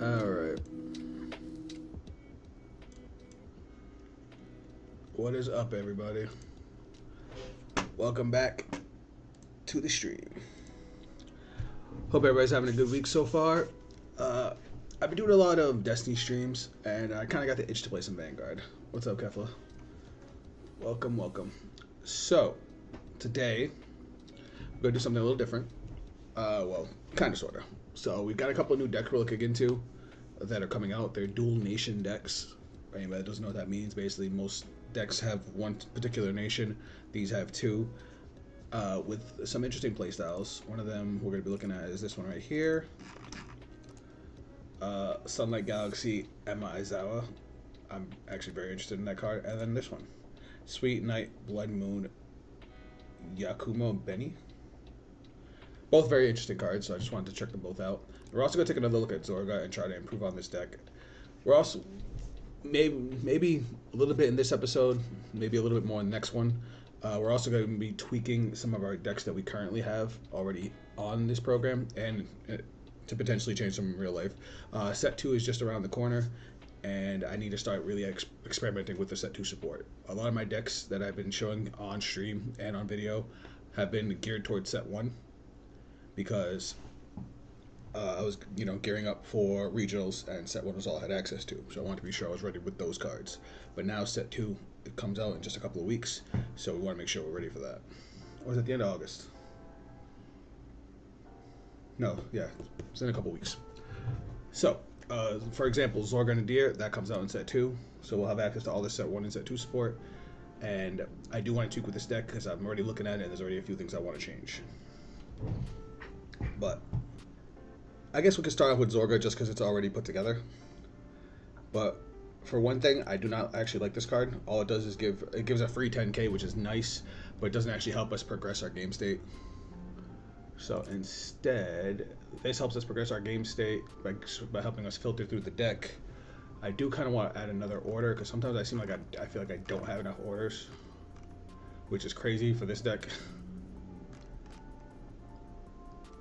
Alright. What is up, everybody? Welcome back to the stream. Hope everybody's having a good week so far. I've been doing a lot of Destiny streams, and I kind of got the itch to play some Vanguard. What's up, Kefla? Welcome, welcome. So, today, we're going to do something a little different. Well, kind of, sort of. So, we've got a couple of new decks we're looking into that are coming out. They're dual nation decks. For anybody that doesn't know what that means, basically, most decks have one particular nation. These have two, with some interesting playstyles. One of them we're going to be looking at is this one right here. Sunlight Galaxy Emma Aizawa. I'm actually very interested in that card. And then this one, Sweet Night Blood Moon Yakumo Benny. Both very interesting cards, so I just wanted to check them both out. We're also going to take another look at Zorga and try to improve on this deck. We're also maybe a little bit in this episode, maybe a little bit more in the next one. We're also going to be tweaking some of our decks that we currently have already on this program, and to potentially change them in real life. Set 2 is just around the corner, and I need to start really experimenting with the Set 2 support. A lot of my decks that I've been showing on stream and on video have been geared towards Set 1, because I was, gearing up for regionals, and Set 1 was all I had access to, so I wanted to be sure I was ready with those cards. But now Set 2, it comes out in just a couple of weeks, so we want to make sure we're ready for that. Or is it the end of August? No, yeah, it's in a couple weeks. So, for example, Zorga Nadir, that comes out in Set 2, so we'll have access to all the Set 1 and Set 2 support. And I do want to tweak with this deck, because I'm already looking at it, and there's already a few things I want to change. But I guess we could start off with Zorga just because it's already put together. But for one thing, I do not actually like this card. All it does is gives a free 10k, which is nice, but it doesn't actually help us progress our game state. So instead, this helps us progress our game state by helping us filter through the deck I do kind of want to add another order because sometimes I seem like I feel like I don't have enough orders, which is crazy for this deck.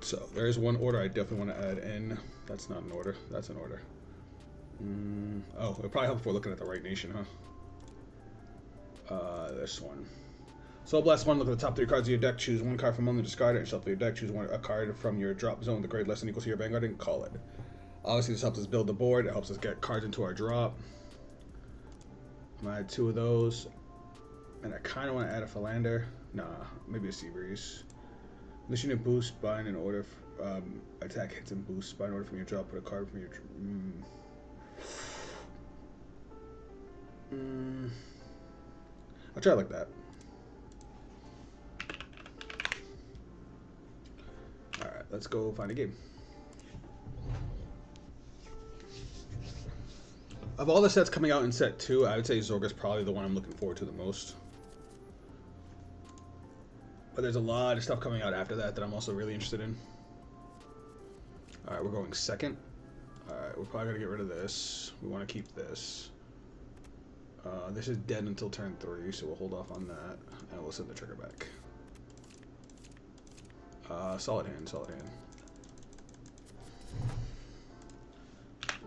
So there is one order I definitely want to add in. That's not an order. That's an order. Oh, it'll probably help if we're looking at the right nation, huh? This one. So blast one. Look at the top 3 cards of your deck. Choose one card from among the discard it and shuffle your deck. Choose a card from your drop zone. The grade less than equals to your Vanguard and call it. Obviously, this helps us build the board. It helps us get cards into our drop. I'm gonna add 2 of those, and I kind of want to add a Philander. Nah, maybe a Seabreeze. This unit boosts bind in order. Attack hits and boosts bind in order from your drop. Put a card from your. I'll try it like that. All right, let's go find a game. Of all the sets coming out in set 2, I would say Zorga's probably the one I'm looking forward to the most. But there's a lot of stuff coming out after that that I'm also really interested in. Alright, we're going second. Alright, we're probably going to get rid of this. We want to keep this. This is dead until turn 3, so we'll hold off on that. And we'll send the trigger back. Solid hand, solid hand.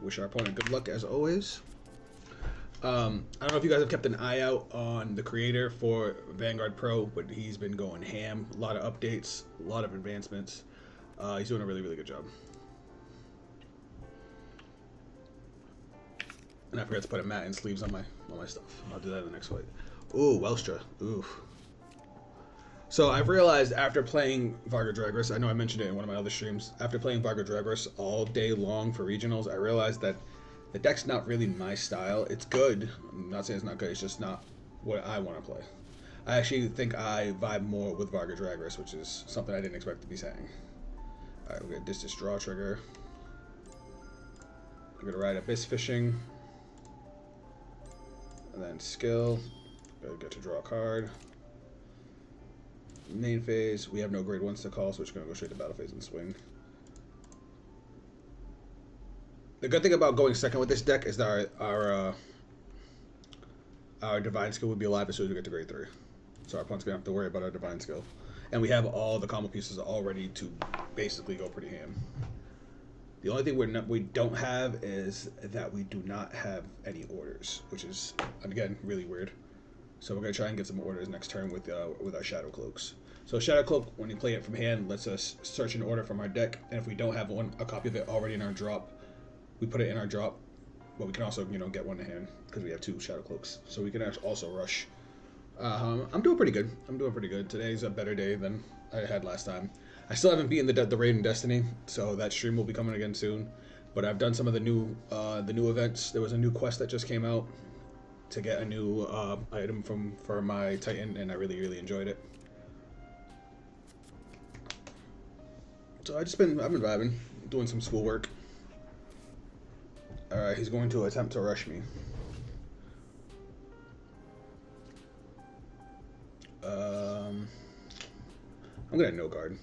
Wish our opponent good luck as always. I don't know if you guys have kept an eye out on the creator for Vanguard Pro, but he's been going ham. A lot of updates, a lot of advancements. He's doing a really, really good job. And I forgot to put a mat and sleeves on my stuff. I'll do that in the next fight. Ooh, Welstra. Oof. So I've realized after playing Vanguard Drag Race, I know I mentioned it in one of my other streams, after playing Vanguard Drag Race all day long for regionals, I realized that the deck's not really my style. It's good. I'm not saying it's not good, it's just not what I want to play. I actually think I vibe more with Vanguard Drag Race, which is something I didn't expect to be saying. Alright, we're going to this draw trigger. I'm going to ride Abyss Fishing. And then skill. Get to draw a card. Main phase, we have no grade 1s to call, so we're just going to go straight to battle phase and swing. The good thing about going second with this deck is that our Divine Skill would be alive as soon as we get to grade 3. So our opponent's going to have to worry about our Divine Skill. And we have all the combo pieces all ready to basically go pretty ham. The only thing we don't have is that we do not have any orders, which is, again, really weird. So we're going to try and get some orders next turn with our Shadow Cloaks. So Shadow Cloak, when you play it from hand, lets us search an order from our deck, and if we don't have a copy of it already in our drop, we put it in our drop, but we can also, get one in hand, because we have 2 Shadow Cloaks. So we can also rush. I'm doing pretty good. Today's a better day than I had last time. I still haven't beaten the raid in Destiny, so that stream will be coming again soon. But I've done some of the new events. There was a new quest that just came out to get a new item for my Titan, and I really, really enjoyed it. So I've been vibing, doing some schoolwork. Alright, he's going to attempt to rush me. I'm gonna no guard.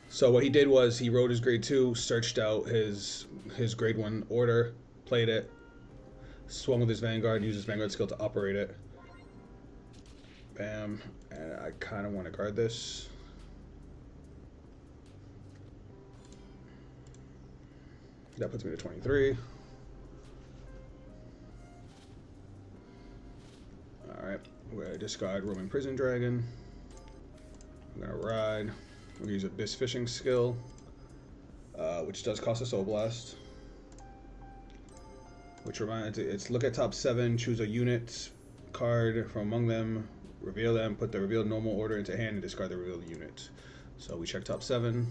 So what he did was he wrote his grade 2, searched out his grade 1 order, played it, swung with his Vanguard, used his Vanguard skill to operate it. Bam. And I kind of want to guard this. That puts me to 23. Alright, we're going to discard Roman Prison Dragon. I'm going to ride. We're going to use Abyss Fishing skill, which does cost a Soul Blast. Which reminds it's look at top 7, choose a unit card from among them, reveal them, put the revealed normal order into hand, and discard the revealed unit. So we check top 7,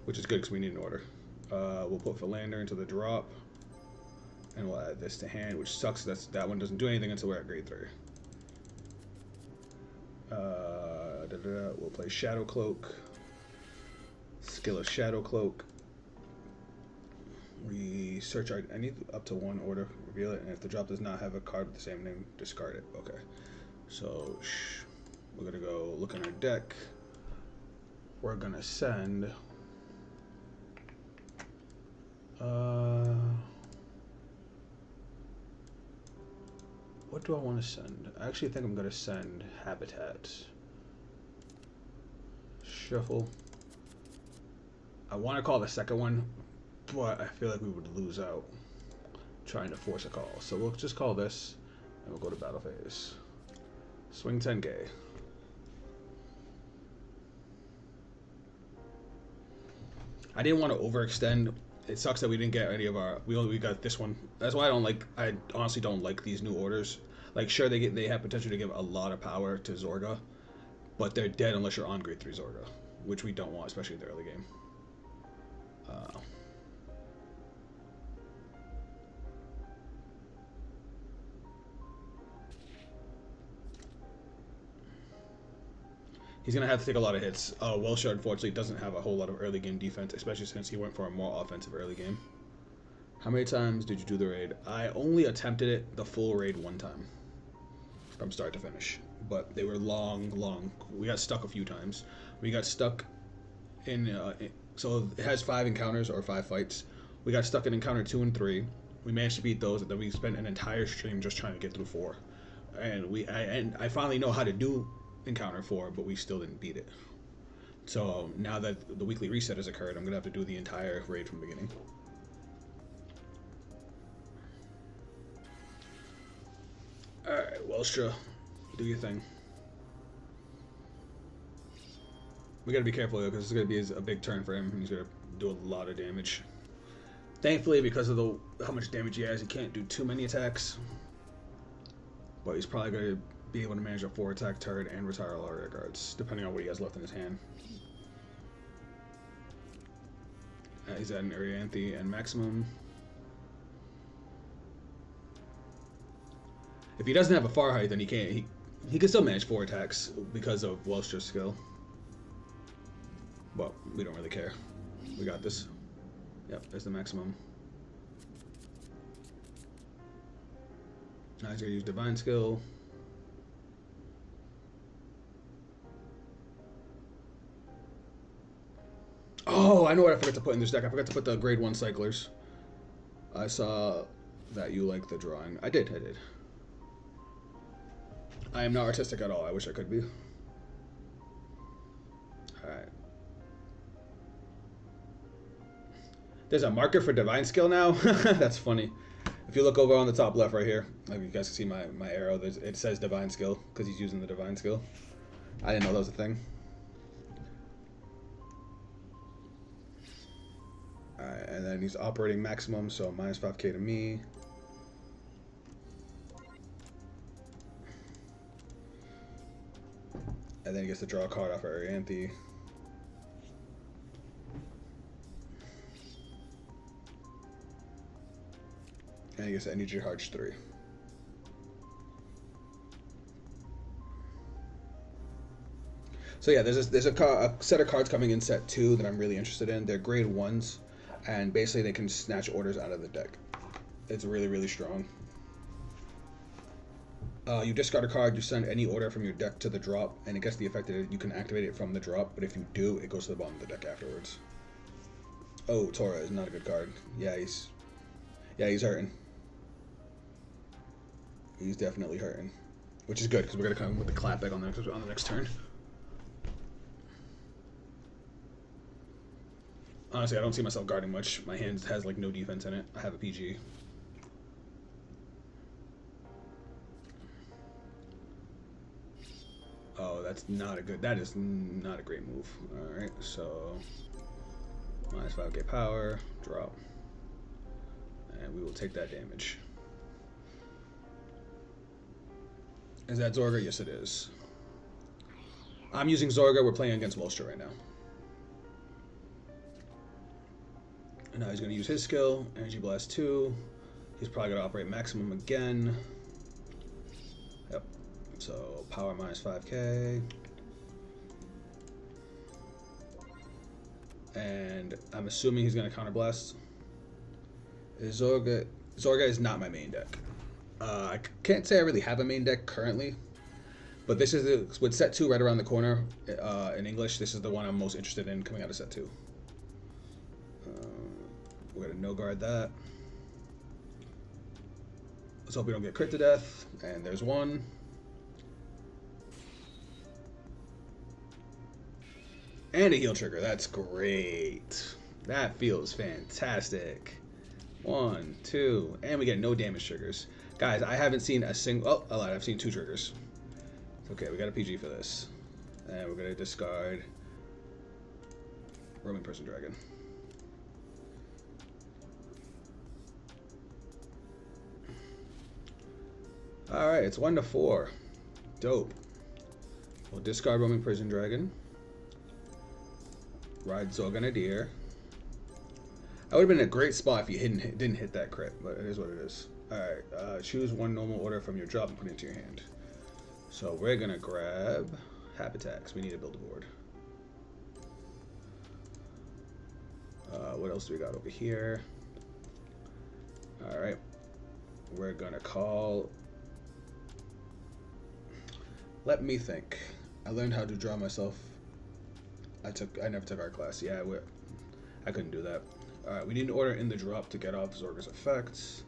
which is good because we need an order. We'll put Philander into the drop, and we'll add this to hand, which sucks. That one doesn't do anything until we're at grade 3. We'll play Shadow Cloak. Skill of Shadow Cloak. We search our. I need up to 1 order. Reveal it, and if the drop does not have a card with the same name, discard it. Okay. So we're gonna go look in our deck. We're gonna send. do I want to send? I actually think I'm going to send Habitat. Shuffle. I want to call the second one, but I feel like we would lose out trying to force a call. So we'll just call this, and we'll go to battle phase. Swing 10K. I didn't want to overextend. It sucks that we didn't get any of our. We got this one. That's why I don't like. I honestly don't like these new orders. Like, sure, they have potential to give a lot of power to Zorga, but they're dead unless you're on grade 3 Zorga, which we don't want, especially in the early game. He's going to have to take a lot of hits. Welshar, unfortunately, doesn't have a whole lot of early game defense, especially since he went for a more offensive early game. How many times did you do the raid? I only attempted it, the full raid, one time. From start to finish. But they were long. We got stuck a few times. We got stuck in... so it has 5 encounters, or 5 fights. We got stuck in encounter 2 and 3. We managed to beat those, and then we spent an entire stream just trying to get through 4. And I finally know how to do encounter 4, but we still didn't beat it. So now that the weekly reset has occurred, I'm gonna have to do the entire raid from the beginning. Alright, Welstra, do your thing. We gotta be careful though, because this is gonna be a big turn for him. He's gonna do a lot of damage. Thankfully, because of how much damage he has, he can't do too many attacks. But he's probably gonna be able to manage a 4-attack turret and retire a lot of rear guards, depending on what he has left in his hand. He's at an Arianthe and maximum. If he doesn't have a far height, then he can't. He can still manage 4 attacks because of Welsh's skill. But we don't really care. We got this. Yep, there's the maximum. Now he's gonna use divine skill. Oh, I know what I forgot to put in this deck. I forgot to put the grade 1 cyclers. I saw that you like the drawing. I did. I am not artistic at all. I wish I could be. Alright. There's a marker for divine skill now? That's funny. If you look over on the top left right here, like you guys can see my arrow, it says divine skill, because he's using the divine skill. I didn't know that was a thing. Alright, and then he's operating maximum, so minus 5k to me. And then he gets to draw a card off of Arianthe. And he gets Energy Hearts 3. So yeah, there's a set of cards coming in set 2 that I'm really interested in. They're grade 1s, and basically they can snatch orders out of the deck. It's really, really strong. You discard a card, you send any order from your deck to the drop, and it gets the effect that you can activate it from the drop, but if you do, it goes to the bottom of the deck afterwards. Oh, Tora is not a good card. Yeah, he's hurting. He's definitely hurting. Which is good, because we're going to come with the clapback on the next turn. Honestly, I don't see myself guarding much. My hand has like no defense in it. I have a PG. Oh, that's not a good... That is not a great move. Alright, so... minus 5k power, drop. And we will take that damage. Is that Zorga? Yes, it is. I'm using Zorga. We're playing against Welstra right now. And now he's going to use his skill. Energy Blast 2. He's probably going to operate maximum again. Yep. So, power minus 5k. And I'm assuming he's going to counterblast. Zorga is not my main deck. I can't say I really have a main deck currently, but this is with set 2 right around the corner in English. This is the one I'm most interested in coming out of set 2. We're gonna no guard that. Let's hope we don't get crit to death. And there's one. And a heal trigger. That's great. That feels fantastic. 1, 2, and we get no damage triggers. Guys, I haven't seen a single... Oh, I lied. I've seen 2 triggers. Okay, we got a PG for this. And we're going to discard Roaming Prison Dragon. Alright, it's 1 to 4. Dope. We'll discard Roaming Prison Dragon. Ride Zorganidir. That would have been a great spot if you didn't hit that crit, but it is what it is. Alright, choose 1 normal order from your drop and put it into your hand. So we're going to grab Habitat, because we need to build a board. What else do we got over here? Alright. We're going to call... Let me think. I learned how to draw myself. I never took art class. Yeah, I couldn't do that. Alright, we need an order in the drop to get off Zorga's effects.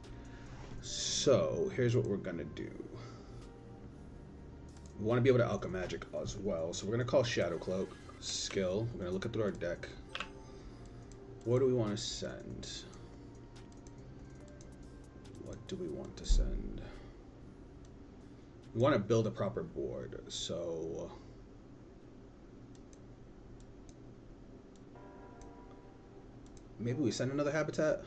So, here's what we're gonna do. We want to be able to alchemy magic as well. So we're gonna call Shadow Cloak. Skill. We're gonna look through our deck. What do we want to send? What do we want to send? We want to build a proper board, so... Maybe we send another Habitat?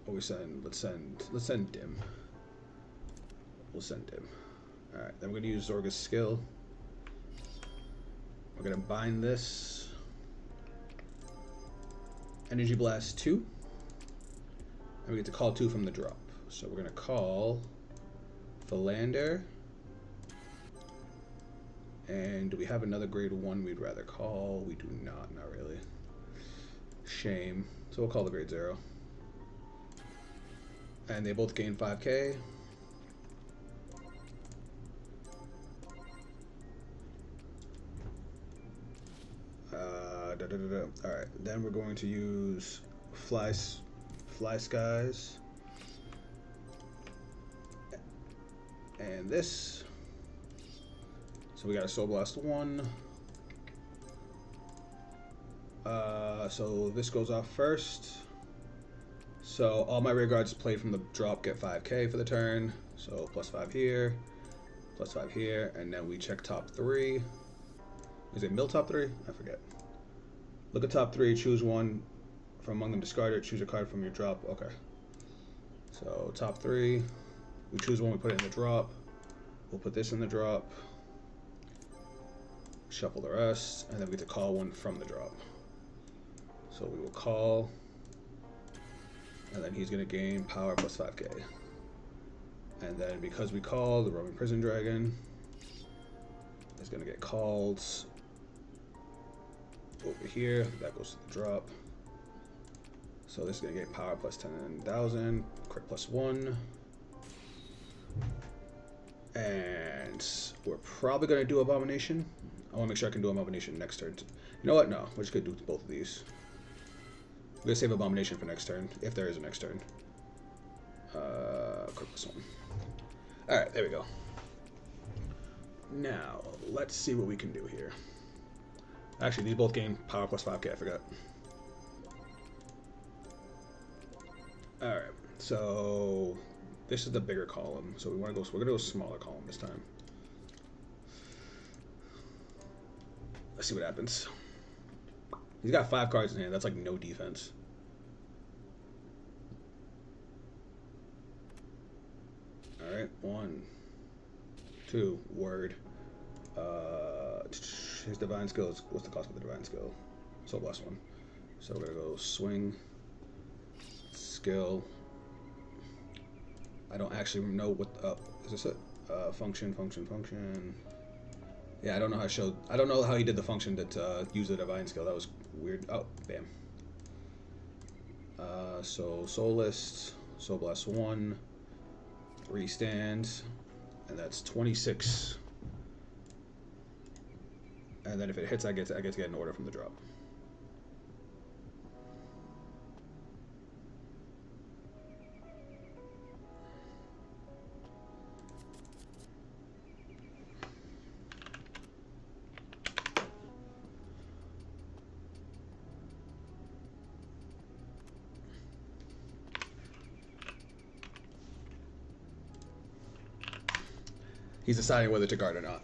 Or let's send Dim. We'll send Dim. Alright, then we're going to use Zorga's skill. We're going to bind this. Energy Blast 2. And we get to call 2 from the drop. So we're going to call Philander. And do we have another grade 1 we'd rather call? We do not really. Shame. So we'll call the grade 0. And they both gain 5k. Alright, then we're going to use Fly Skies. And this. So we got a Soul Blast 1. So this goes off first. So all my rear guards played from the drop get 5k for the turn. So +5 here, +5 here, and then we check top 3. Is it mill top 3? I forget. Look at top 3, choose 1 from among them, discard it, choose a card from your drop. Okay. So top 3, we choose 1, we put it in the drop. We'll put this in the drop. Shuffle the rest, and then we get to call 1 from the drop. So we will call, and then he's going to gain power +5k. And then because we call, the Roaming Prison Dragon is going to get called over here. That goes to the drop. So this is going to get power +10,000, crit +1. And we're probably going to do Abomination. I want to make sure I can do Abomination next turn. You know what? No, we're just going to do both of these. I'm going to save Abomination for next turn, if there is a next turn. Click this one. Alright, there we go. Now, let's see what we can do here. Actually, these both gain power +5k, I forgot. Alright, so this is the bigger column. So we're going to go a smaller column this time. Let's see what happens. He's got 5 cards in hand. That's like no defense. Alright, 1, 2, word. His divine skill is, what's the cost of the divine skill? Soul Blast 1. So we're gonna go swing, skill. I don't actually know what, is this it? Function. Yeah, I don't know how it showed. I don't know how he did the function that used the divine skill. That was weird. Oh, bam. So Soul List, Soul Blast 1, 3 stands, and that's 26. And then if it hits, I get to get an order from the drop. He's deciding whether to guard or not.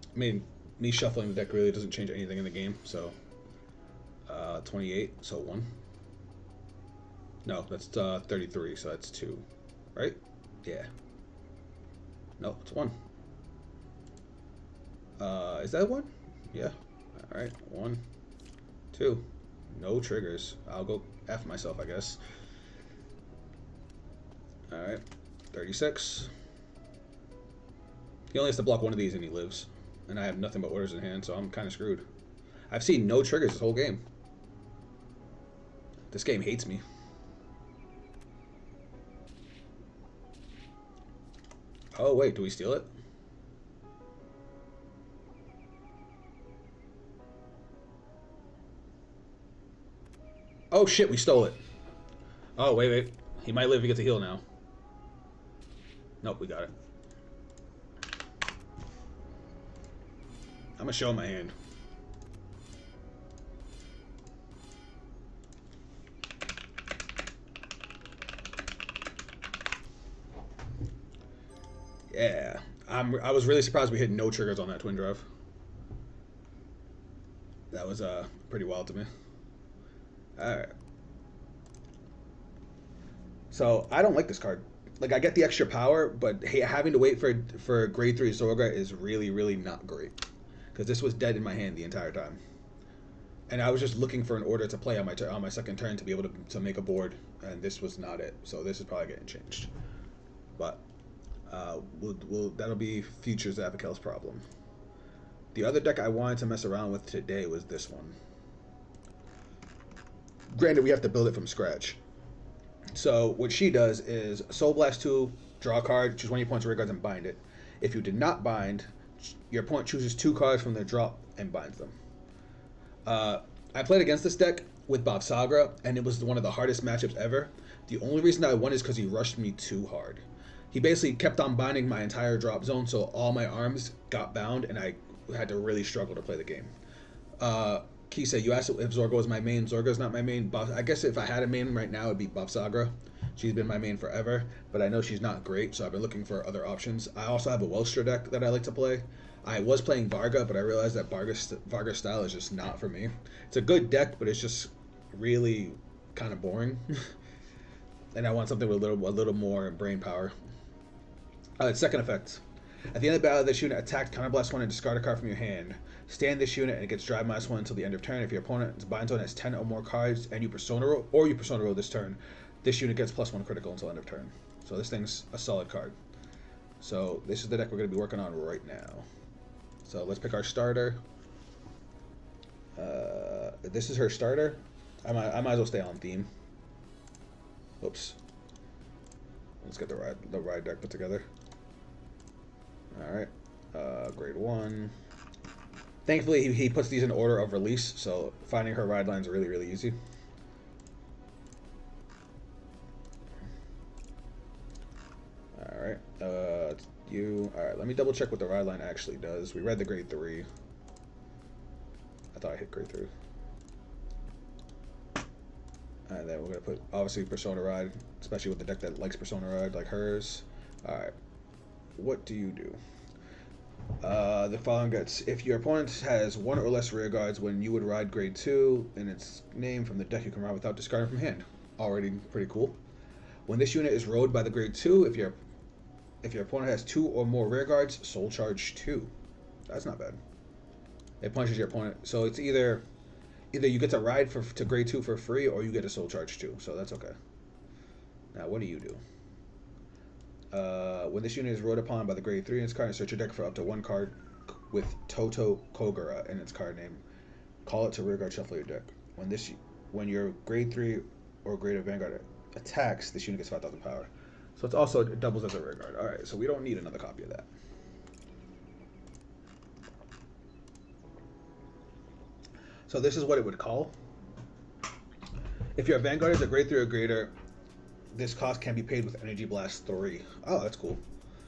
I mean, me shuffling the deck really doesn't change anything in the game, so 28, so 1. No, that's 33, so that's 2, right? Yeah. No, it's 1. Is that 1? Yeah. All right, 1, 2. No triggers. I'll go F myself, I guess. All right, 36. He only has to block one of these and he lives. And I have nothing but orders in hand, so I'm kind of screwed. I've seen no triggers this whole game. This game hates me. Oh, wait, do we steal it? Oh, shit, we stole it. Oh, wait. He might live if he gets a heal now. Nope, we got it. I'm gonna show him my hand. Yeah, I was really surprised we hit no triggers on that twin drive. That was pretty wild to me. All right. So I don't like this card. Like, I get the extra power, but having to wait for grade 3 Zorga is really not great. Because this was dead in my hand the entire time, and I was just looking for an order to play on my second turn to be able to make a board, and this was not it. So this is probably getting changed, but that'll be future Zavikel's problem. The other deck I wanted to mess around with today was this one. Granted, we have to build it from scratch. So what she does is Soul Blast 2, draw a card, choose one of your points of rear guards, and bind it. If you did not bind, your opponent chooses 2 cards from their drop and binds them. I played against this deck with Bob Sagra, and it was one of the hardest matchups ever. The only reason I won is because he rushed me too hard. He basically kept on binding my entire drop zone, so all my arms got bound, and I had to really struggle to play the game. Kisa, you asked if Zorga was my main. Zorga's not my main. I guess if I had a main right now, it'd be Bob Sagra. She's been my main forever, but I know she's not great, so I've been looking for other options. I also have a Welstra deck that I like to play. I was playing Varga, but I realized that Varga's style is just not for me. It's a good deck, but it's just really kind of boring. And I want something with a little more brain power. Second effect. At the end of the battle, this unit attack, counterblast 1, and discard a card from your hand. Stand this unit, and it gets drive -1 until the end of turn. If your opponent's bind zone has 10 or more cards, and you persona roll this turn, this unit gets +1 critical until end of turn. So this thing's a solid card. So this is the deck we're going to be working on right now. So let's pick our starter. This is her starter. I might as well stay on theme. Oops. Let's get the ride deck put together. Alright. Grade 1. Thankfully, he puts these in order of release, so finding her ride lines are really easy. Alright. Alright, let me double check what the ride line actually does. We read the grade 3. I thought I hit grade 3. And then we're going to put, obviously, Persona Ride, especially with the deck that likes Persona Ride, like hers. Alright. What do you do? The following gets, if your opponent has 1 or less rear guards when you would ride grade 2 in its name from the deck, you can ride without discarding from hand. Already pretty cool. When this unit is rode by the grade 2, if your opponent has 2 or more rear guards, soul charge 2. That's not bad. It punishes your opponent. So it's either you get to ride to grade 2 for free, or you get a soul charge 2. So that's okay. Now, what do you do? When this unit is rode upon by the grade 3 in its card, search your deck for up to 1 card with Toto Kogura in its card name. Call it to rearguard shuffle your deck. When your grade 3 or greater Vanguard attacks, this unit gets 5,000 power. So it also doubles as a rearguard. Alright, so we don't need another copy of that. So this is what it would call. If your Vanguard is a grade 3 or greater, this cost can be paid with Energy Blast 3. Oh, that's cool.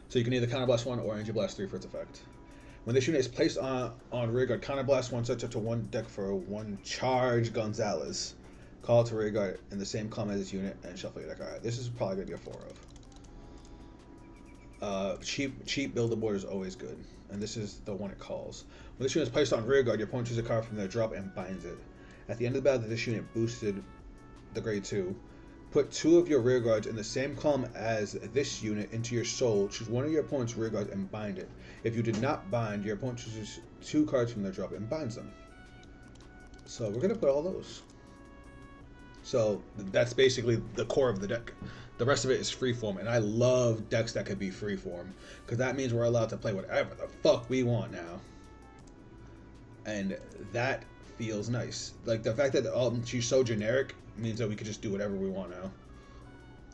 So you can either Counter Blast 1 or Energy Blast 3 for its effect. When this unit is placed on rearguard, Counter Blast 1 sets up to 1 deck for 1 charge Gonzalez. Call it to rearguard in the same column as this unit and shuffle your deck. Alright, this is probably going to be a 4 of. Cheap build-a-board is always good. And this is the one it calls. When this unit is placed on rearguard, your opponent chooses a card from their drop and binds it. At the end of the battle, this unit boosted the grade 2. Put 2 of your rearguards in the same column as this unit into your soul. Choose one of your opponent's rearguards and bind it. If you did not bind, your opponent chooses 2 cards from their drop and binds them. So we're going to put all those. So that's basically the core of the deck. The rest of it is freeform, and I love decks that could be freeform, because that means we're allowed to play whatever the fuck we want now. And that feels nice. Like, the fact that she's so generic means that we could just do whatever we want now.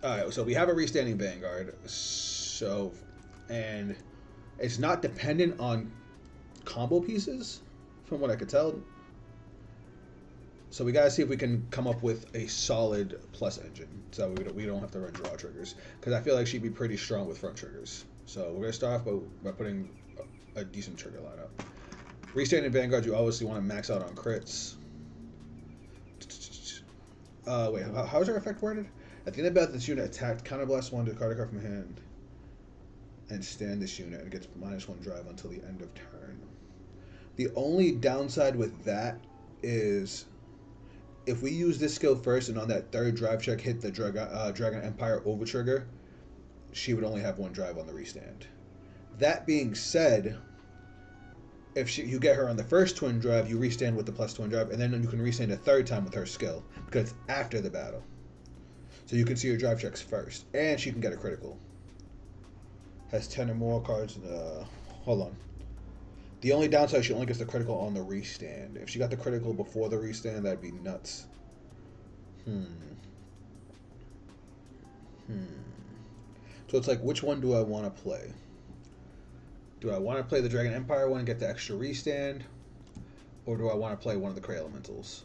Alright, so we have a restanding Vanguard. So, and it's not dependent on combo pieces, from what I could tell. So we gotta see if we can come up with a solid plus engine, so we don't have to run draw triggers. Because I feel like she'd be pretty strong with front triggers. So we're gonna start off by putting a decent trigger lineup. Restanding Vanguard, you obviously want to max out on crits. Wait, how is our effect worded? At the end of battle, this unit attacked, counterblast 1 to card a card from hand, and stand this unit and gets -1 drive until the end of turn. The only downside with that is if we use this skill first and on that 3rd drive check hit the Dragon Empire over trigger, she would only have 1 drive on the restand. That being said, if you get her on the first twin drive, you restand with the plus twin drive, and then you can restand a 3rd time with her skill, because it's after the battle. So you can see her drive checks first, and she can get a critical. Has 10 or more cards. Hold on. The only downside, she only gets the critical on the restand. If she got the critical before the restand, that'd be nuts. So it's like, which one do I want to play? Do I want to play the Dragon Empire one and get the extra restand? Or do I want to play one of the Cray Elementals?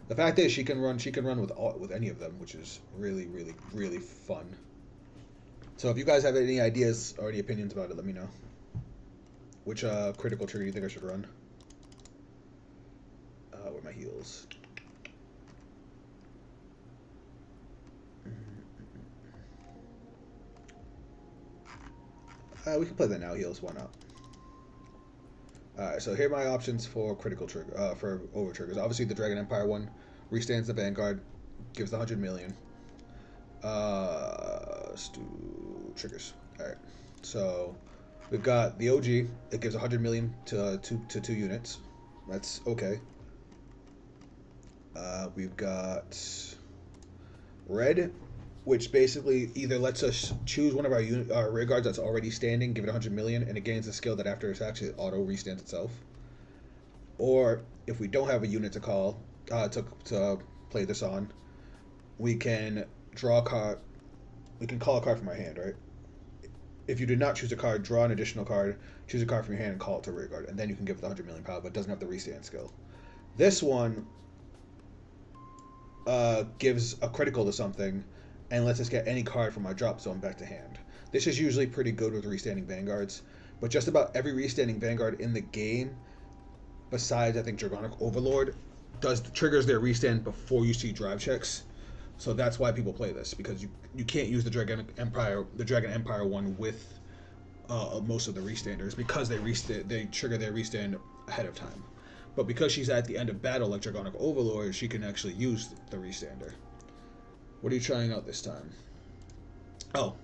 The fact is, she can run with any of them, which is really, really, really fun. So if you guys have any ideas or any opinions about it, let me know. Which critical trigger do you think I should run? Where are my heals? We can play the now heals. Why not? Alright, so here are my options for critical trigger, for over triggers. Obviously, the Dragon Empire one restands the Vanguard, gives the 100 million. Let's do triggers. Alright, so we've got the OG. It gives 100 million to two units. That's okay. We've got red, which basically either lets us choose one of our rear guards that's already standing, give it 100 million, and it gains a skill that after it's actually auto restands itself. Or if we don't have a unit to call to play this on, we can draw a card. We can call a card from our hand, right? If you did not choose a card, draw an additional card, choose a card from your hand, and call it to rear guard, and then you can give it the 100 million power, but it doesn't have the restand skill. This one gives a critical to something and lets us get any card from our drop zone back to hand. This is usually pretty good with restanding Vanguards, but just about every restanding Vanguard in the game, besides I think Dragonic Overlord, triggers their restand before you see drive checks. So that's why people play this, because you can't use the Dragon Empire one with most of the restanders, because they trigger their restand ahead of time. But because she's at the end of battle like Dragonic Overlord, she can actually use the restander. What are you trying out this time? Oh,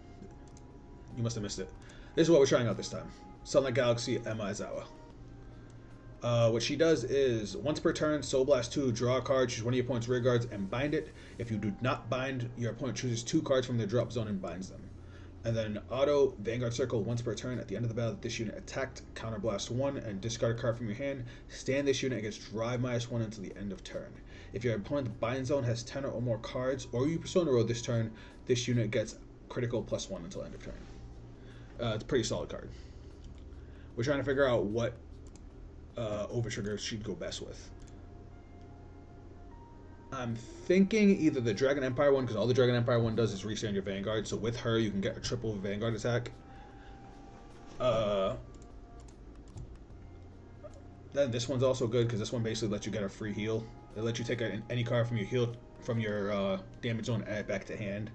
you must have missed it. This is what we're trying out this time. Sunlight Galaxy Emma Izawa. What she does is, once per turn, Soul Blast 2, draw a card, choose one of your opponent's rear guards, and bind it. If you do not bind, your opponent chooses 2 cards from their drop zone and binds them. And then auto Vanguard Circle once per turn. At the end of the battle, this unit attacked, counterblast 1, and discard a card from your hand. Stand this unit and gets drive -1 until the end of turn. If your opponent's bind zone has 10 or more cards, or you Persona Road this turn, this unit gets critical +1 until end of turn. It's a pretty solid card. We're trying to figure out what Overtrigger she'd go best with. I'm thinking either the Dragon Empire one, because all the Dragon Empire one does is restand your Vanguard, so with her you can get a triple Vanguard attack. Then this one's also good, because this one basically lets you get a free heal. It lets you take any card from your heal from your damage zone and add it back to hand.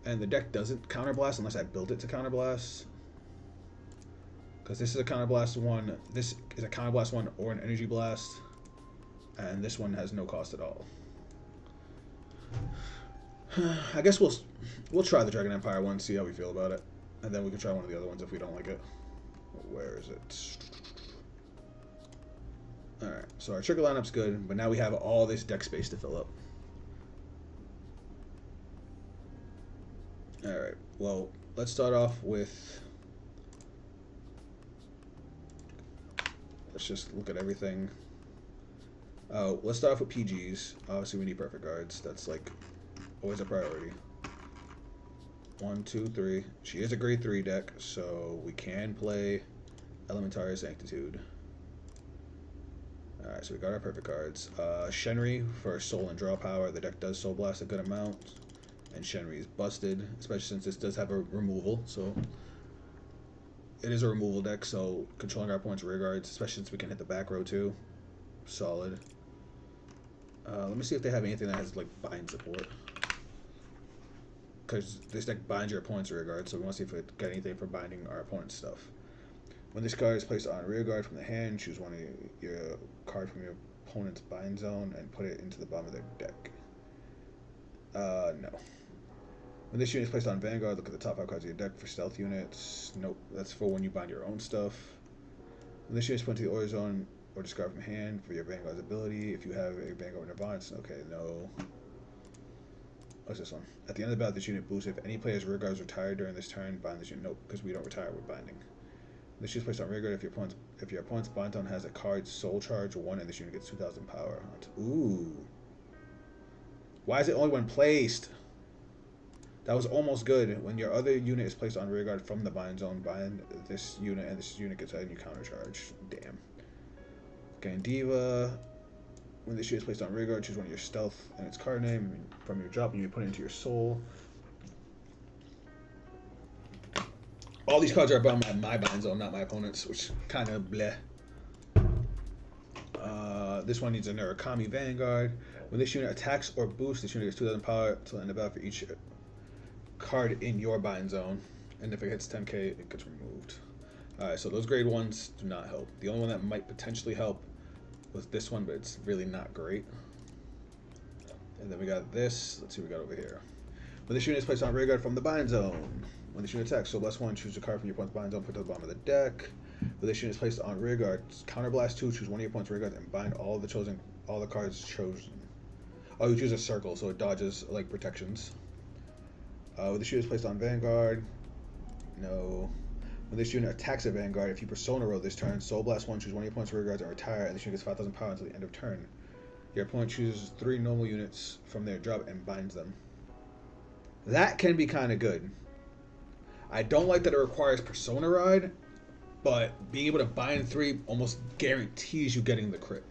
And the deck doesn't counterblast unless I build it to counterblast. Because this is a counterblast one, this is a counterblast one or an energy blast. And this one has no cost at all. I guess we'll try the Dragon Empire one, see how we feel about it. And then we can try one of the other ones if we don't like it. Where is it? Alright, so our trigger lineup's good, but now we have all this deck space to fill up. Alright, well, let's start off with... Let's just look at everything. Let's start off with PGs. Obviously, we need perfect guards. That's like always a priority. 1, 2, 3. She is a grade 3 deck, so we can play Elementary Sanctitude. Alright, so we got our perfect cards. Shenri for soul and draw power. The deck does soul blast a good amount. And Shenri is busted, especially since this does have a removal. So it is a removal deck, so controlling our opponent's rear guards, especially since we can hit the back row too. Solid. Let me see if they have anything that has like bind support. Because this deck binds your opponent's rear guard, so we want to see if we got anything for binding our opponent's stuff. When this card is placed on rear guard from the hand, choose one of your card from your opponent's bind zone and put it into the bottom of their deck. No. When this unit is placed on Vanguard, look at the top 5 cards of your deck for stealth units. Nope, that's for when you bind your own stuff. When this unit is put into the order zone or discard from hand for your Vanguard's ability, if you have a Vanguard Nirvana, okay, no. What's this one? At the end of the battle, this unit boosts if any player's rear guard is retired during this turn, bind this unit. Nope, because we don't retire, we're binding. This unit is placed on rear guard if your opponent's bind zone has a card soul charge 1 and this unit gets 2,000 power. Ooh. Why is it only when placed? That was almost good. When your other unit is placed on rear guard from the bind zone, bind this unit and this unit gets a new counter charge. Damn. Okay, Diva. When this unit is placed on rear guard, choose one of your stealth and its card name from your drop and you put it into your soul. All these cards are about my bind zone, not my opponent's, which kind of bleh. This one needs a Murakami Vanguard. When this unit attacks or boosts, this unit gets 2,000 power till end of battle for each card in your bind zone. And if it hits 10k, it gets removed. Alright, so those grade 1s do not help. The only one that might potentially help was this one, but it's really not great. And then we got this. Let's see what we got over here. When this unit is placed on rear guard from the bind zone. When this unit attacks, so +1, choose a card from your opponent's bind zone, put it to the bottom of the deck. When this unit is placed on rear guard, counterblast 2, choose one of your opponent's rear guards and bind all the cards chosen. Oh, you choose a circle, so it dodges like protections. When this unit is placed on Vanguard, no. When this unit attacks a Vanguard, if you Persona roll this turn, Soul Blast 1, choose one of your opponent's rear guards and retire, and this unit gets 5,000 power until the end of turn. Your opponent chooses 3 normal units from their drop and binds them. That can be kind of good. I don't like that it requires Persona Ride, but being able to bind 3 almost guarantees you getting the crit.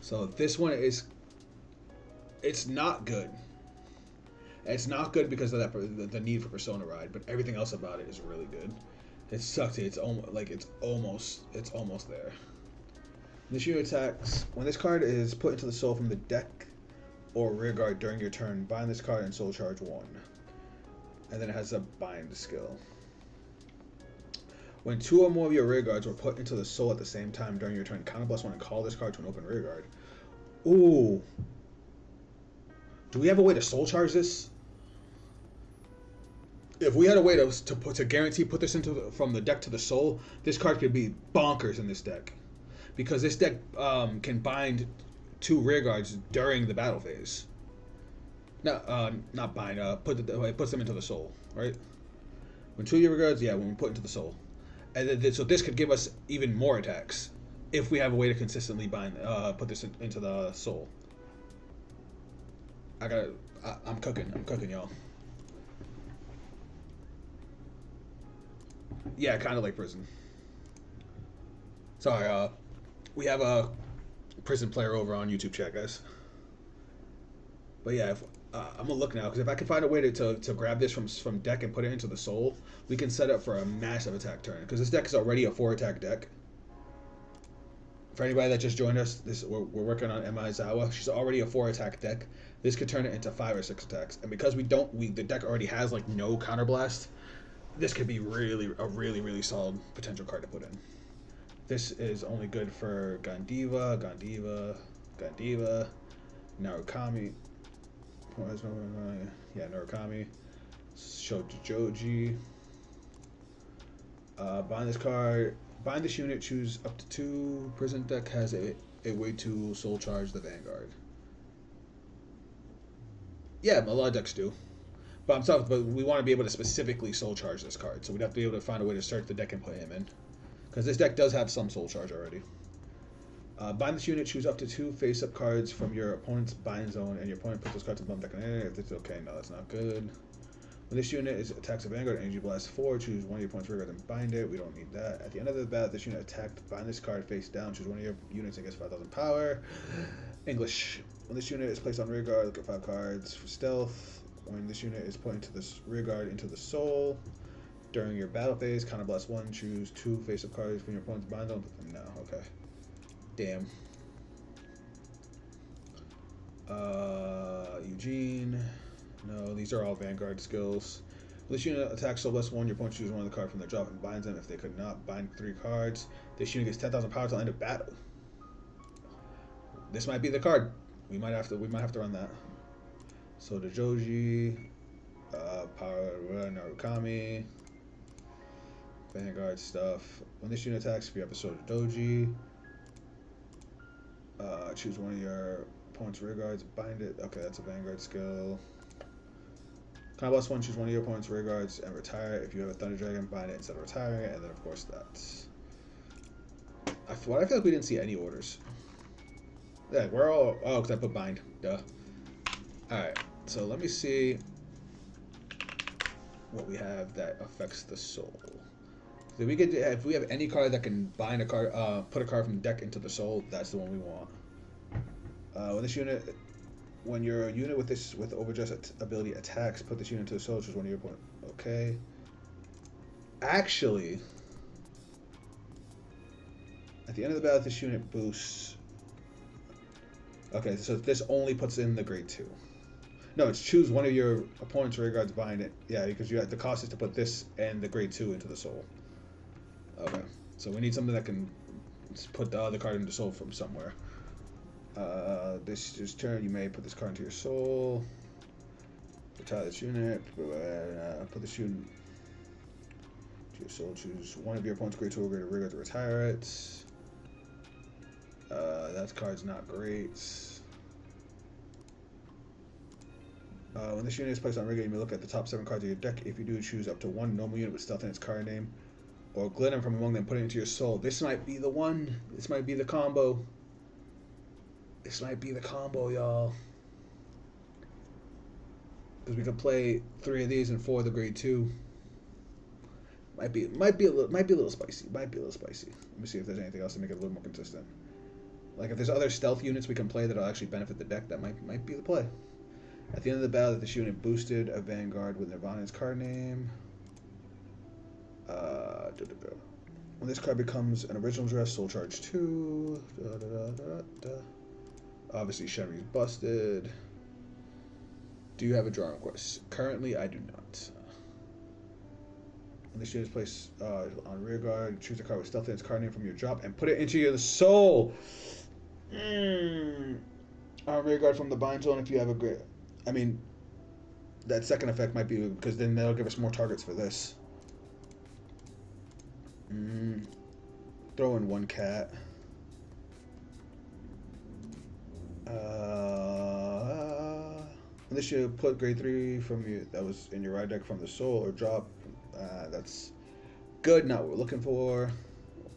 So this one is... It's not good. It's not good because of that the need for Persona Ride, but everything else about it is really good. It sucks. It's almost there. This unit attacks when this card is put into the soul from the deck or rear guard during your turn. Bind this card and soul charge 1, and then it has a bind skill. When 2 or more of your rear guards were put into the soul at the same time during your turn, counterblast 1 and call this card to an open rear guard. Ooh. Do we have a way to soul charge this? If we had a way to guarantee put this into from the deck to the soul, this card could be bonkers in this deck, because this deck can bind 2 rear guards during the battle phase. Not bind. It puts them into the soul, right? When 2 of your rear guards, yeah, when we put into the soul, and then so this could give us even more attacks if we have a way to consistently bind put this into the soul. I'm cooking, y'all. Yeah, kind of like prison. Sorry, we have a prison player over on YouTube chat, guys. But yeah, I'm gonna look now because if I can find a way to grab this from deck and put it into the soul, we can set up for a massive attack turn. Because this deck is already a 4-attack deck. For anybody that just joined us, we're working on DivineZ. She's already a 4-attack deck. This could turn it into 5 or 6 attacks, and because the deck already has like no counterblast, this could be a really solid potential card to put in. This is only good for Gandiva, Narukami. Yeah, Narukami. Shojoji. Bind this card. Bind this unit. Choose up to 2. Prison deck has a way to soul charge the Vanguard. Yeah, a lot of decks do. But we want to be able to specifically soul charge this card, so we'd have to be able to find a way to search the deck and play him in. Because this deck does have some soul charge already. Bind this unit, choose up to 2 face-up cards from your opponent's bind zone, and your opponent puts those cards in the bottom deck. If it's okay, no, that's not good. When this unit attacks a Vanguard, Energy Blast 4, choose one of your opponent's Vanguard and bind it. We don't need that. At the end of the battle, this unit attacked, bind this card face down, choose one of your units and gets 5,000 power. English. When this unit is placed on rear guard, look at 5 cards for stealth. When this unit is put into this rear guard into the soul, during your battle phase, counterblast 1, choose 2 face-up cards from your opponent's bind zone. No, okay. Damn. Eugene. No, these are all Vanguard skills. When this unit attacks Soulless 1, your opponent chooses one of the cards from their drop and binds them. If they could not bind 3 cards, this unit gets 10,000 power till end of battle. This might be the card. We might have to run that. So the Joji, Power Narukami, Vanguard stuff. When this unit attacks, if you have a Soda Doji, choose one of your opponent's rear guards, bind it. Okay, that's a Vanguard skill. Counterblast 1, choose one of your opponent's rear guards and retire. If you have a Thunder Dragon, bind it instead of retiring it. And then, of course, that's. I feel like we didn't see any orders. Yeah, we're all. Oh, because I put bind. Duh. Alright, so let me see what we have that affects the soul. So if we have any card that can bind a card, put a card from the deck into the soul, that's the one we want. When your unit with overdress ability attacks, put this unit into the soul, choose one of your opponent. Okay. Actually, at the end of the battle, this unit boosts. Okay, so this only puts in the grade 2. No, it's choose one of your opponent's rear guards, bind it. Yeah, because the cost is to put this and the grade 2 into the soul. Okay, so we need something that can put the other card into soul from somewhere. This turn, you may put this card into your soul. Retire this unit. Put this unit to your soul. Choose one of your opponent's grade 2 or greater rear guard to retire it. That card's not great. When this unit is placed on rear guard, you may look at the top 7 cards of your deck. If you do, choose up to 1 normal unit with stealth in its card name, or glitter from among them, put it into your soul. This might be the one. This might be the combo. This might be the combo, y'all. Because we could play 3 of these and 4 of the grade 2. Might be a little spicy. Might be a little spicy. Let me see if there's anything else to make it a little more consistent. Like if there's other stealth units we can play that'll actually benefit the deck, that might be the play. At the end of the battle, this unit boosted a Vanguard with Nirvana's card name. When this card becomes an original dress, soul charge 2. Obviously, Shenry's busted. Do you have a draw request? Currently, I do not. When this unit is placed on rear guard, choose a card with stealth in its card name from your drop and put it into your soul. On rear guard from the bind zone if you have a great. I mean, that second effect might be because then that'll give us more targets for this. Throw in 1 cat. This should put grade 3 from you that was in your ride deck from the soul or drop. That's good. Not what we're looking for.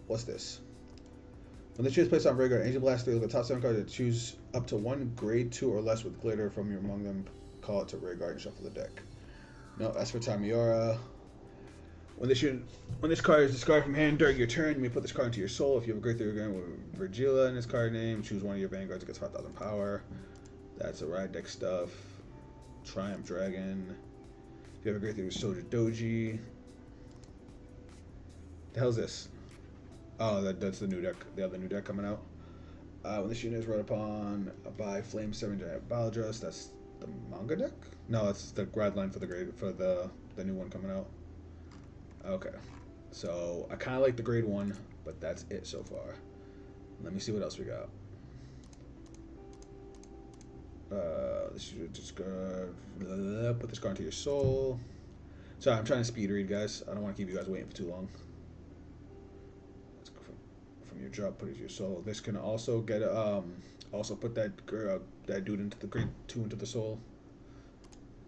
What's this? When this unit is placed on regular, Angel Blast 3, look at the top 7 cards and choose up to 1 grade 2 or less with glitter from your among them. Call it to rear guard and shuffle the deck. No, that's for Tamiora. When this unit, when this card is discarded from hand during your turn, you may put this card into your soul. If you have a great 3 again with Virgila in this card name, choose one of your Vanguards. It gets 5,000 power. That's a ride deck stuff. Triumph Dragon. If you have a great 3 with Soldier Doji. The hell's this? Oh, that's the new deck. They have the new deck coming out. When this unit is run upon by Flame 7 Giant Baladrus, that's the manga deck? No, it's the grad line for the new one coming out. Okay, so I kind of like the grade 1, but that's it so far. Let me see what else we got. This should just go, put this card into your soul. Sorry, I'm trying to speed read, guys. I don't want to keep you guys waiting for too long. Let's go from your drop, put it into your soul. This can also get also put that dude into the grade 2 into the soul.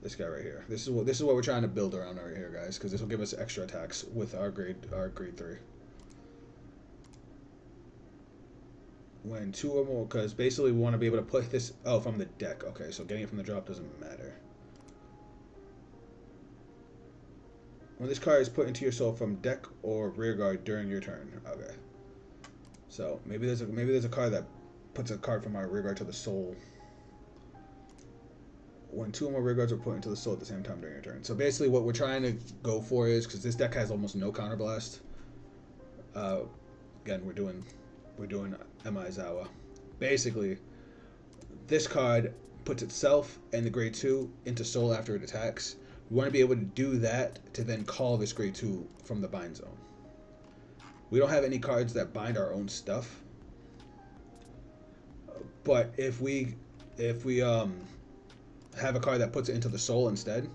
This guy right here. This is what we're trying to build around right here, guys, because this will give us extra attacks with our grade 3. When 2 or more, because basically we want to be able to put this from the deck. Okay, so getting it from the drop doesn't matter. When this card is put into your soul from deck or rear guard during your turn. Okay. So maybe there's a card that puts a card from our rear guard to the soul. When 2 or more rear guards are put into the soul at the same time during your turn. So basically what we're trying to go for is, because this deck has almost no counterblast. Again, we're doing Emizawa. Basically, this card puts itself and the grade 2 into soul after it attacks. We want to be able to do that to then call this grade 2 from the bind zone. We don't have any cards that bind our own stuff. But if we have a card that puts it into the soul instead,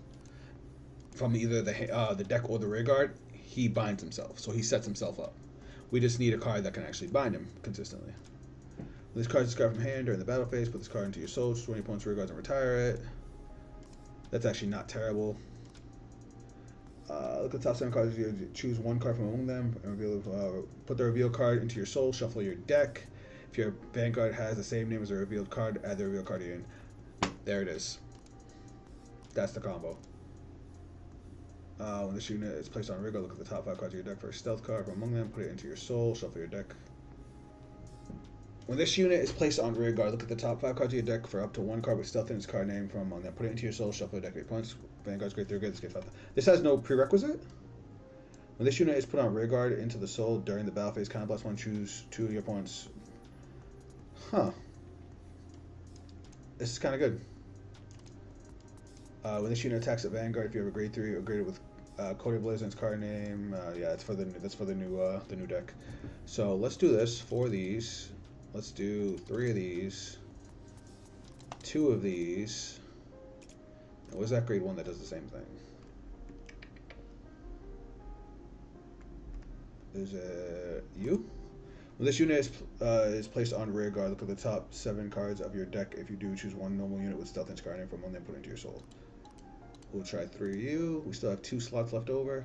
from either the deck or the rear guard, he binds himself, so he sets himself up. We just need a card that can actually bind him consistently. When this card is discarded from hand during the battle phase, put this card into your soul, choose 20 points rear guards and retire it. That's actually not terrible. Look at the top 7 cards. You choose 1 card from among them, and reveal, put the reveal card into your soul, shuffle your deck. If your Vanguard has the same name as a revealed card, add the revealed card in. There it is. That's the combo. When this unit is placed on rigor, look at the top 5 cards of your deck for a stealth card from among them, put it into your soul, shuffle your deck. When this unit is placed on rear guard, look at the top 5 cards of your deck for up to 1 card with stealth in its card name from among them, put it into your soul, shuffle your deck 8 points. Vanguard's grade 3 grade, this gets 5. This has no prerequisite. When this unit is put on rear guard into the soul during the battle phase, +1, choose 2 of your opponents. Huh. This is kind of good. When this unit attacks at Vanguard, if you have a grade 3 or greater with Cody Blazon's card name, yeah, that's for the new deck. So let's do this. 4 of these. Let's do 3 of these. 2 of these. And what's that grade 1 that does the same thing? Is it you? When this unit is placed on rear guard, look at the top 7 cards of your deck. If you do, choose 1 normal unit with stealth in its card name from among them, put it into your soul. We'll try 3 of you. We still have 2 slots left over.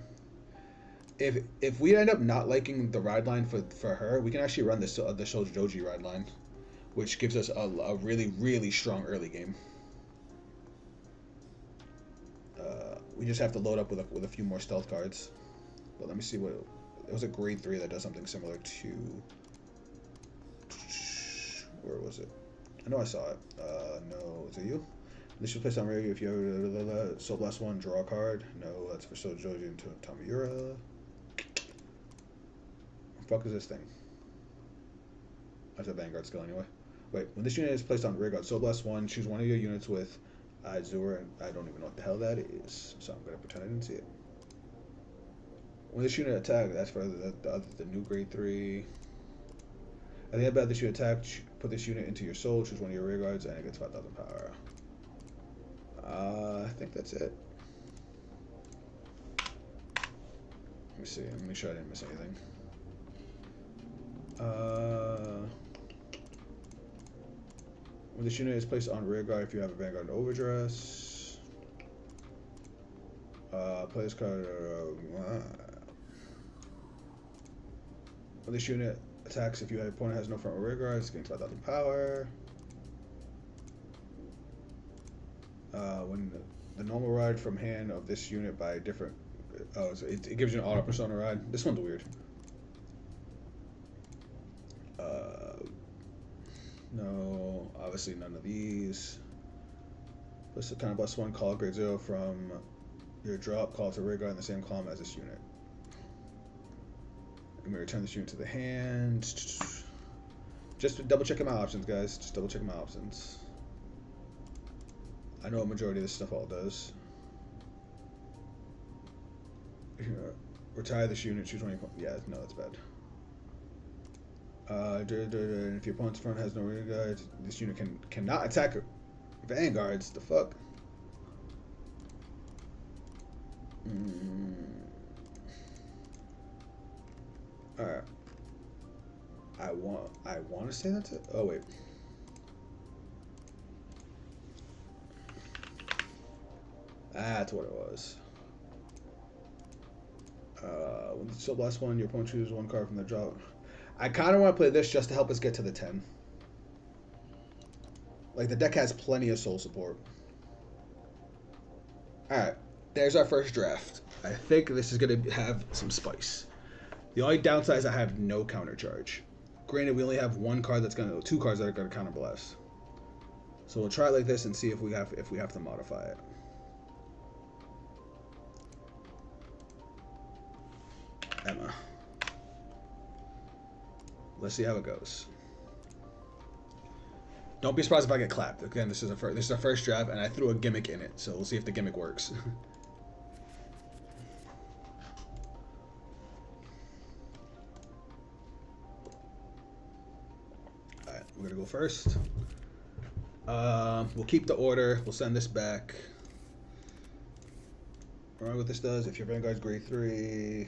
If we end up not liking the ride line for her, we can actually run the Soldier Doji ride line, which gives us a really strong early game. We just have to load up with a few more stealth cards. But let me see what it was. A grade 3 that does something similar to. Where was it? I know I saw it. No, is it you? This is placed on rear. If you have Soul Blast 1, draw a card. No, that's for Soldier Doji and Tamura. What the fuck is this thing? That's a Vanguard skill anyway. Wait, when this unit is placed on rear guard, Soul Blast 1, choose 1 of your units with Azura, and I don't even know what the hell that is, so I'm going to pretend I didn't see it. When this unit attack, that's for the new grade 3. At the end of this unit attack, put this unit into your soul, choose 1 of your rear guards, and it gets 5,000 power. I think that's it. Let me see. Let me make sure I didn't miss anything. When this unit is placed on rear guard, if you have a Vanguard overdress, play this card. When this unit attacks, if your opponent has no front or rear guards, it's getting 5,000 power. When the normal ride from hand of this unit by different Oh, it gives you an auto persona ride. This one's weird. No, obviously none of these. Plus, kind of +1 call grade 0 from your drop call to Vanguard in the same column as this unit. And we return this unit to the hand. Just double checking my options, guys. Just double checking my options. I know a majority of this stuff all does. Retire this unit, choose 20 points. Yeah, no, that's bad. If your opponent's front has no rear guard, this unit cannot attack Vanguards. The fuck? Alright. I want to say that's it. Oh wait. That's what it was. When the Soul Blast 1, your opponent chooses 1 card from the draw. I kind of want to play this just to help us get to the 10. Like, the deck has plenty of soul support. Alright, there's our first draft. I think this is going to have some spice. The only downside is I have no counter charge. Granted, we only have 2 cards that are going to counter blast. So we'll try it like this and see if we have to modify it. Emma. Let's see how it goes. Don't be surprised if I get clapped. Again, this is our first draft, and I threw a gimmick in it, so we'll see if the gimmick works. Alright, we're gonna go first. We'll keep the order. We'll send this back. Remember what this does? If your Vanguard's grade 3,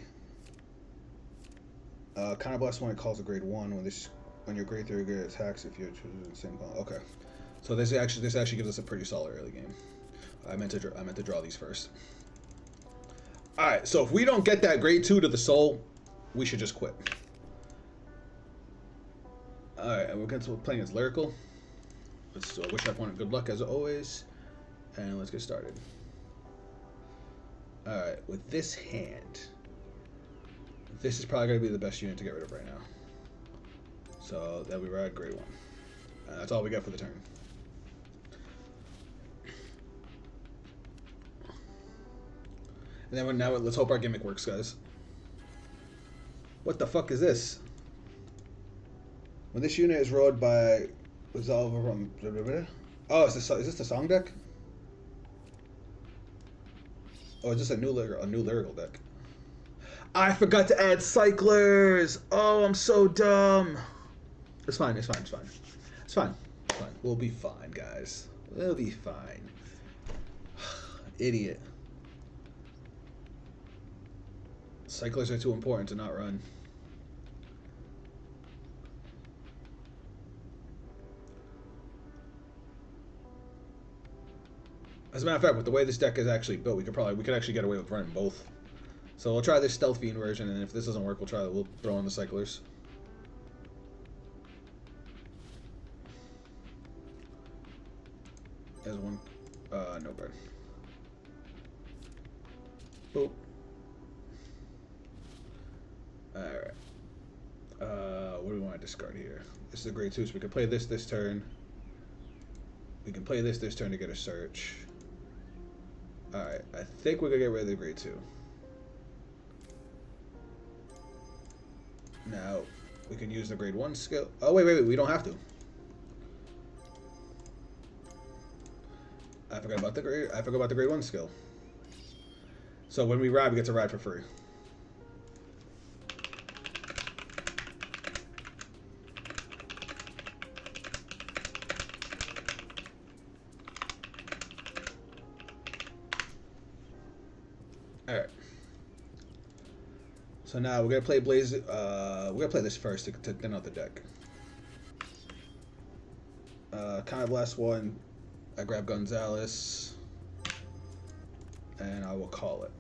kind of blast 1, it calls a grade 1 when your grade 3 grade attacks if you're choosing the same column. Okay, so this actually gives us a pretty solid early game. I meant to draw these first. All right, so if we don't get that grade 2 to the soul, we should just quit. All right, and we're playing against Lyrical. Let's wish our opponent good luck as always, and let's get started. All right, with this hand. This is probably going to be the best unit to get rid of right now. So that we ride grade 1. That's all we got for the turn. And then now let's hope our gimmick works, guys. What the fuck is this? When this unit is rode by resolve from... Oh, is this the song deck? Oh, it's just a new lyrical deck. I forgot to add cyclers. Oh, I'm so dumb. It's fine. It's fine. It's fine. It's fine. It's fine. We'll be fine, guys. We'll be fine. Idiot. Cyclers are too important to not run. As a matter of fact, with the way this deck is actually built, we could actually get away with running both. So we'll try this Stealth Fiend version, and if this doesn't work, we'll throw in the cyclers. There's one. No card. Boop. Alright. What do we want to discard here? This is a grade 2, so we can play this turn. We can play this turn to get a search. Alright, I think we're going to get rid of the grade 2. Now, we can use the grade 1 skill. Oh, wait, we don't have to. I forgot about the grade 1 skill. So when we ride, we get to ride for free. Alright. So now we're gonna play Blaze. We're gonna play this first to thin out the deck. Kind of last one. I grab Gonzalez, and I will call it.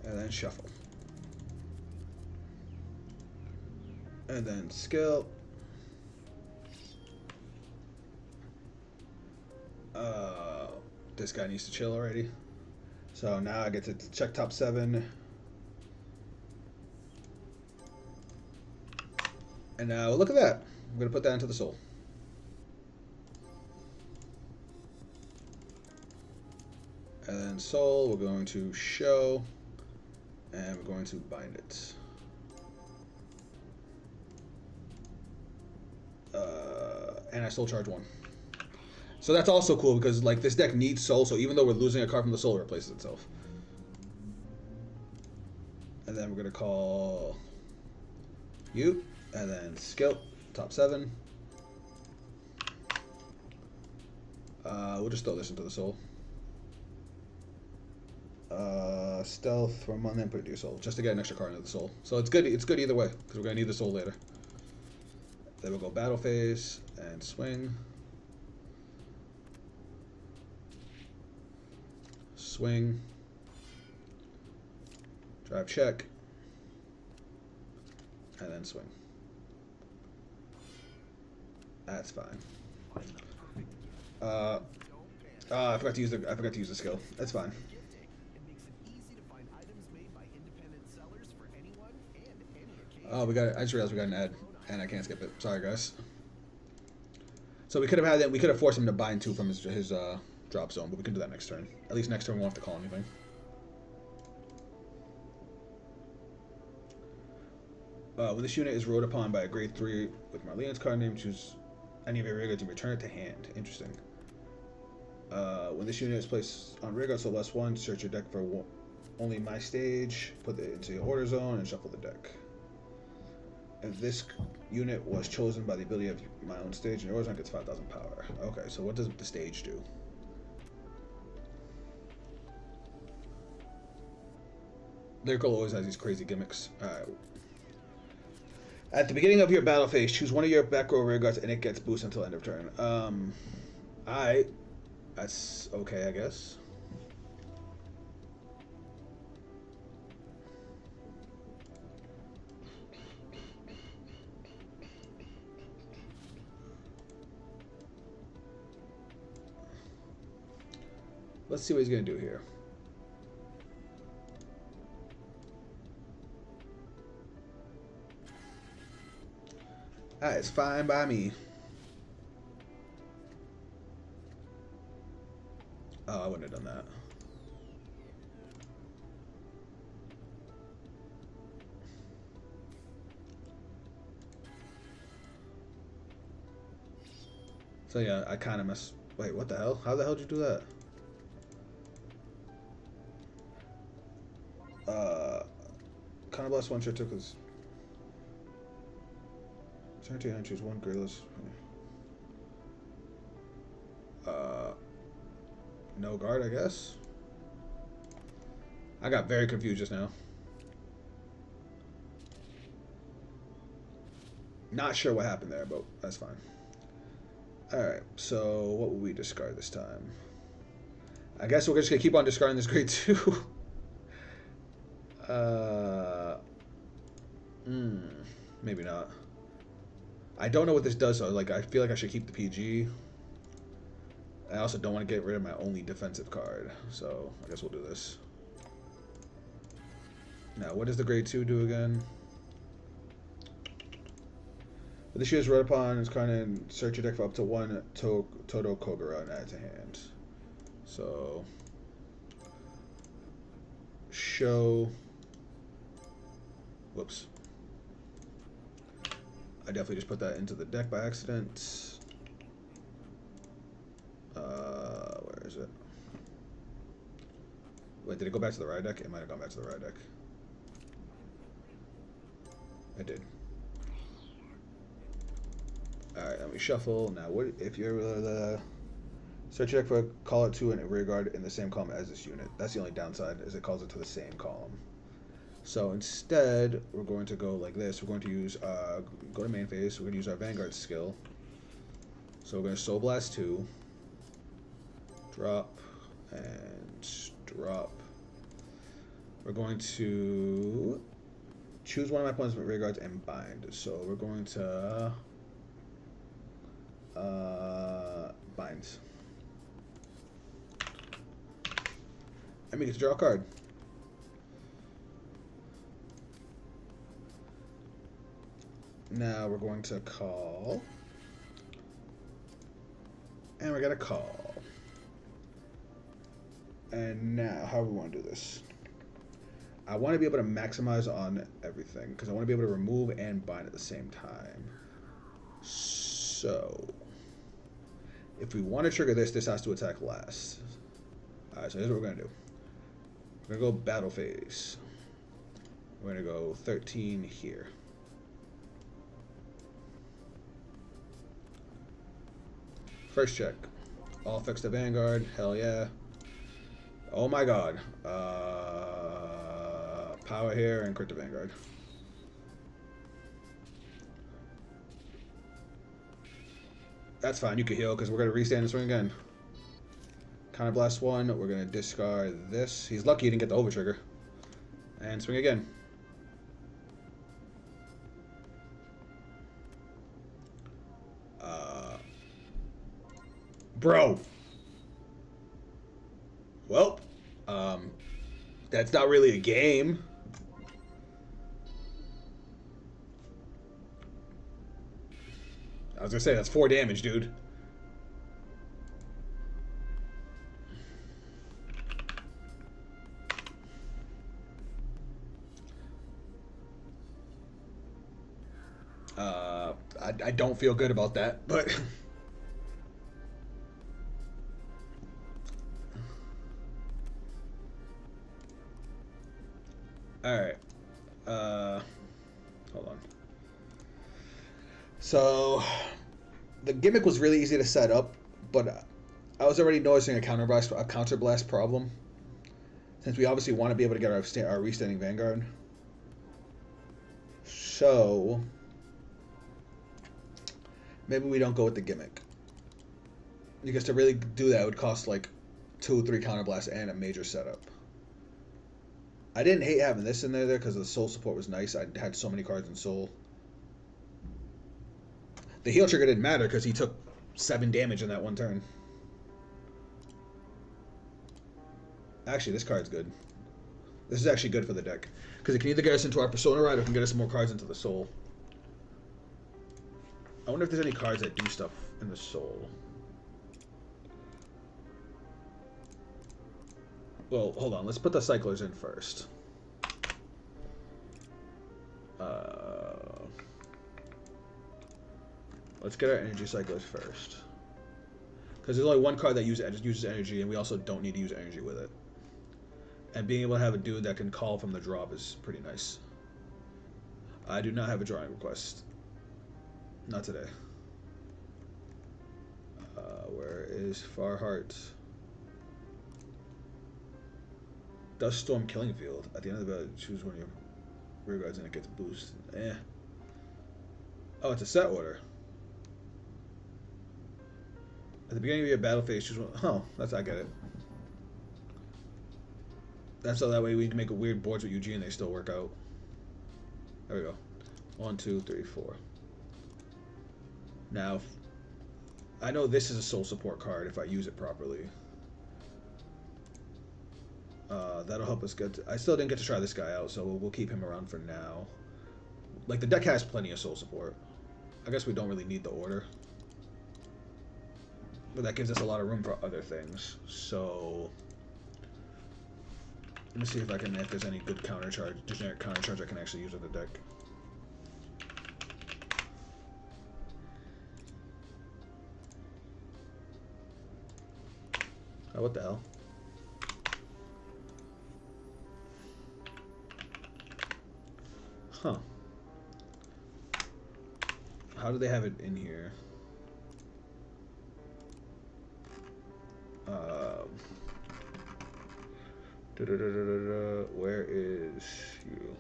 And then shuffle. And then skill. This guy needs to chill already. So now I get to check top 7. And now look at that. I'm going to put that into the soul. And then soul, we're going to show. And we're going to bind it. And I soul charge 1. So that's also cool because like this deck needs soul, so even though we're losing a card from the soul, it replaces itself. And then we're gonna call you, and then skill, top 7. We'll just throw this into the soul. Stealth from one, then put it to your soul, just to get an extra card into the soul. So it's good either way, because we're gonna need the soul later. Then we'll go battle phase and swing. Swing. Drive check. And then swing. That's fine. I forgot to use the skill. That's fine. Oh, I just realized we got an ad, and I can't skip it. Sorry, guys. So we could have had that. We could have forced him to bind 2 from his drop zone, but we can do that next turn. At least next turn we won't have to call anything. When this unit is ruled upon by a grade 3 with Marlene's card name, choose any of your rearguards and return it to hand. Interesting. When this unit is placed on rearguard, so +1, search your deck for only my stage, put it into your order zone, and shuffle the deck. If this unit was chosen by the ability of my own stage, and your order zone gets 5,000 power. Okay, so what does the stage do? Lyrical always has these crazy gimmicks. Alright. At the beginning of your battle phase, choose one of your back row rearguards and it gets boosted until end of turn. Alright. That's okay, I guess. Let's see what he's going to do here. It's fine by me. Oh, I wouldn't have done that. So yeah, I kind of messed. Wait, what the hell? How the hell did you do that? Kind of bless one shot took his. Turn to hand, choose one grayless. No guard, I guess. I got very confused just now. Not sure what happened there, but that's fine. Alright, so what will we discard this time? I guess we're just gonna keep on discarding this grade 2. Maybe not. I don't know what this does, so like I feel like I should keep the PG. I also don't want to get rid of my only defensive card, so I guess we'll do this. Now, what does the grade 2 do again? But this is read upon is kind of search your deck for up to 1 Todo Kogura and add it to hand. So show. Whoops. I definitely just put that into the deck by accident. Where is it? Wait, did it go back to the right deck? It might have gone back to the right deck. It did. Alright, then we shuffle. Now, what if you're search your deck for call it to and rearguard in the same column as this unit? That's the only downside, is it calls it to the same column. So instead, we're going to go like this. We're going to use, go to main phase. We're going to use our Vanguard skill. So we're going to Soul Blast 2. Drop and drop. We're going to choose one of my opponent's rearguards and bind. So we're going to bind. And we get to draw a card. Now we're going to call. And we're going to call. And now, how do we want to do this? I want to be able to maximize on everything, because I want to be able to remove and bind at the same time. So, if we want to trigger this, this has to attack last. Alright, so here's what we're going to do. We're going to go battle phase. We're going to go 13 here. First check. All effects to Vanguard. Hell yeah. Oh my god. Power here and crit to Vanguard. That's fine. You can heal because we're going to restand and swing again. Counter Blast 1. We're going to discard this. He's lucky he didn't get the over trigger. And swing again. Bro. Well, that's not really a game. I was gonna say that's 4 damage, dude. I don't feel good about that, but all right. Hold on. So the gimmick was really easy to set up, but I was already noticing a counter blast problem, since we obviously want to be able to get our restanding Vanguard. So maybe we don't go with the gimmick, because to really do that would cost like 2 or 3 counter blasts and a major setup. I didn't hate having this in there because the soul support was nice. I had so many cards in soul. The heal trigger didn't matter because he took 7 damage in that one turn. Actually, this card's good. This is actually good for the deck, because it can either get us into our Persona Ride or it can get us more cards into the soul. I wonder if there's any cards that do stuff in the soul. Well, hold on. Let's put the cyclers in first. Let's get our energy cyclers first, because there's only one card that uses energy, and we also don't need to use energy with it. And being able to have a dude that can call from the drop is pretty nice. I do not have a drawing request. Not today. Where is Farheart? Dust Storm Killing Field. At the end of the battle, choose one of your rear guards and it gets a boost. Eh. Oh, it's a set order. At the beginning of your battle phase, choose one. Oh, I get it. That's so that way we can make a weird boards with Eugene and they still work out. There we go. 1, 2, 3, 4. Now, I know this is a soul support card if I use it properly. That'll help us get. I still didn't get to try this guy out, so we'll keep him around for now. Like, the deck has plenty of soul support. I guess we don't really need the order, but that gives us a lot of room for other things. So let me see if there's any good generic counter charge I can actually use with the deck. Oh, what the hell? Huh. How do they have it in here? Where is you?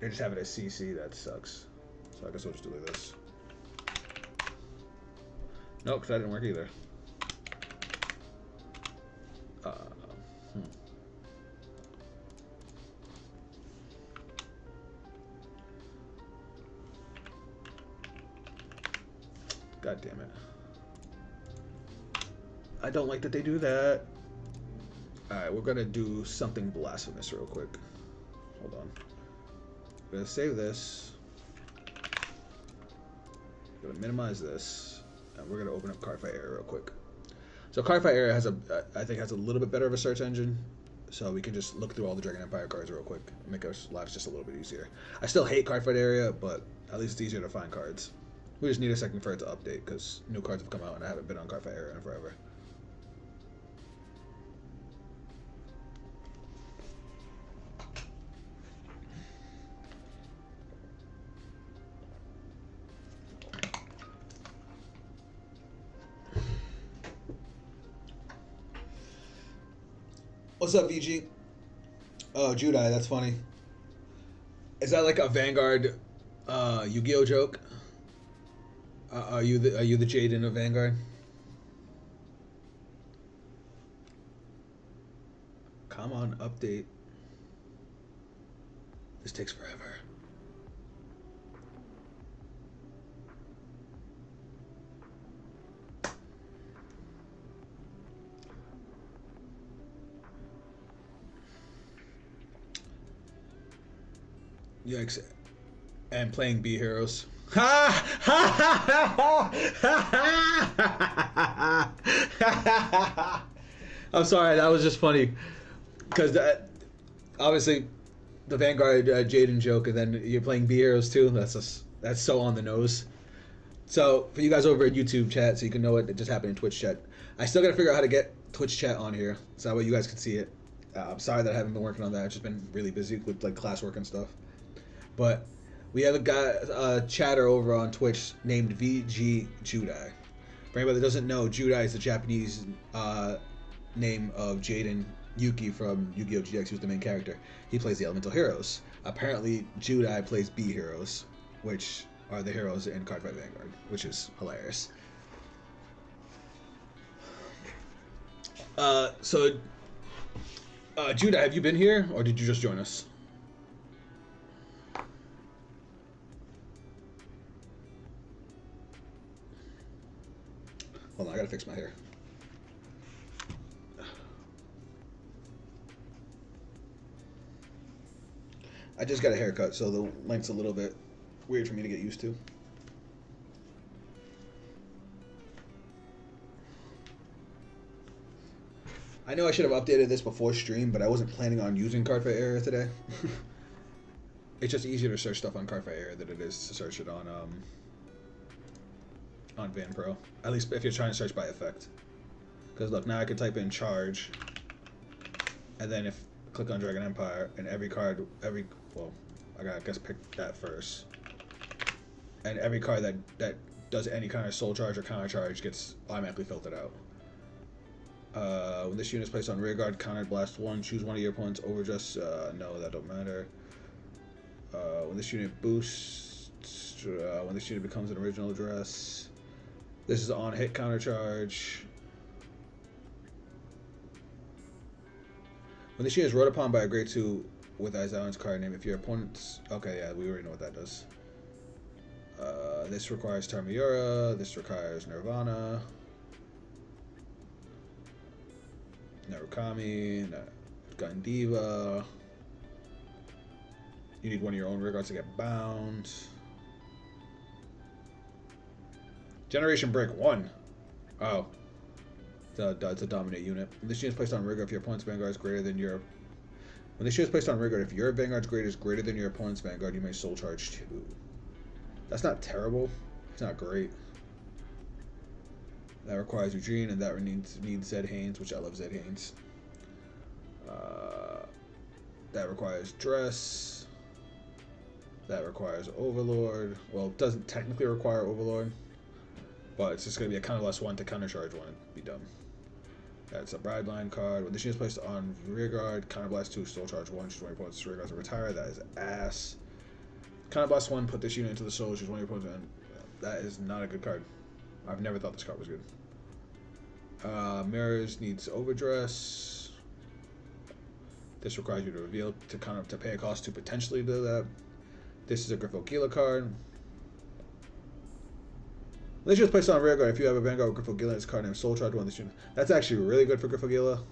They just have it as CC. That sucks. So I guess I'll just do like this. No, because that didn't work either. God damn it. I don't like that they do that. Alright, we're gonna do something blasphemous real quick. Hold on. We're gonna save this. We're gonna minimize this. And we're gonna open up Cardfight Area real quick. So Cardfight Area has I think has a little bit better of a search engine. So we can just look through all the Dragon Empire cards real quick and make our lives just a little bit easier. I still hate Cardfight Area, but at least it's easier to find cards. We just need a second for it to update because new cards have come out and I haven't been on Cardfight Area in forever. What's up, VG? Oh, Judai, that's funny. Is that like a Vanguard Yu-Gi-Oh joke? Are you the Jaden of Vanguard? Come on, update. This takes forever. Yikes. And playing B Heroes. Ha ha! I'm sorry, that was just funny. Because obviously the Vanguard Jaden joke, and then you're playing B Heroes too. That's so on the nose. So for you guys over at YouTube chat, so you can know what just happened in Twitch chat. I still gotta figure out how to get Twitch chat on here, so that way you guys can see it. I'm sorry that I haven't been working on that. I've just been really busy with like classwork and stuff. But we have a guy, chatter over on Twitch named VG Judai. For anybody that doesn't know, Judai is the Japanese name of Jaden Yuki from Yu-Gi-Oh! GX, who's the main character. He plays the Elemental Heroes. Apparently, Judai plays B Heroes, which are the heroes in Cardfight Vanguard, which is hilarious. So, Judai, have you been here, or did you just join us? Hold on, I gotta fix my hair. I just got a haircut, so the length's a little bit weird for me to get used to. I know I should have updated this before stream, but I wasn't planning on using Cardfight Area today. It's just easier to search stuff on Cardfight Area than it is to search it on Van Pro. At least if you're trying to search by effect. Because look, now I can type in charge, and then if click on Dragon Empire, and every card, well, I gotta guess pick that first. And every card that does any kind of soul charge or counter charge gets automatically filtered out. When this unit is placed on rear guard, counter blast 1, choose one of your opponent's overdress. No, that don't matter. When this unit boosts, when this unit becomes an original address, this is on hit counter charge. When this unit is rode upon by a grade 2 with Aizawa's card name, if your opponent's... Okay, yeah, we already know what that does. This requires Tarmiura, this requires Nirvana, Narukami, Gandiva. You need one of your own rear guards to get bound. Generation Break 1. Oh. It's a dominate unit. When this unit is placed on rear guard, if your opponent's Vanguard is greater than your... When this unit is placed on rear guard, if your Vanguard's grade is greater than your opponent's Vanguard, you may soul charge 2. That's not terrible. It's not great. That requires Eugene, and that needs Zed Haynes, which I love Zed Haynes. That requires Dress. That requires Overlord. Well, it doesn't technically require Overlord, but it's just going to be a counter +1 to counter charge 1 and be done. That's a Bride Line card. When this unit is placed on rear guard, counter blast 2, soul charge 1, choose one of your opponent's rear guards to retire. That is ass. Counter blast 1, put this unit into the soul, choose one of your opponent's, and that is not a good card. I've never thought this card was good. Mirrors needs Overdress. This requires you to reveal to pay a cost to potentially do that. This is a Griffo-Gila card. This unit is placed on rear guard. If you have a Vanguard with Griffo-Gila, its card name Soul Charge 1. This unit. That's actually really good for Griffo-Gila.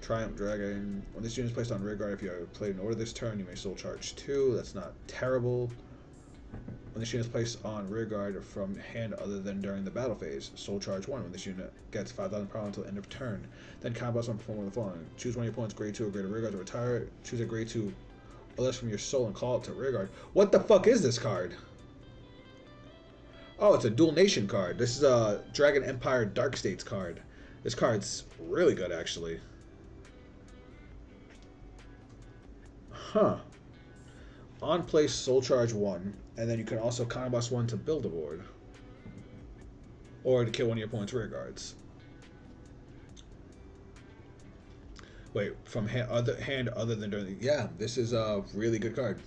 Triumph Dragon. When this unit is placed on rearguard, if you have played in order this turn, you may soul charge 2. That's not terrible. When this unit is placed on rearguard from hand other than during the battle phase, soul charge 1. When this unit gets 5,000 power until end of turn, then combat one perform one of the following. Choose one of your opponent's grade 2 or greater rearguard to retire it. Choose a grade 2 or less from your soul and call it to rearguard. What the fuck is this card? Oh, it's a Dual Nation card. This is a Dragon Empire Dark States card. This card's really good, actually. Huh. On place, soul charge 1, and then you can also counterblast 1 to build a board. Or to kill one of your opponent's rear guards. Wait, from hand other than during the... Yeah, this is a really good card.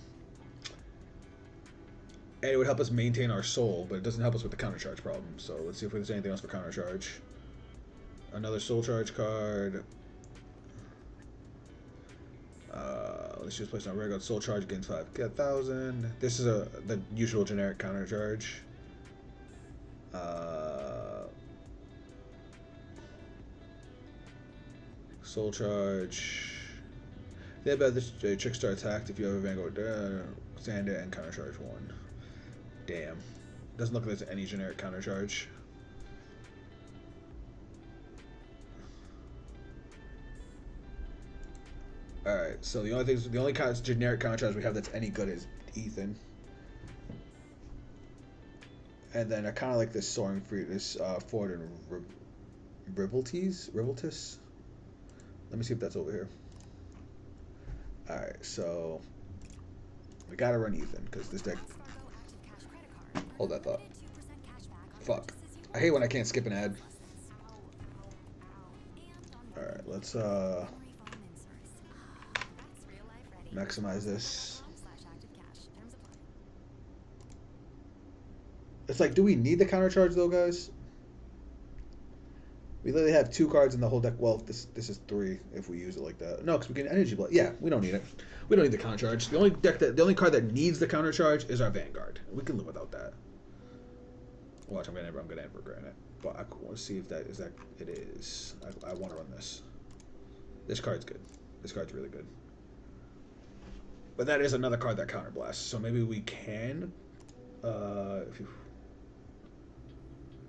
And it would help us maintain our soul, but it doesn't help us with the counter charge problem. So let's see if there's anything else for counter charge. Another soul charge card. Let's just place on rear guard. Soul charge gains 5,000. This is the usual generic counter charge. Soul charge. Yeah, but this Trickstar attacked if you have a Vanguard stand it and counter charge 1. Damn. Doesn't look like there's any generic counter charge. Alright, so the only kind of generic counter charge we have that's any good is Ethan. And then I kinda like this Soaring Free, this Ford and Riveltis? Let me see if that's over here. Alright, so we gotta run Ethan, because this deck... Hold that thought. Fuck. I hate when I can't skip an ad. Alright, let's maximize this. It's like, do we need the counter charge though, guys? We literally have 2 cards in the whole deck. Well, this is 3 if we use it like that. No, because we can energy block. Yeah, we don't need it. We don't need the counter charge. The only card that needs the counter charge is our Vanguard. We can live without that. Watch, I'm gonna ever grant it. But I want to see if that is that. It is. I want to run this. This card's good. This card's really good. But that is another card that counterblasts. So maybe we can.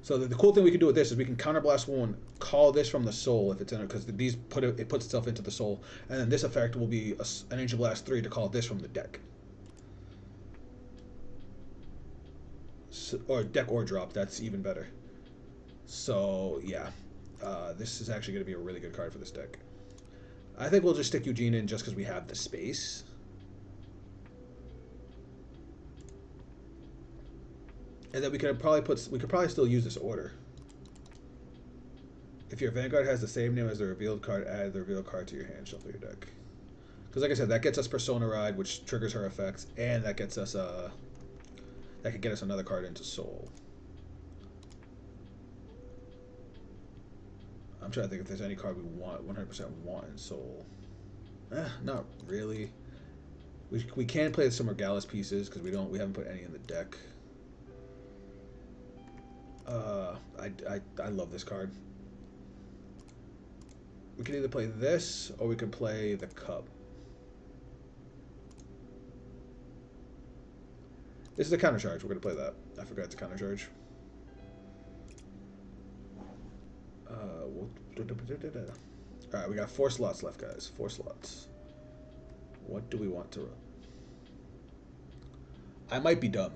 So the cool thing we can do with this is we can counterblast 1, call this from the soul if it's in it, because these it puts itself into the soul, and then this effect will be an Ancient Blast 3 to call this from the deck. So, or deck or drop, that's even better. So yeah, this is actually going to be a really good card for this deck. I think we'll just stick Eugene in just because we have the space. And then we could probably still use this order. If your Vanguard has the same name as the revealed card, add the revealed card to your hand, shuffle your deck. Because like I said, that gets us Persona Ride, which triggers her effects, and that gets us that could get us another card into Soul. I'm trying to think if there's any card we want 100% want in Soul. Not really. We can play some Regalis pieces because we haven't put any in the deck. I love this card. We can either play this or we can play the Cup. This is a counter charge. We're gonna play that. I forgot to counter charge. Alright, we got 4 slots left, guys. 4 slots. What do we want to run? I might be dumb.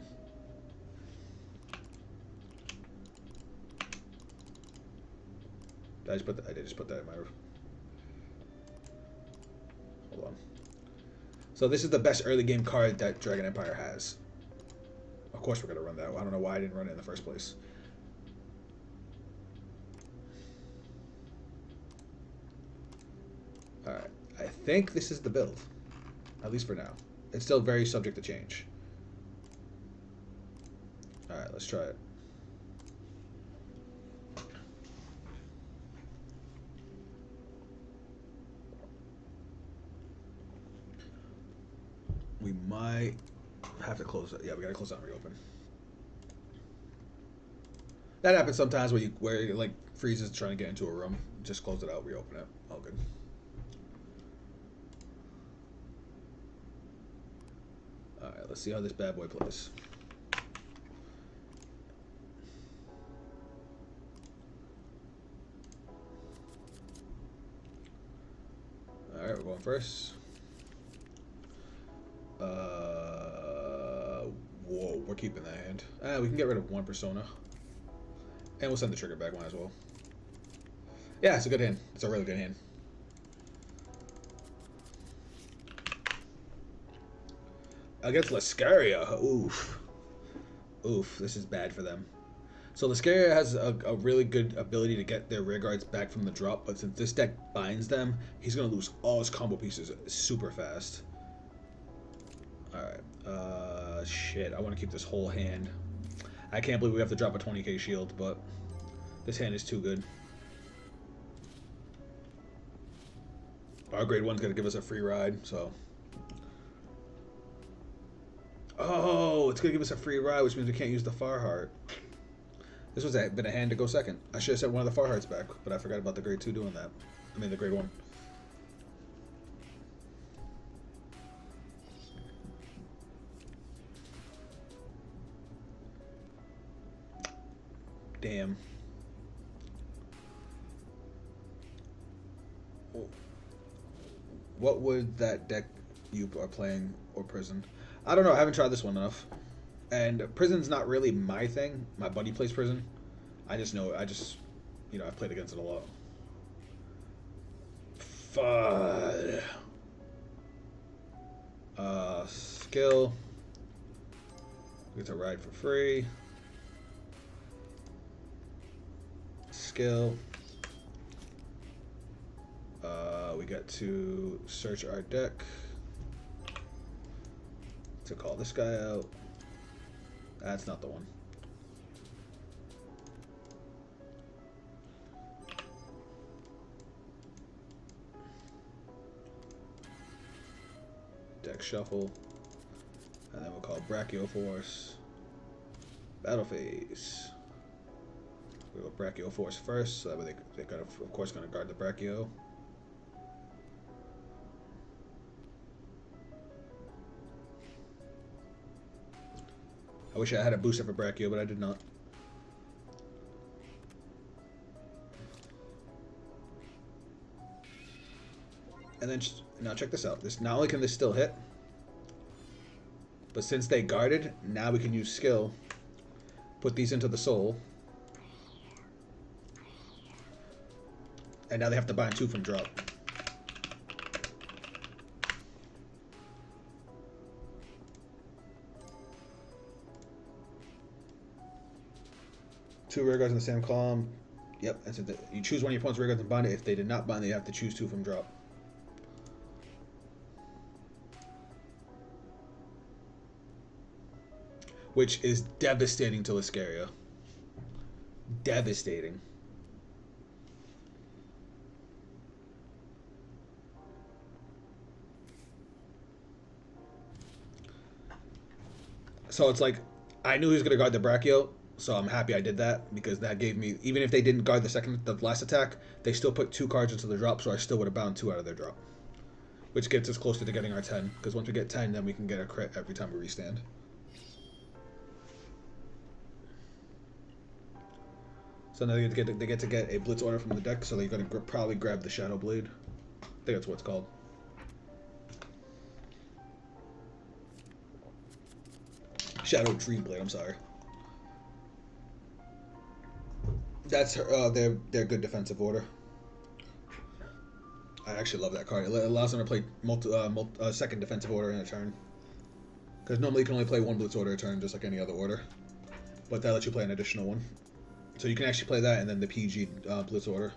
I did just put that in my... Hold on. So this is the best early game card that Dragon Empire has. Of course we're going to run that. I don't know why I didn't run it in the first place. Alright. I think this is the build. At least for now. It's still very subject to change. Alright, let's try it. We might have to close it. Yeah, we gotta close out and reopen. That happens sometimes where it like freezes trying to get into a room. Just close it out, reopen it. All good. Alright, let's see how this bad boy plays. Alright, we're going first. Whoa, we're keeping that hand. We can get rid of one persona. And we'll send the trigger back, might as well. Yeah, it's a good hand. It's a really good hand. Against Lascaria, oof. Oof, this is bad for them. So Lascaria has a really good ability to get their rear guards back from the drop, but since this deck binds them, he's going to lose all his combo pieces super fast. Alright, shit, I want to keep this whole hand. I can't believe we have to drop a 20k shield, but this hand is too good. Our grade 1's going to give us a free ride, so... Oh, it's going to give us a free ride, which means we can't use the Far Heart. This was been a hand to go second. I should have sent one of the Far Hearts back, but I forgot about the grade 2 doing that. I mean, the grade 1. Damn. What would that deck you are playing or Prison? I don't know. I haven't tried this one enough. And Prison's not really my thing. My buddy plays Prison. I just know. You know, I've played against it a lot. FUD. Skill. We get to ride for free. Skill. We get to search our deck to call this guy out. That's not the one. Deck shuffle. And then we'll call Brachio Force. Battle phase. We'll go Brachio Force first, so that way they kind of course, going to guard the Brachio. I wish I had a booster for Brachio, but I did not. And then, now check this out. This, not only can this still hit, but since they guarded, now we can use skill, put these into the soul, and now they have to bind 2 from drop. Two rear guards in the same column. Yep, that's it. You choose one of your opponent's rear guards and bind it. If they did not bind it, you have to choose 2 from drop. Which is devastating to Lascaria. Devastating. So it's like, I knew he was going to guard the Brachio, so I'm happy I did that, because that gave me, even if they didn't guard the last attack, they still put 2 cards into the drop, so I still would have bound 2 out of their drop. Which gets us closer to getting our 10, because once we get 10, then we can get a crit every time we restand. So now they get to get a Blitz order from the deck, so they're going to probably grab the Shadow Blade. I think that's what it's called. Shadow Dream Blade, I'm sorry. That's their good defensive order. I actually love that card. It allows them to play second defensive order in a turn. Because normally you can only play 1 Blitz order a turn, just like any other order. But that lets you play an additional one. So you can actually play that and then the PG Blitz order.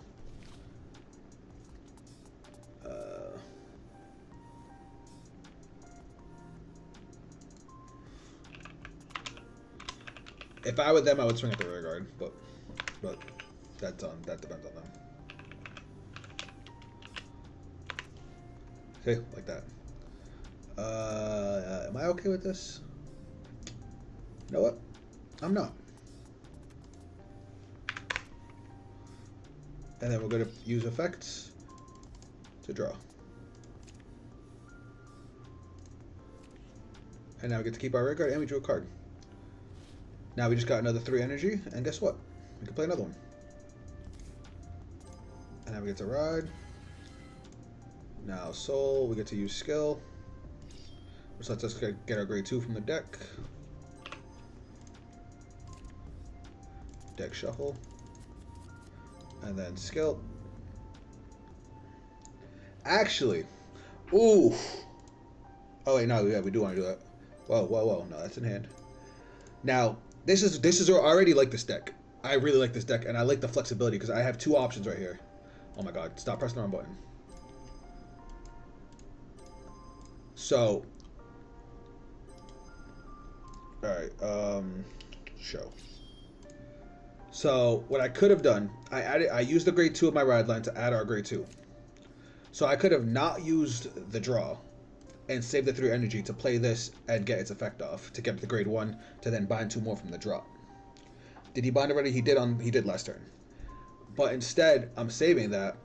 If I were them, I would swing at the rear guard, but that depends on them. Okay, like that. Am I okay with this? You know what? I'm not. And then we're going to use effects to draw. And now we get to keep our rear guard, and we drew a card. Now we just got another 3 energy, and guess what? We can play another one. And now we get to ride. Now soul, we get to use skill, which lets us get our grade 2 from the deck. Deck shuffle. And then skill. Actually, ooh. Oh wait, no, yeah, we do want to do that. Whoa, whoa, whoa, no, that's in hand. Now, this is already like this deck. I really like this deck, and I like the flexibility because I have 2 options right here. Oh my god, stop pressing the wrong button. So, alright, show. So, what I could have done, I used the grade 2 of my ride line to add our grade 2. So I could have not used the draw and saved the 3 energy to play this and get its effect off to get the grade 1 to then bind 2 more from the draw. Did he bind already? He did last turn. But instead, I'm saving that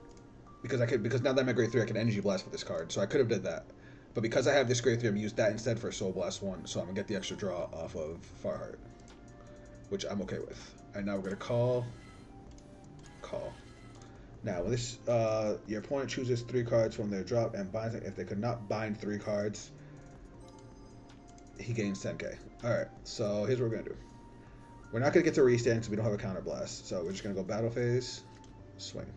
because now that I'm at grade 3, I can energy blast with this card. So I could have did that. But because I have this grade 3, I'm gonna use that instead for Soul Blast 1, so I'm gonna get the extra draw off of Farheart, which I'm okay with. And now we're gonna call. Now this, your opponent chooses 3 cards from their drop and binds it. If they could not bind 3 cards, he gains 10k. Alright, so here's what we're gonna do. We're not gonna get to restand because we don't have a counter blast, so we're just gonna go battle phase, swing.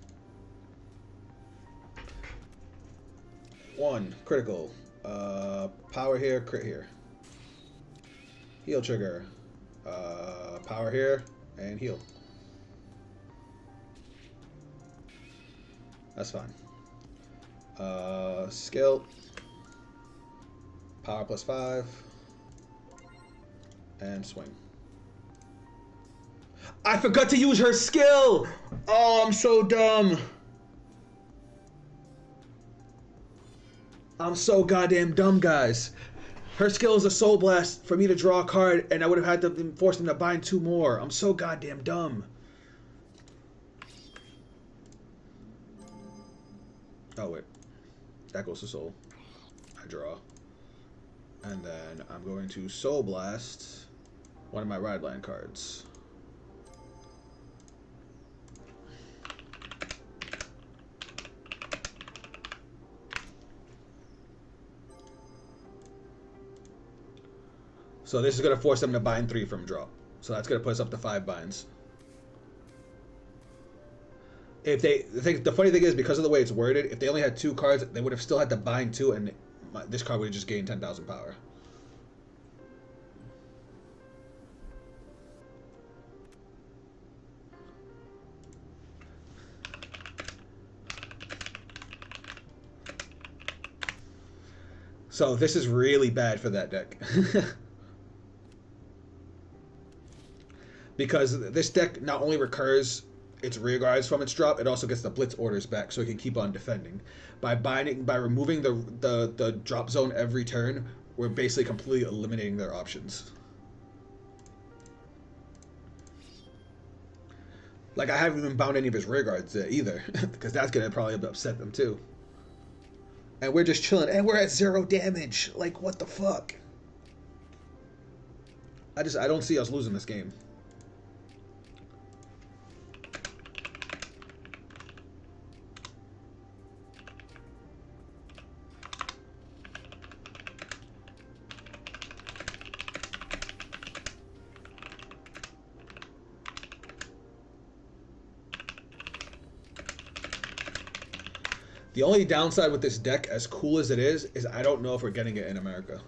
1, critical. Power here, crit here. Heal trigger. Power here, and heal. That's fine. Skill. Power +5. And swing. I forgot to use her skill! Oh, I'm so dumb. I'm so goddamn dumb, guys. Her skill is a Soul Blast for me to draw a card, and I would have had to force them to bind 2 more. I'm so goddamn dumb. Oh, wait. That goes to Soul. I draw. And then I'm going to Soul Blast one of my Ride Line cards. So this is going to force them to bind 3 from draw. So that's going to put us up to 5 binds. If they, the funny thing is, because of the way it's worded, if they only had 2 cards, they would have still had to bind 2, and this card would have just gained 10,000 power. So this is really bad for that deck. Because this deck not only recurs its rear guards from its drop, it also gets the blitz orders back, so it can keep on defending. By removing the drop zone every turn, we're basically completely eliminating their options. Like, I haven't even bound any of his rear guards either, because that's gonna probably upset them too. And we're just chilling, and we're at 0 damage. Like, what the fuck? I don't see us losing this game. The only downside with this deck, as cool as it is I don't know if we're getting it in America.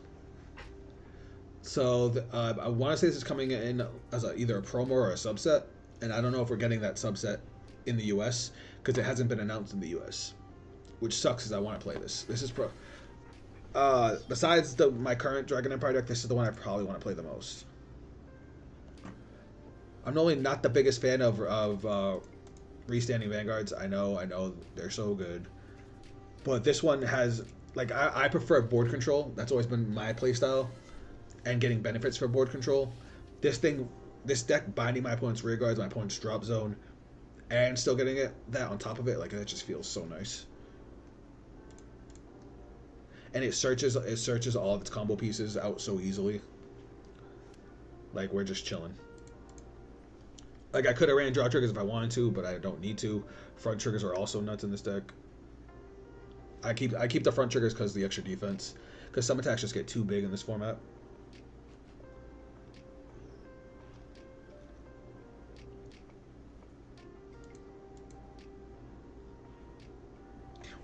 So I want to say this is coming in as either a promo or a subset, and I don't know if we're getting that subset in the US because it hasn't been announced in the US, which sucks because I want to play this. This is besides my current Dragon Empire deck, this is the one I probably want to play the most. I'm normally not the biggest fan of restanding Vanguards. I know they're so good. But this one has, like, I prefer board control. That's always been my playstyle. And getting benefits for board control. This deck binding my opponent's rear guards, my opponent's drop zone, and still getting that on top of it, like, that just feels so nice. and it searches all of its combo pieces out so easily. Like, we're just chilling. Like, I could have ran draw triggers if I wanted to, but I don't need to. Front triggers are also nuts in this deck. I keep the front triggers because of the extra defense. Because some attacks just get too big in this format.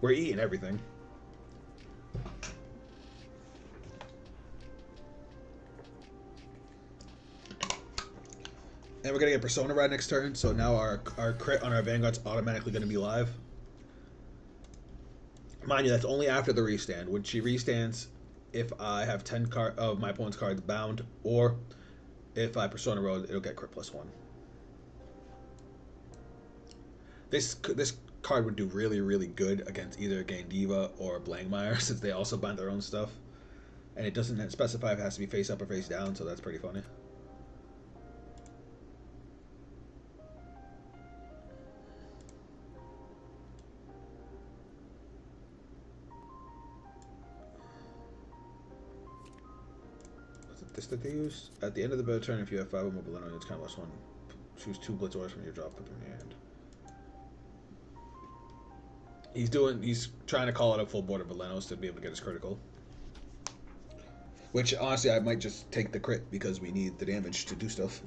We're eating everything. And we're going to get Persona right next turn, so now our crit on our Vanguard's automatically going to be live. Mind you, that's only after the restand. When she restands, if I have 10 of my opponent's cards bound, or if I Persona Road, it'll get crit +1. This card would do really, really good against either Gandiva or Blankmeyer, since they also bind their own stuff. And it doesn't specify if it has to be face up or face down, so that's pretty funny. This that they use at the end of the battle turn. If you have 5 or more Baleno, it's kind of +1. Choose 2 Blitz orders from your drop, put them in your hand. He's trying to call out a full board of Balenos to be able to get his critical. Which honestly, I might just take the crit because we need the damage to do stuff.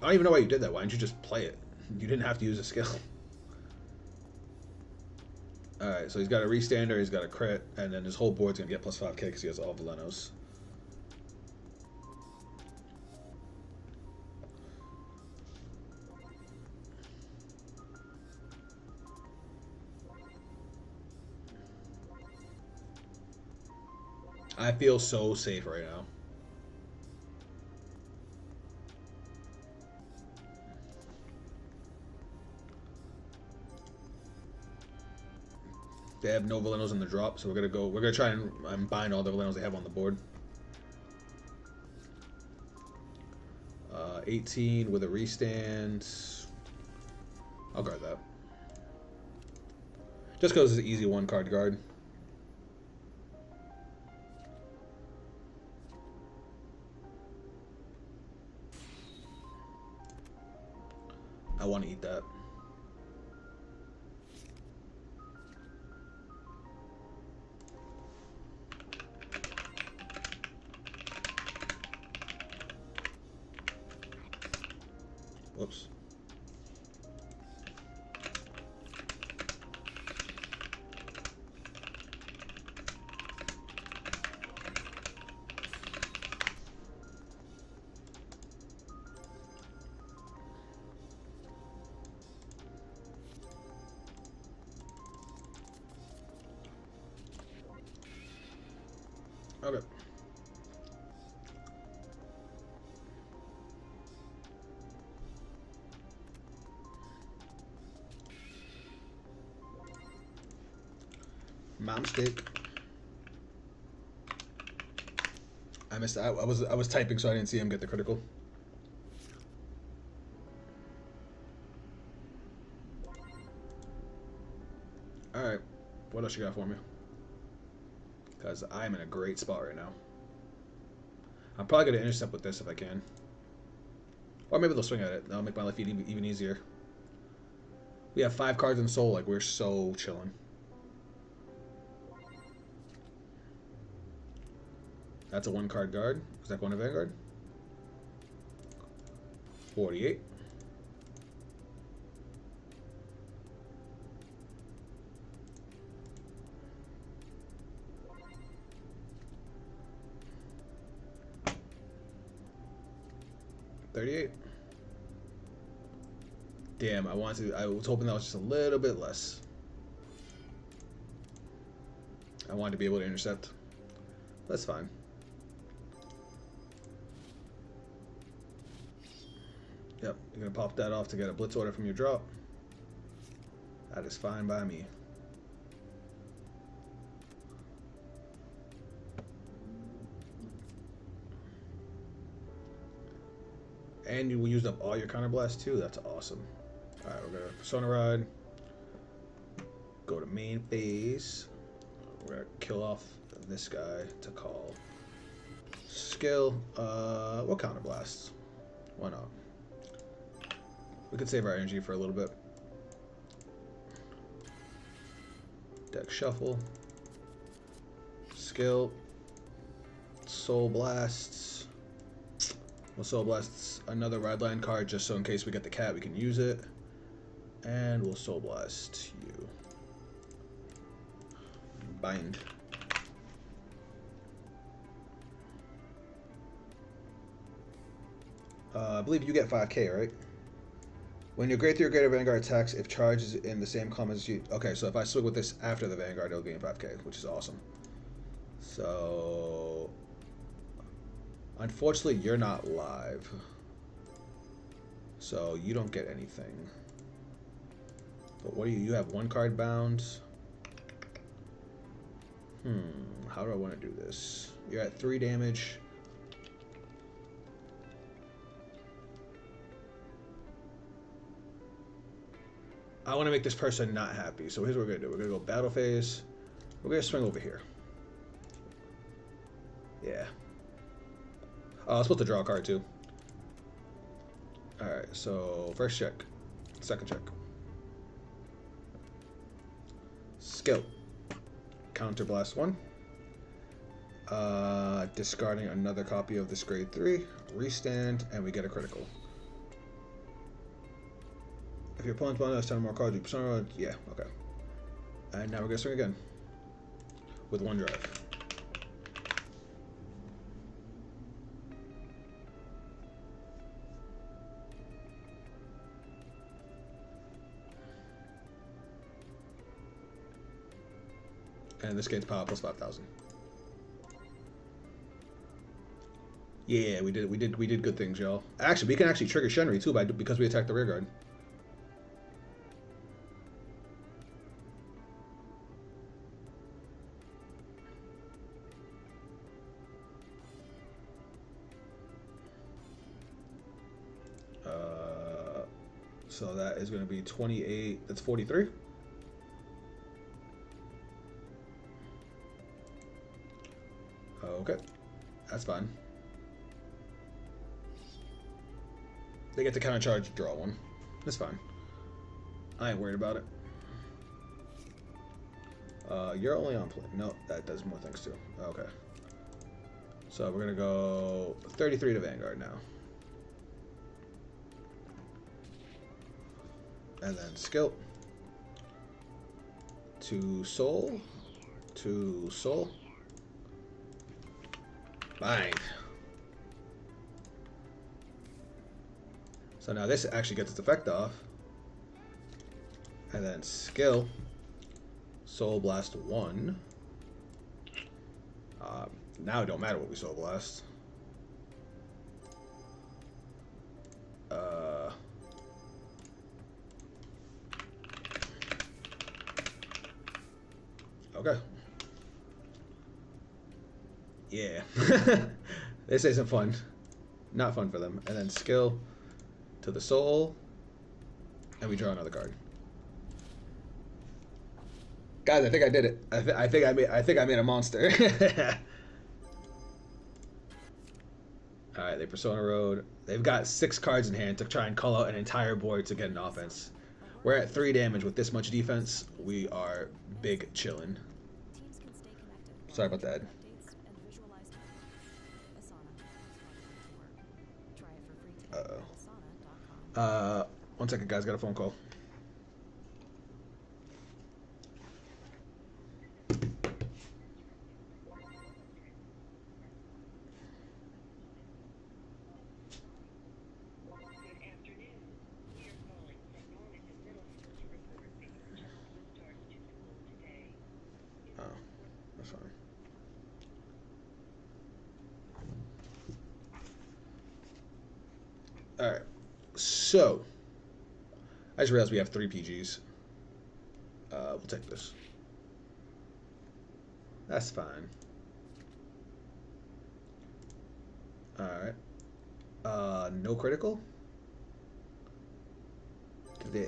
I don't even know why you did that. Why didn't you just play it? You didn't have to use a skill. Alright, so he's got a restander, he's got a crit, and then his whole board's going to get +5k because he has all Valenos. I feel so safe right now. They have no Valenos in the drop, so we're gonna try and bind all the Valenos they have on the board. 18 with a restand. I'll guard that. Just because it's an easy 1-card guard. I want to eat that. Whoops. Okay. My mistake. I missed. I was typing, so I didn't see him get the critical. All right, what else you got for me? Because I'm in a great spot right now. I'm probably gonna intercept with this if I can, or maybe they'll swing at it. That'll make my life even easier. We have 5 cards in soul. Like, we're so chilling. That's a 1-card guard. Is that going to Vanguard? 48. $38. Damn, I was hoping that was just a little bit less. I wanted to be able to intercept. That's fine. Yep, you're gonna pop that off to get a blitz order from your drop. That is fine by me. And you used up all your counterblast too. That's awesome. All right, we're gonna Persona Rod. Go to main phase. We're gonna kill off this guy to call. Skill. What counterblasts? Why not? We could save our energy for a little bit. Deck shuffle. Skill. Soul Blasts. We'll Soul Blast another Redline card just so in case we get the cat we can use it. And we'll Soul Blast you. Bind. I believe you get 5k, right? When your Grade 3 or greater Vanguard attacks, if charge is in the same column as you... Okay, so if I swing with this after the Vanguard, it'll gain 5k, which is awesome. So... Unfortunately, you're not live. So you don't get anything. But what do you... You have 1 card bound. How do I want to do this? You're at 3 damage. I want to make this person not happy, so here's what we're going to do. We're going to go battle phase. We're going to swing over here. Yeah. Oh, I was supposed to draw a card too. Alright, so first check. Second check. Skill. Counterblast 1. Discarding another copy of this Grade 3. Restand, and we get a critical. If your opponent's opponent has 10 or more cards, you Persona, yeah, okay. And now we're gonna swing again. With 1 drive. And this gains power plus 5,000. Yeah, we did good things, y'all. Actually, we can actually trigger Shenri too because we attacked the rear guard. So that is going to be 28. That's 43. Okay, that's fine. They get to counter charge, draw 1. That's fine. I ain't worried about it. You're only on play. No, that does more things too. Okay. So we're gonna go 33 to Vanguard now. And then skill. To soul. To soul. Bind. So now this actually gets its effect off. And then skill. Soul Blast 1. Now it don't matter what we Soul Blast. Okay. Yeah. This isn't fun. Not fun for them. And then skill to the soul. And we draw another card. Guys, I think I did it. I think I made a monster. Alright, they Persona Road. They've got 6 cards in hand to try and call out an entire board to get an offense. We're at 3 damage with this much defense. We are big chillin'. Sorry about that. Uh-oh. 1 second, guys. Got a phone call. Alright, so I just realized we have 3 PGs. We'll take this. That's fine. Alright. No critical.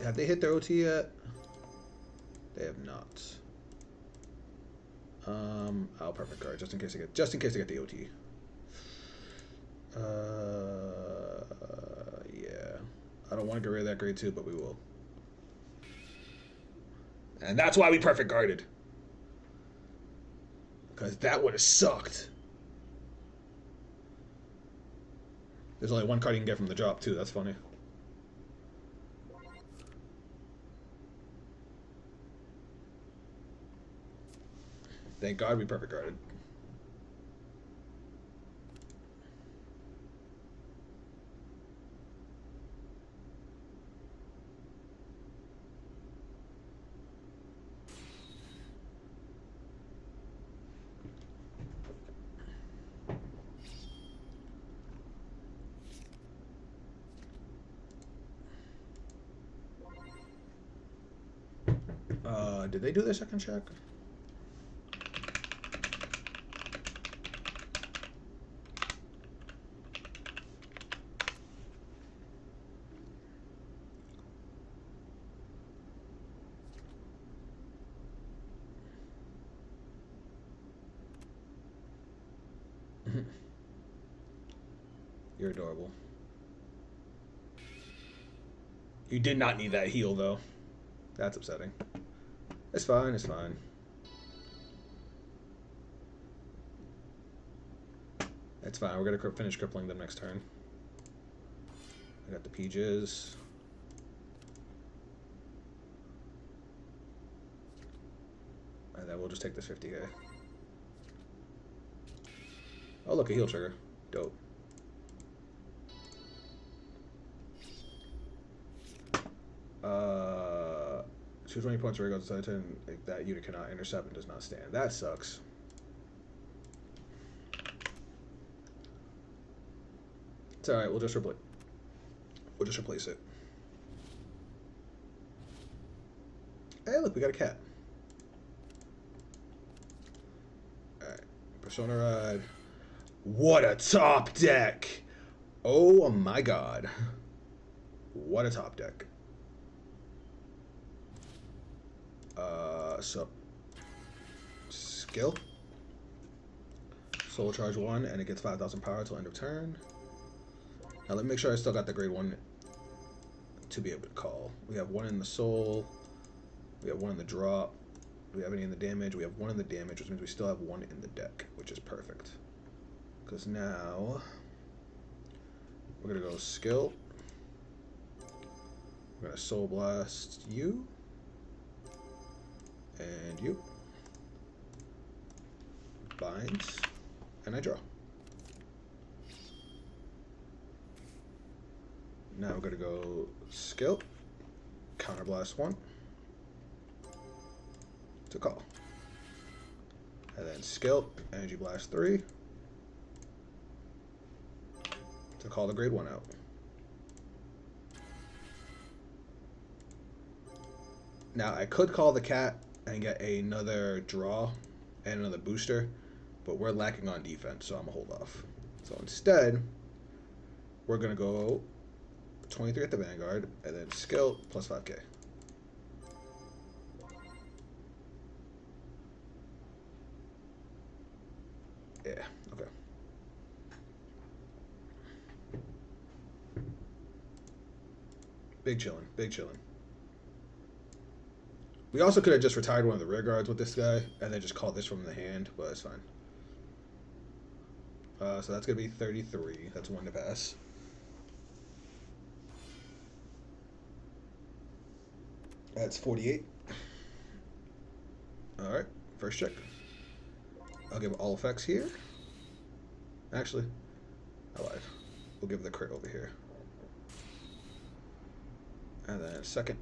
Have they hit their OT yet? They have not. I'll perfect guard just in case they get the OT. Yeah. I don't want to get rid of that grade 2, but we will. And that's why we perfect guarded. Because that would have sucked. There's only one card you can get from the drop, too. That's funny. Thank God we perfect guarded. Did they do their second check? You're adorable. You did not need that heal, though. That's upsetting. It's fine, it's fine. It's fine, we're gonna finish crippling them next turn. I got the Peaches. And then we'll just take this 50k. Oh look, a heal trigger. Dope. Choose 20 points where it goes inside turn. Like, that unit cannot intercept and does not stand. That sucks. It's alright, we'll just replace it. Hey look, we got a cat. Alright. Persona Ride. What a top deck! Oh my god. What a top deck. So skill. Soul charge 1 and it gets 5,000 power till end of turn. Now let me make sure I still got the grade 1 to be able to call. We have 1 in the soul. We have 1 in the drop. Do we have any in the damage? We have 1 in the damage, which means we still have 1 in the deck, which is perfect. Because now we're gonna go skill. We're gonna soul blast you. And you. Binds. And I draw. Now we're going to go skill. Counterblast 1. To call. And then skill. Energy blast 3. To call the grade 1 out. Now I could call the cat and get another draw and another booster, but we're lacking on defense, so I'm gonna hold off. So instead, we're gonna go 23 at the Vanguard and then skill plus 5k. Yeah, okay. Big chillin', big chillin'. We also could have just retired one of the rear guards with this guy and then just called this from the hand, but it's fine. So that's going to be 33. That's 1 to pass. That's 48. Alright, first check. I'll give all effects here. Actually, I lied. We'll give the crit over here. And then second.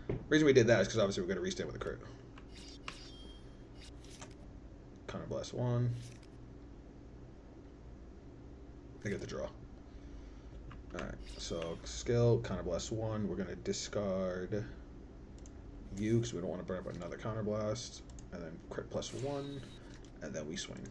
The reason we did that is because obviously we're going to restand with a crit. Counterblast 1. I get the draw. Alright, so skill, Counterblast 1. We're going to discard you because we don't want to burn up another Counterblast. And then crit plus 1. And then we swing.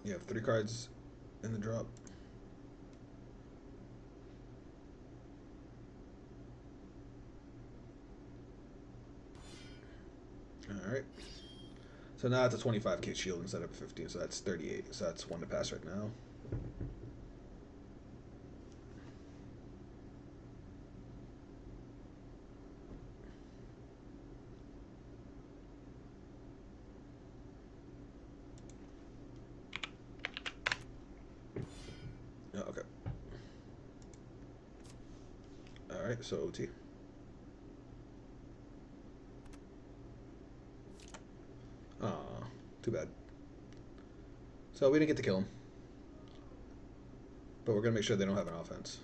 You have 3 cards in the drop. Alright. So now it's a 25k shield instead of 15, so that's 38. So that's 1 to pass right now. Oh, okay. Alright, so OT. Aw, too bad. So we didn't get to kill him. But we're going to make sure they don't have an offense.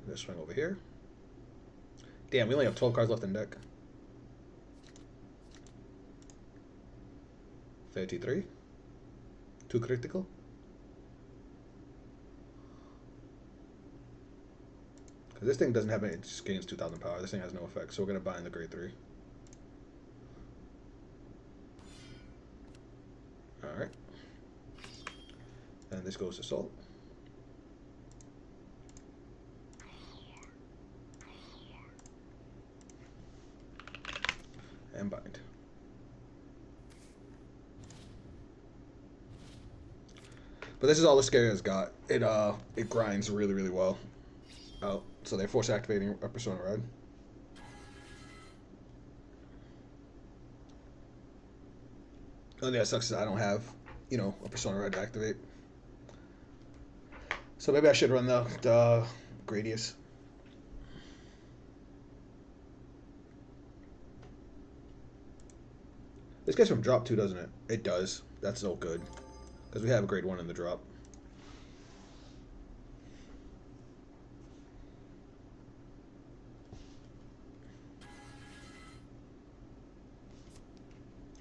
Just swing over here. Damn, we only have 12 cards left in deck. 33. Too critical. Because this thing doesn't have any, it just gains 2,000 power. This thing has no effect, so we're going to bind the grade 3. Alright. And this goes to Salt. And bind. But this is all the Scare has got. It grinds really, really well. Oh, so they're force activating a Persona Red. The only thing that sucks is I don't have, you know, a Persona Red to activate. So maybe I should run the Gradius. This gets from drop too, doesn't it? It does. That's so good. Because we have a grade 1 in the drop.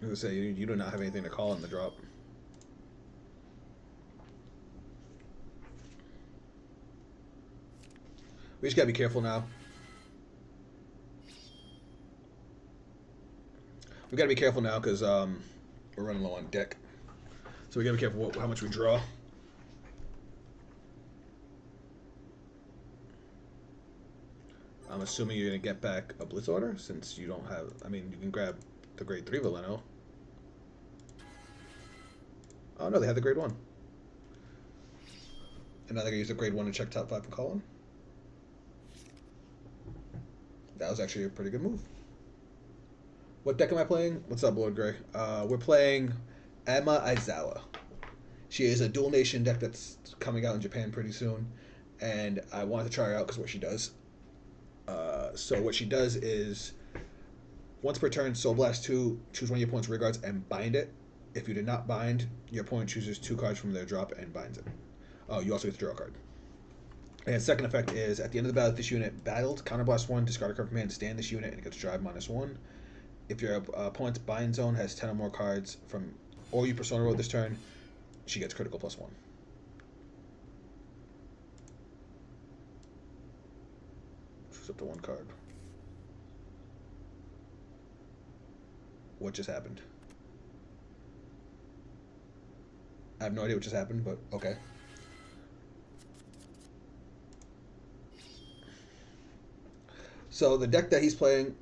I was gonna say, you do not have anything to call in the drop. We just gotta be careful now. We gotta be careful now because we're running low on deck. So we gotta be careful how much we draw. I'm assuming you're gonna get back a Blitz Order since you don't have. I mean, you can grab the grade 3 Valeno. Oh no, they have the grade 1. And now they're gonna use the grade 1 to check top 5 and call them. That was actually a pretty good move. What deck am I playing? What's up, Lord Grey? We're playing Emma Aizawa. She is a dual nation deck that's coming out in Japan pretty soon, and I wanted to try her out because what she does. So what she does is, once per turn, Soul Blast 2, choose one of your opponent's rear guards and bind it. If you did not bind, your opponent chooses 2 cards from their drop and binds it. Oh, you also get to draw a card. And its second effect is, at the end of the battle, if this unit battled, counterblast 1, discard a card from hand, stand this unit, and it gets drive -1. If your opponent's bind zone has 10 or more cards from, or you Persona roll this turn, she gets critical +1. Choose up to 1 card. What just happened? I have no idea what just happened, but okay. So the deck that he's playing,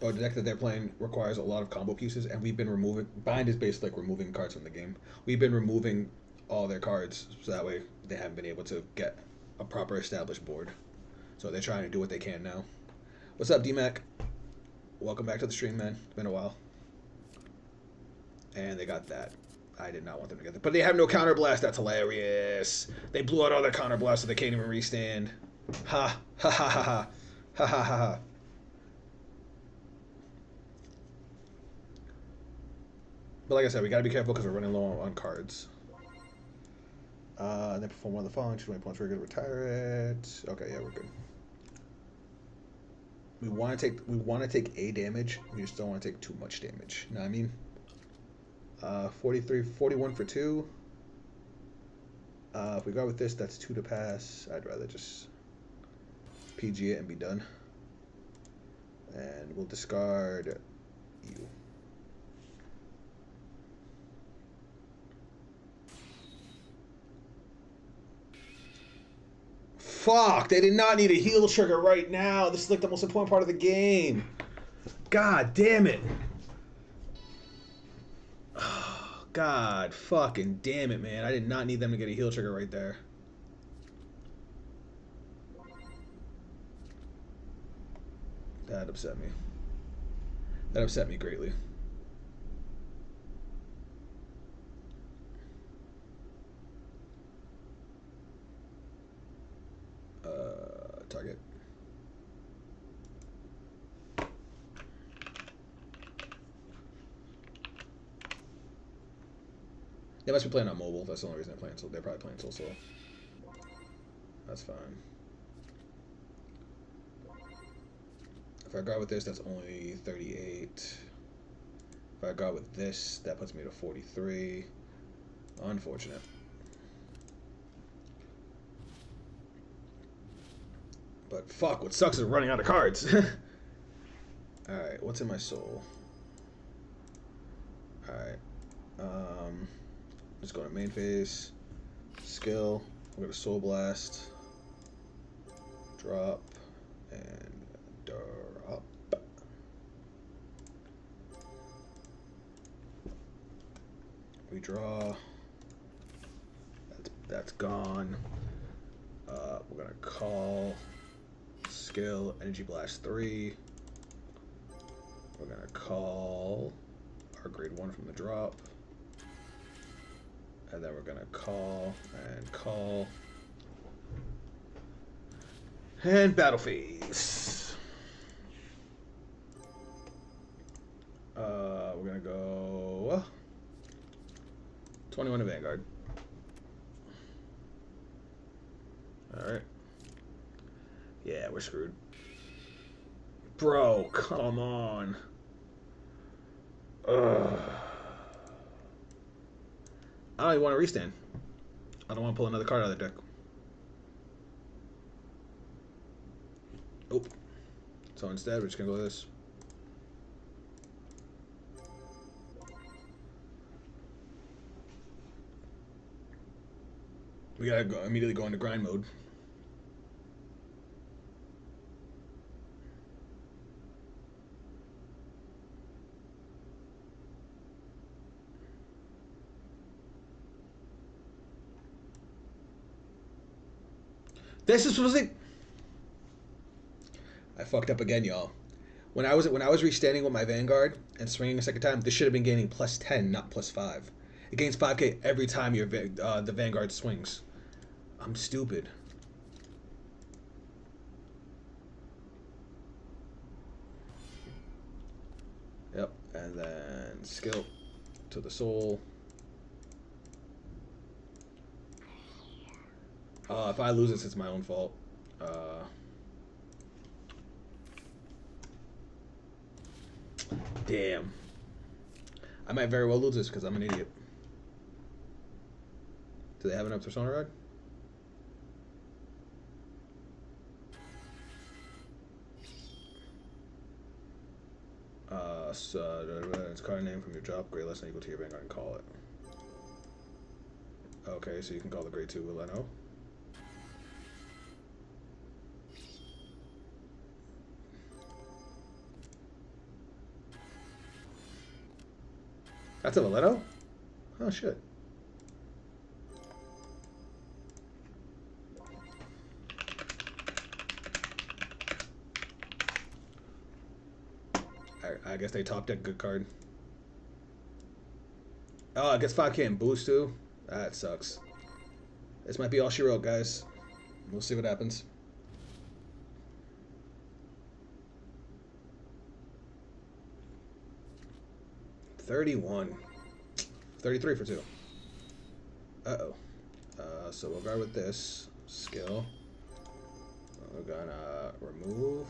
or the deck that they're playing, requires a lot of combo pieces, and we've been removing. Bind is basically like removing cards from the game. We've been removing all their cards, so that way they haven't been able to get a proper established board. So they're trying to do what they can now. What's up, D-Mac? Welcome back to the stream, man. It's been a while. And they got that. I did not want them to get that. But they have no counterblast. That's hilarious. They blew out all their counterblast so they can't even restand. Ha. Ha ha ha ha. Ha ha ha ha. But like I said, we gotta be careful because we're running low on cards. And then perform one of the following. Choose my opponent's very good. Retire it. Okay, yeah, we're good. We want to take a damage. We just don't want to take too much damage. You know what I mean? 41 for 2. If we go with this, that's 2 to pass. I'd rather just PG it and be done. And we'll discard you. Fuck, they did not need a heal trigger right now. This is like the most important part of the game. God damn it. Oh, God fucking damn it, man. I did not need them to get a heal trigger right there. That upset me. That upset me greatly. Target. They must be playing on mobile. That's the only reason they're playing. So they're probably playing Soul. That's fine. If I guard with this, that's only 38. If I guard with this, that puts me to 43. Unfortunate. But fuck, what sucks is running out of cards. Alright, what's in my soul? Alright. Just going to main phase. Skill. We're going to Soul Blast. Drop. And drop. We draw. That's gone. We're going to call. Skill, Energy Blast 3. We're going to call our grade 1 from the drop. And then we're going to call and call. And battle phase. We're going to go 21 to Vanguard. Alright. Yeah, we're screwed. Bro, come on. Ugh. I don't even want to restand. I don't want to pull another card out of the deck. Oh. So instead, we're just going to go with this. We got to immediately go into grind mode. This is supposed to... I fucked up again, y'all. When I was restanding with my Vanguard and swinging a second time, this should have been gaining plus 10, not plus 5. It gains 5k every time your the Vanguard swings. I'm stupid. Yep, and then skill to the soul. If I lose this, it's my own fault. Damn. I might very well lose this because I'm an idiot. Do they have enough Persona Rod? It's card name from your drop, grade less than equal to your Vanguard, and call it. Okay, so you can call the grade 2 Willeno. That's a Valeto? Oh, shit. I guess they top deck good card. Oh, it gets 5k in boost too? That sucks. This might be all she wrote, guys. We'll see what happens. $31. 33 for 2. Uh-oh. So we'll guard with this. Skill. We're gonna remove.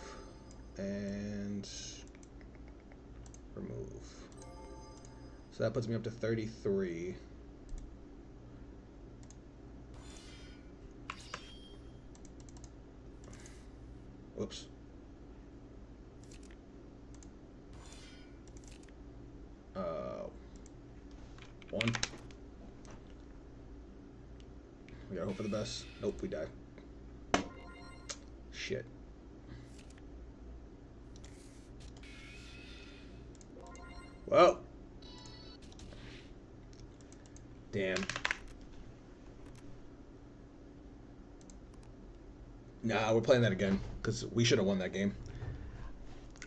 And... remove. So that puts me up to 33. Whoops. One. We gotta hope for the best. Nope, we die. Shit. Well. Damn. Nah, we're playing that again because we should have won that game.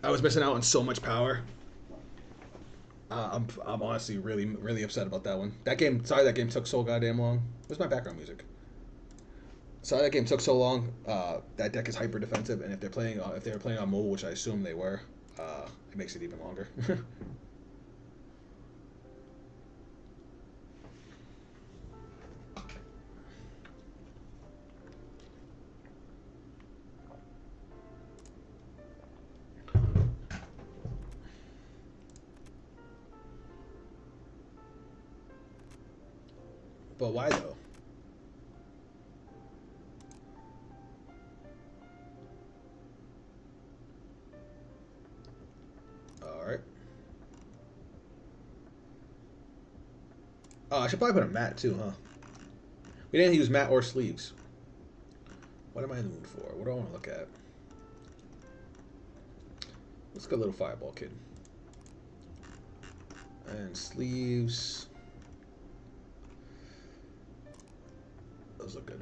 I was missing out on so much power. I'm honestly really upset about that one. That game, sorry, that game took so goddamn long. Where's my background music? Sorry, that game took so long. That deck is hyper defensive, and if they were playing on mobile, which I assume they were, it makes it even longer. But why though? Alright. Oh, I should probably put a mat too, huh? We didn't use mat or sleeves. What am I in the mood for? What do I want to look at? Let's go little fireball kid. And sleeves. Those look good.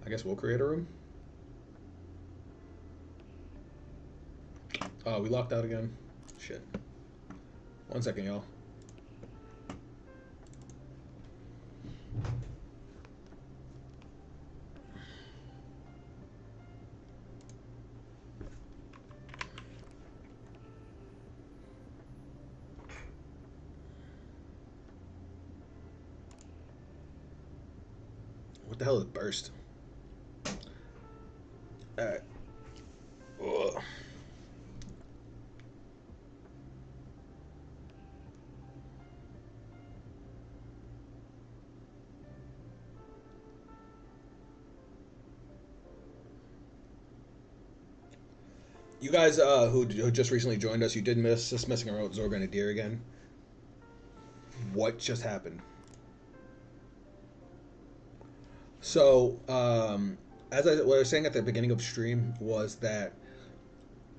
I guess we'll create a room. Oh, we locked out again. Shit. 1 second, y'all. What the hell is burst? Alright. Ugh. You guys who just recently joined us, you did miss us messing around with Grenadier again. What just happened? So, what I was saying at the beginning of stream was that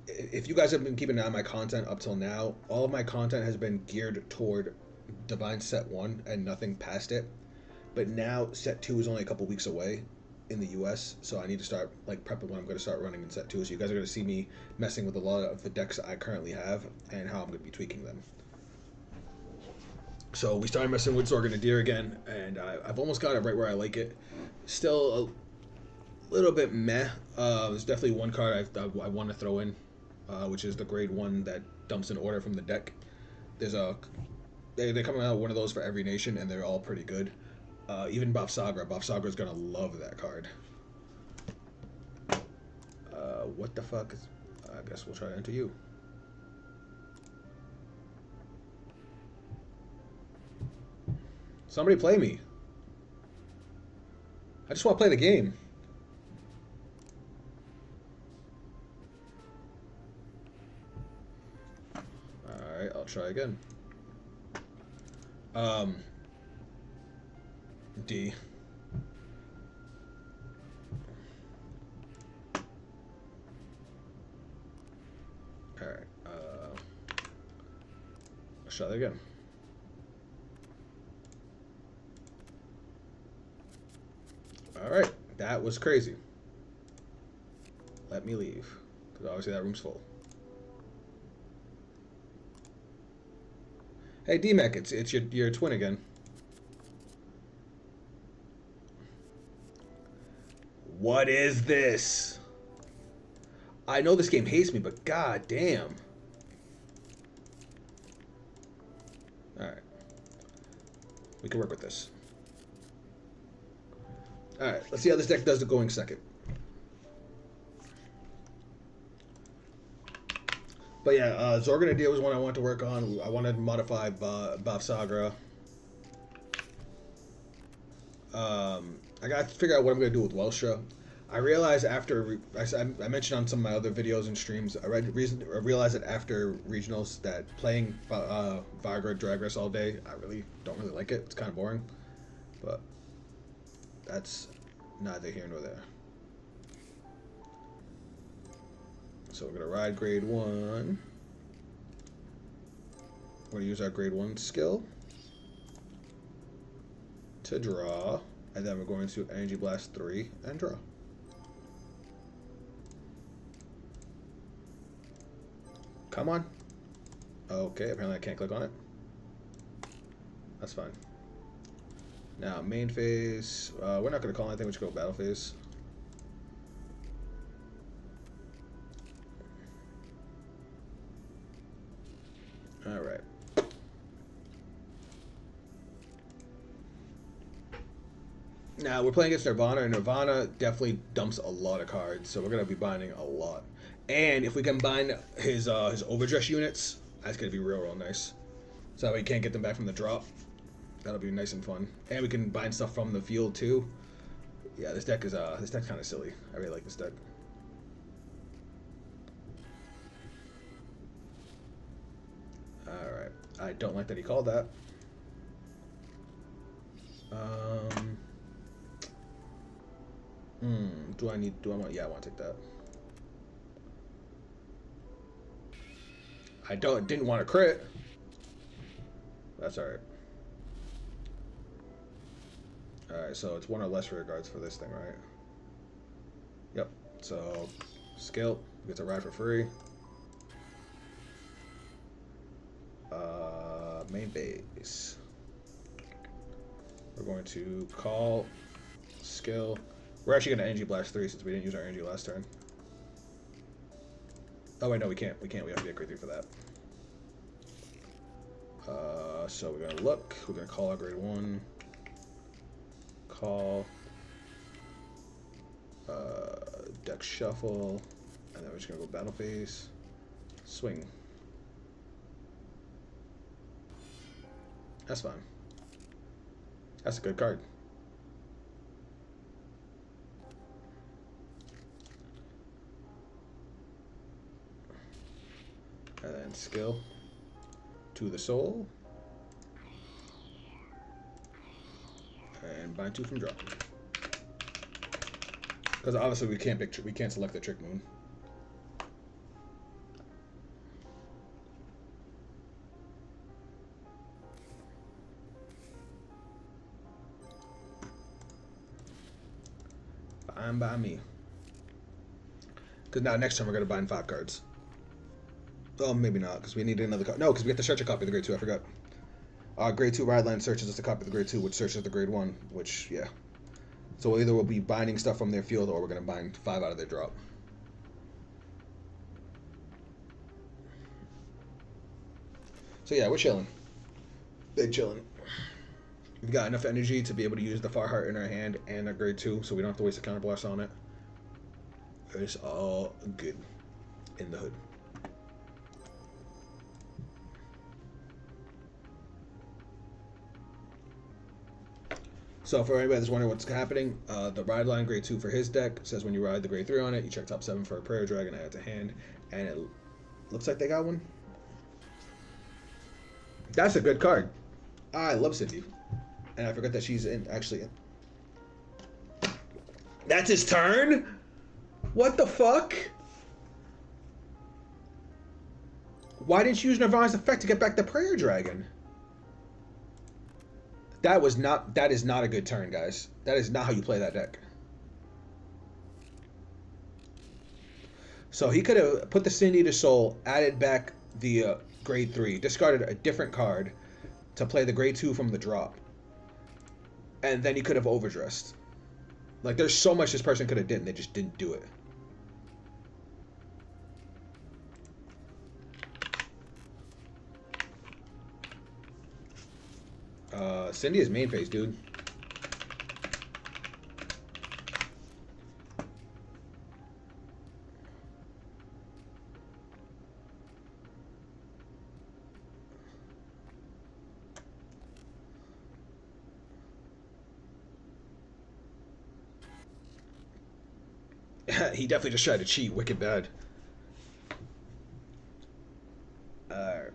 if you guys have been keeping an eye on my content up till now, all of my content has been geared toward DivineZ Set 1 and nothing past it. But now Set 2 is only a couple weeks away in the US, so I need to start like prepping when I'm going to start running in Set 2. So you guys are going to see me messing with a lot of the decks I currently have and how I'm going to be tweaking them. So we started messing with Grenadier again, and I've almost got it right where I like it. Still a little bit meh. There's definitely one card I want to throw in, which is the grade 1 that dumps an order from the deck. There's they're coming out with one of those for every nation, and they're all pretty good. Even Bafsagra. Bafsagra's gonna love that card. What the fuck is... I guess we'll try to enter you. Somebody play me. I just want to play the game. Alright, I'll try again. D. Alright, let's try that again. Alright, that was crazy. Let me leave, because obviously that room's full. Hey, D-Mac, it's your twin again. What is this? I know this game hates me, but god damn. Alright. We can work with this. Alright, let's see how this deck does going second. But yeah, Grenadier was one I wanted to work on. I wanted to modify Bafsagra. I got to figure out what I'm going to do with Welstra. I realized after, I mentioned on some of my other videos and streams, I realized that after regionals that playing Vanguard Drag Race all day, I don't really like it. It's kind of boring. But that's neither here nor there. So we're gonna ride grade 1. We're gonna use our grade 1 skill to draw, and then we're going to Energy Blast 3 and draw. Come on. Okay, apparently I can't click on it. That's fine. Now, main phase. We're not going to call anything. We should go battle phase. Alright. Now, we're playing against Nirvana, and Nirvana definitely dumps a lot of cards, so we're going to be binding a lot. And if we combine his overdress units, that's going to be real nice. So that way you can't get them back from the drop. That'll be nice and fun. And we can bind stuff from the field too. Yeah, this deck's kind of silly. I really like this deck. Alright. I don't like that he called that. Yeah, I want to take that. Didn't want to crit. That's alright. Alright, so it's 1 or less rear guards for this thing, right? Yep. So, skill, gets a ride for free. Main base. We're going to call skill. We're actually going to Energy Blast 3 since we didn't use our energy last turn. Oh wait, no, we can't. We have to get grade 3 for that. So we're gonna look. We're gonna call our grade 1. Call. Deck shuffle, and then we're just gonna go battle phase. Swing. That's fine. That's a good card. And then skill to the soul. And bind 2 from draw. Because obviously we can't select the Trick Moon. Fine by me. Because now next time we're gonna bind 5 cards. Oh, maybe not, because we need another card. No, because we have to search a copy of the grade 2. I forgot. Grade 2 ride line searches us a copy of the grade 2, which searches the grade 1, which, yeah. So either we'll be binding stuff from their field, or we're going to bind 5 out of their drop. So yeah, we're chilling. Big chilling. We've got enough energy to be able to use the Far Heart in our hand and our grade 2, so we don't have to waste a counterblast on it. It's all good in the hood. So for anybody that's wondering what's happening, the ride line grade 2 for his deck says when you ride the grade 3 on it, you check top 7 for a Prayer Dragon, add it to hand, and it looks like they got one. That's a good card. I love Cindy. And I forgot that she's actually in. That's his turn? What the fuck? Why didn't you use Nirvana's effect to get back the Prayer Dragon? That is not a good turn, guys. That is not how you play that deck. So he could have put the Cindy to Soul, added back the grade 3, discarded a different card to play the grade 2 from the drop. And then he could have overdressed. Like, there's so much this person could have done, and they just didn't do it. Cindy is main phase, dude. He definitely just tried to cheat wicked bad. Alright.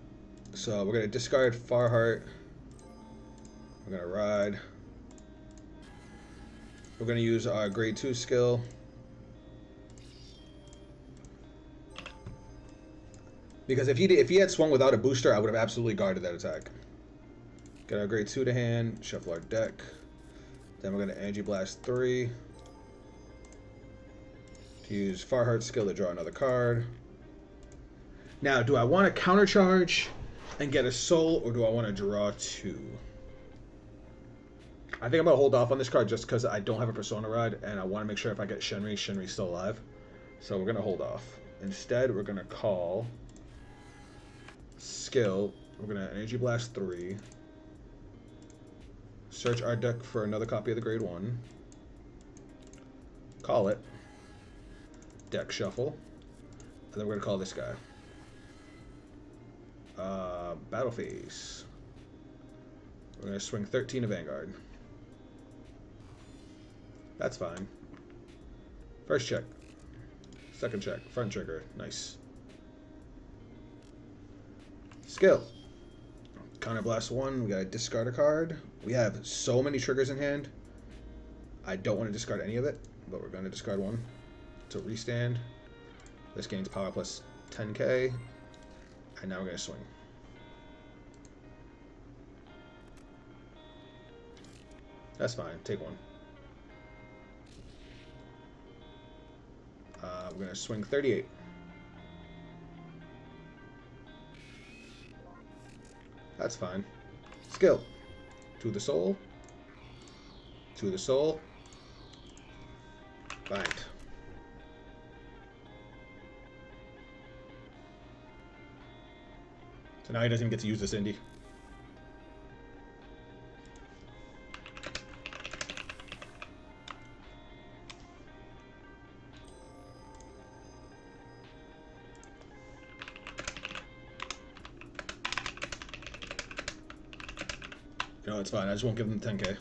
So we're going to discard Far Heart. We're going to ride. We're going to use our grade 2 skill. Because if he had swung without a booster, I would have absolutely guarded that attack. Get our grade 2 to hand, shuffle our deck. Then we're going to Energy Blast 3. To use Farheart's skill to draw another card. Now, do I want to countercharge and get a soul, or do I want to draw 2? I think I'm going to hold off on this card just because I don't have a Persona Rod, and I want to make sure if I get Shenri's still alive. So we're going to hold off. Instead, we're going to call skill. We're going to Energy Blast 3. Search our deck for another copy of the grade 1. Call it. Deck shuffle. And then we're going to call this guy. Battle phase. We're going to swing 13 of Vanguard. That's fine. First check. Second check. Front trigger. Nice. Skill. Counterblast 1. We got to discard a card. We have so many triggers in hand. I don't want to discard any of it, but we're going to discard one. To restand. This gains power plus 10k. And now we're going to swing. That's fine. Take one. We're going to swing 38. That's fine. Skill. To the soul. To the soul. Bind. So now he doesn't even get to use this indie. No, it's fine. I just won't give him 10k.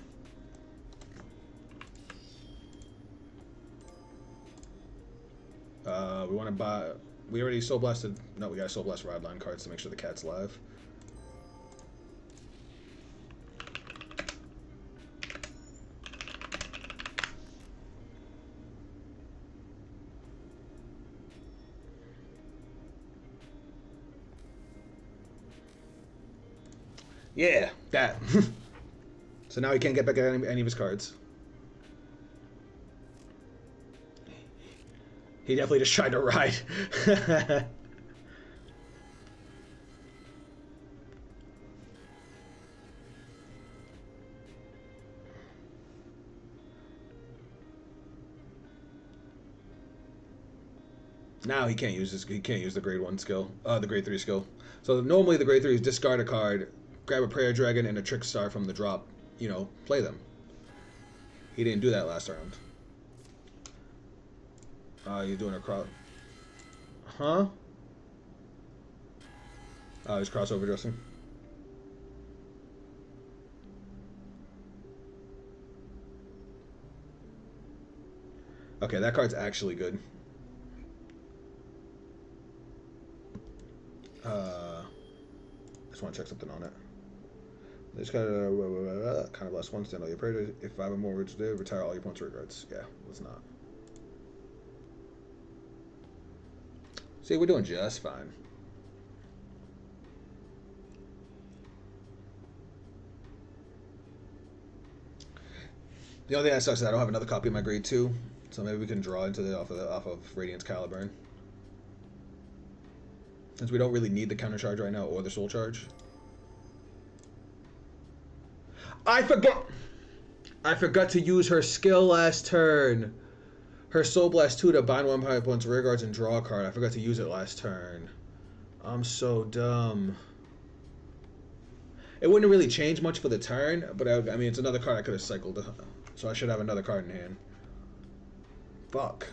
We want to buy... We already Soul Blasted... No, we got to Soul Blast Rodline cards to make sure the cat's live. Yeah, that. So now he can't get back at any of his cards. He definitely just tried to ride. Now he can't use this. He can't use the grade 1 skill. The grade 3 skill. So normally the grade 3 is discard a card, grab a Prayer Dragon and a Trick Star from the drop. You know, play them. He didn't do that last round. You're doing a cross. Huh? He's crossover dressing. Okay, that card's actually good. Just want to check something on it. This kind of last one, stand all your prayer. If 5 or more words do, retire all your points or regards. Yeah, let's not. See, we're doing just fine. The only thing that sucks is I don't have another copy of my grade 2, so maybe we can draw into the off of Radiance Caliburn. Since we don't really need the counter charge right now or the soul charge. I forgot to use her skill last turn. Her Soul Blast 2 to bind 1 power points rear guards and draw a card. I forgot to use it last turn. I'm so dumb. It wouldn't really change much for the turn, but I mean, it's another card I could have cycled. So I should have another card in hand. Fuck.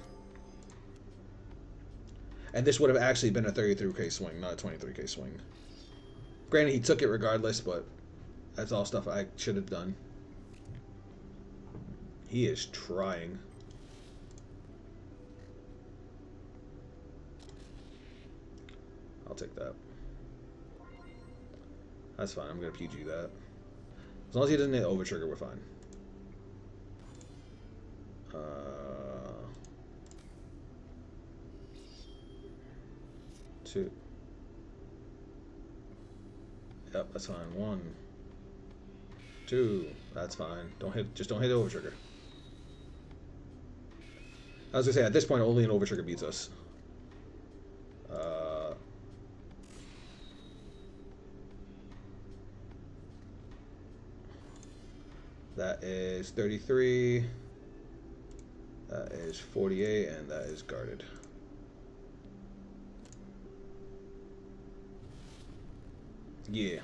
And this would have actually been a 33k swing, not a 23k swing. Granted, he took it regardless, but that's all stuff I should have done. He is trying. I'll take that. That's fine. I'm going to PG that. As long as he doesn't hit over trigger, we're fine. Yep, that's fine. 1, 2. That's fine. Just don't hit the over trigger. I was gonna say, at this point, only an over trigger beats us. That is 33. That is 48, and that is guarded. Yeah.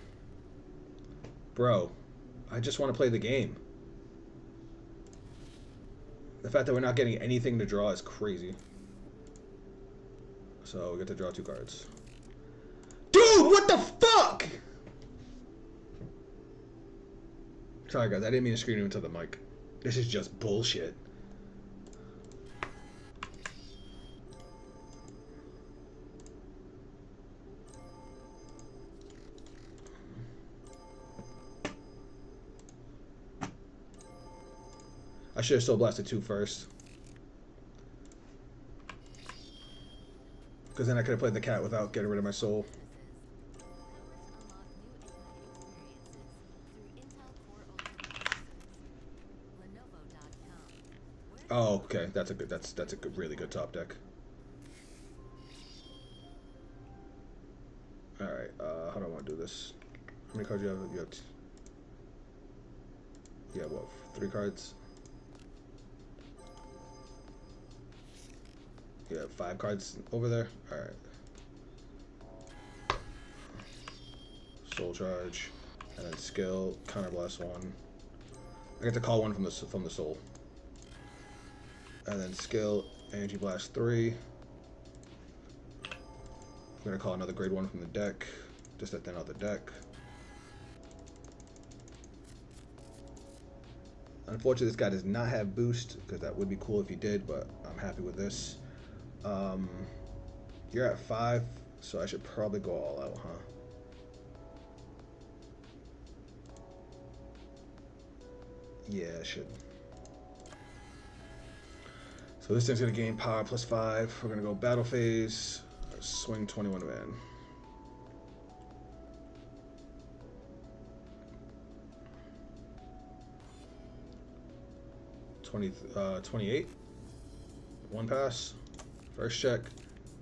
Bro, I just want to play the game. The fact that we're not getting anything to draw is crazy. So we get to draw 2 cards. Dude, what the fuck? Sorry guys, I didn't mean to scream into the mic. This is just bullshit. I should have still blasted 2 first. Because then I could have played the cat without getting rid of my soul. Oh, okay. That's a good, really good top deck. All right. How do I want to do this? How many cards do you have? You have what? 3 cards. You have 5 cards over there. All right. Soul charge, and then skill, counterblast 1. I get to call 1 from the soul. And then skill, energy blast 3. I'm gonna call another grade 1 from the deck, just to thin out the deck. Unfortunately, this guy does not have boost, because that would be cool if he did, but I'm happy with this. You're at 5, so I should probably go all out, huh? Yeah, I should. So this thing's gonna gain power plus 5. We're gonna go battle phase, swing 21 man. 28. 1 pass. First check.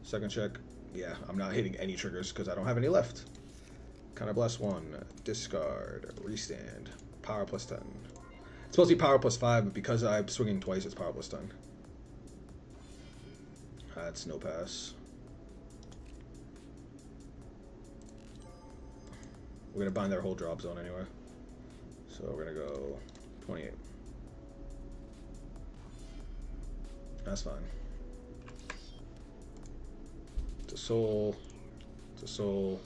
Second check. Yeah, I'm not hitting any triggers because I don't have any left. Counterblast 1. Discard. Restand. Power plus 10. It's supposed to be power plus 5, but because I'm swinging twice, it's power plus 10. That's no pass. We're going to bind their whole drop zone anyway. So we're going to go 28. That's fine. To soul. To soul.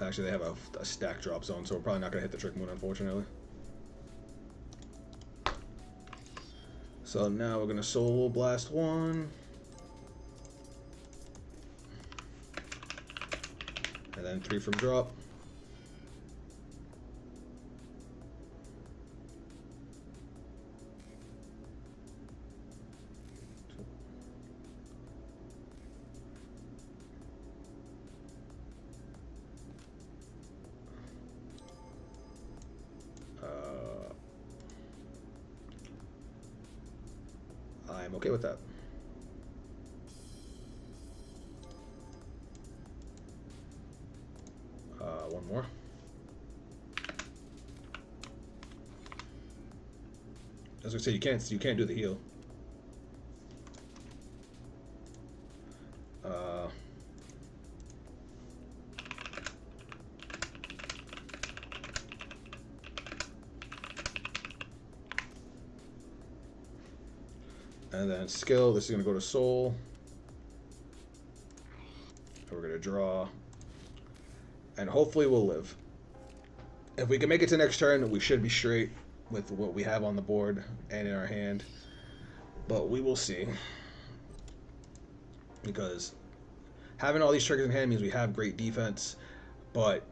Actually, they have a stack drop zone, so we're probably not going to hit the Trick Moon, unfortunately. So now we're going to Soul Blast 1. And then 3 from drop. I'm okay with that. One more. As I say, you can't do the heal. And then skill, this is going to go to soul. And we're going to draw. And hopefully we'll live. If we can make it to next turn, we should be straight with what we have on the board and in our hand. But we will see. Because having all these triggers in hand means we have great defense. But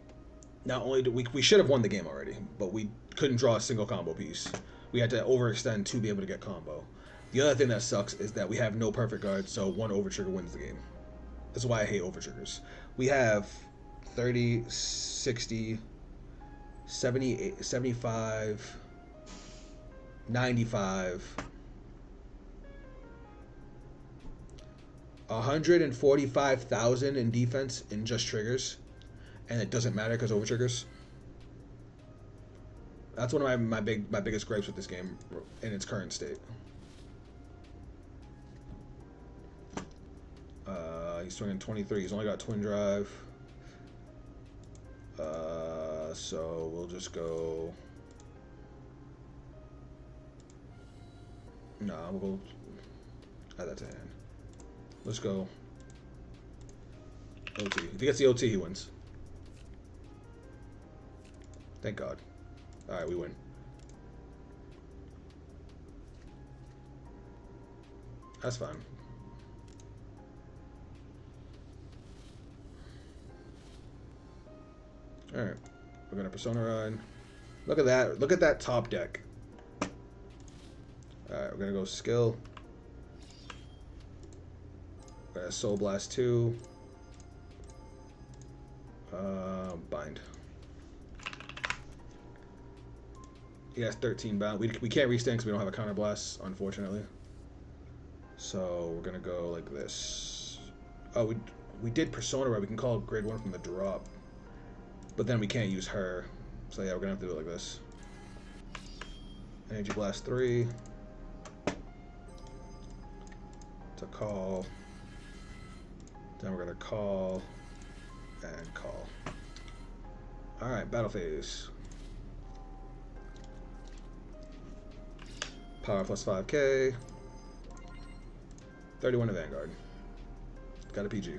not only do we should have won the game already, but we couldn't draw a single combo piece. We had to overextend to be able to get combo. The other thing that sucks is that we have no perfect guard, so one overtrigger wins the game. That's why I hate overtriggers. We have 30, 60, 70, 75, 95, 145,000 in defense in just triggers, and it doesn't matter because overtriggers. That's one of my biggest gripes with this game in its current state. He's swinging 23. He's only got twin drive. So we'll just go. No, we'll go. Add that to hand. Let's go. OT. If he gets the OT, he wins. Thank God. Alright, we win. That's fine. Alright. We're gonna Persona run. Look at that. Look at that top deck. Alright, we're gonna go skill. We're gonna Soul Blast 2. Bind. He has 13 bound. We can't restand because we don't have a counter blast, unfortunately. So we're gonna go like this. Oh, we did Persona right. We can call grade 1 from the drop, but then we can't use her. So yeah, we're gonna have to do it like this. Energy Blast 3 to call. Then we're gonna call and call. All right, battle phase. Power plus 5k. 31 to Vanguard. Got a PG.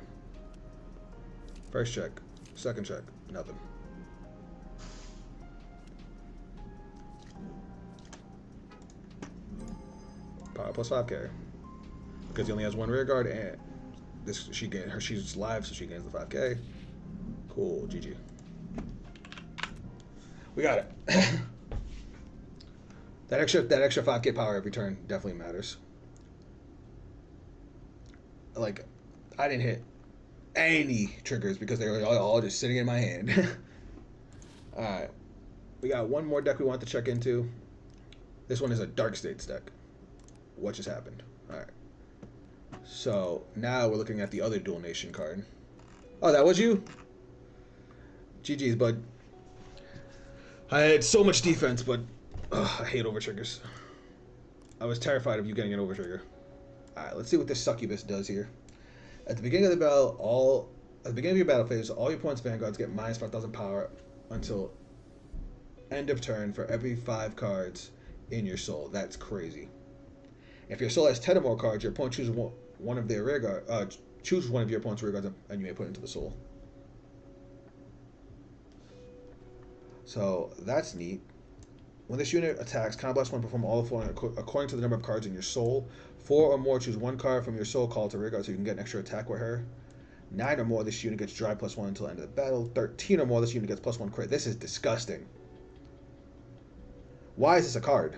First check. Second check. Nothing. Power plus 5k. Because he only has one rear guard and she's live, so she gains the 5k. Cool. GG. We got it. That extra 5k power every turn definitely matters. Like, I didn't hit any triggers because they were all just sitting in my hand. Alright. We got one more deck we want to check into. This one is a Dark States deck. What just happened? Alright. So, now we're looking at the other Dual Nation card. Oh, that was you? GG's, bud. I had so much defense, but I hate overtriggers. I was terrified of you getting an overtrigger. Alright, let's see what this succubus does here. At the beginning of the battle, at the beginning of your battle phase, all your opponent's vanguards get minus 5,000 power until end of turn for every 5 cards in your soul. That's crazy. If your soul has 10 or more cards, your opponent chooses one of their rear guard. Choose one of your opponent's rear guards, and you may put it into the soul. So that's neat. When this unit attacks, Counterblast 1 perform all the following according to the number of cards in your soul. 4 or more, choose 1 card from your soul, call it to rear guard so you can get an extra attack with her. 9 or more, this unit gets drive +1 until the end of the battle. 13 or more, this unit gets +1 crit. This is disgusting. Why is this a card?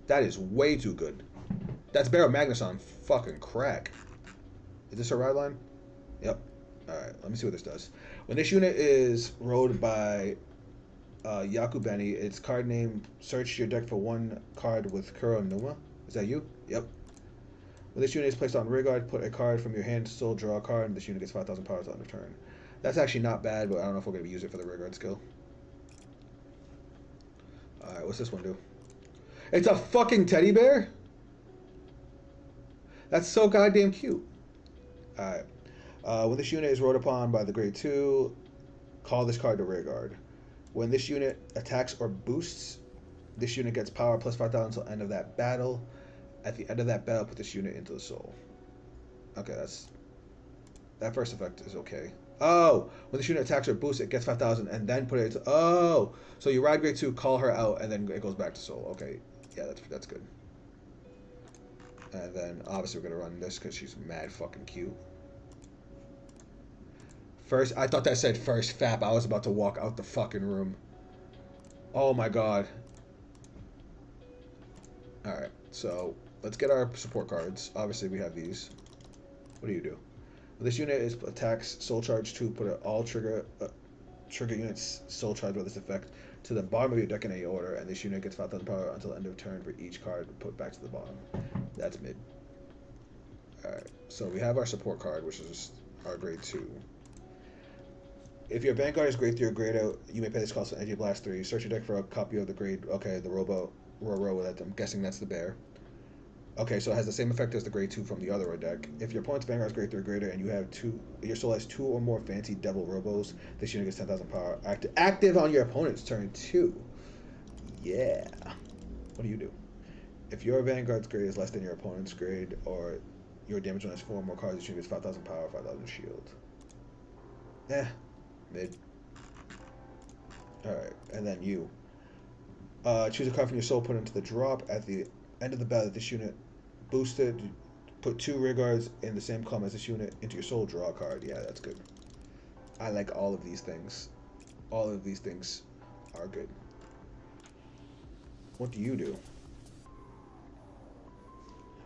That is way too good. That's Barrow Magnus on fucking crack. Is this a ride line? Yep. Alright, let me see what this does. When this unit is rode by Yakubeni, its card name, search your deck for 1 card with Kuro Numa. Is that you? Yep. When this unit is placed on rear guard, put a card from your hand to soul, draw a card, and this unit gets 5,000 power on the turn. That's actually not bad, but I don't know if we're going to use it for the rear guard skill. Alright, what's this one do? It's a fucking teddy bear? That's so goddamn cute. Alright. When this unit is rode upon by the grade 2, call this card to rear guard. When this unit attacks or boosts, this unit gets power plus 5,000 until the end of that battle. At the end of that battle, put this unit into the soul. Okay, that first effect is okay. Oh, when this unit attacks or boosts, it gets 5,000 and then put it into... Oh, so you ride grade 2, call her out, and then it goes back to soul. Okay, yeah, that's good. And then obviously we're gonna run this because she's mad fucking cute. First, I thought that said first FAP. I was about to walk out the fucking room. Oh my god. Alright, so let's get our support cards. Obviously, we have these. What do you do? This unit is attacks soul charge 2. Put all trigger units soul charge with this effect to the bottom of your deck in any order, and this unit gets 5,000 power until the end of turn for each card put back to the bottom. That's mid. Alright, so we have our support card, which is our grade 2. If your Vanguard is grade 3 or grade out, you may pay this cost for Energy Blast 3. Search your deck for a copy of the grade. Okay, the Roro with it. I'm guessing that's the bear. Okay, so it has the same effect as the grade 2 from the other deck. If your opponent's Vanguard is grade 3 or greater and you have your soul has 2 or more fancy Devil Robos, this unit gets 10,000 power. Active on your opponent's turn 2. Yeah. What do you do? If your Vanguard's grade is less than your opponent's grade, or your damage one has 4 or more cards, this unit gets 5,000 power, 5,000 shield. Mid. Alright, and then you. Choose a card from your soul, put it into the drop. At the end of the battle, this unit boosted. Put 2 rear guards in the same column as this unit into your soul, draw a card. Yeah, that's good. I like all of these things. All of these things are good. What do you do?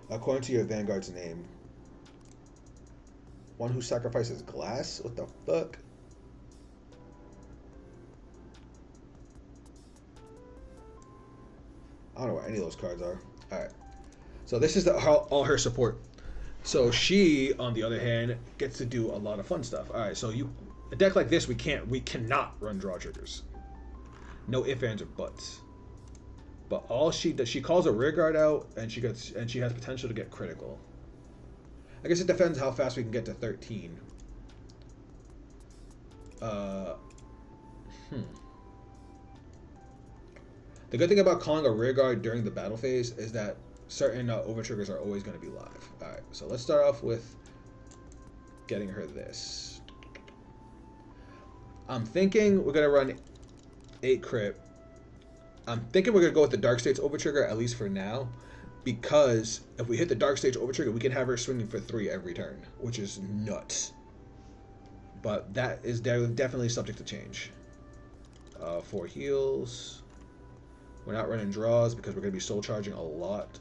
According to your Vanguard's name. One who sacrifices glass? What the fuck? I don't know what any of those cards are. Alright. So this is all her support. So she, on the other hand, gets to do a lot of fun stuff. Alright, so a deck like this, we cannot run draw triggers. No ifs, ands, or buts. But all she does, she calls a rear guard out, and she has potential to get critical. I guess it depends how fast we can get to 13. The good thing about calling a rear guard during the battle phase is that certain over triggers are always going to be live. Alright, so let's start off with getting her this. I'm thinking we're going to run 8 crit. I'm thinking we're going to go with the Dark States over trigger, at least for now, because if we hit the Dark Stage over trigger, we can have her swinging for 3 every turn, which is nuts. But that is definitely subject to change. 4 heals. We're not running draws because we're going to be soul charging a lot.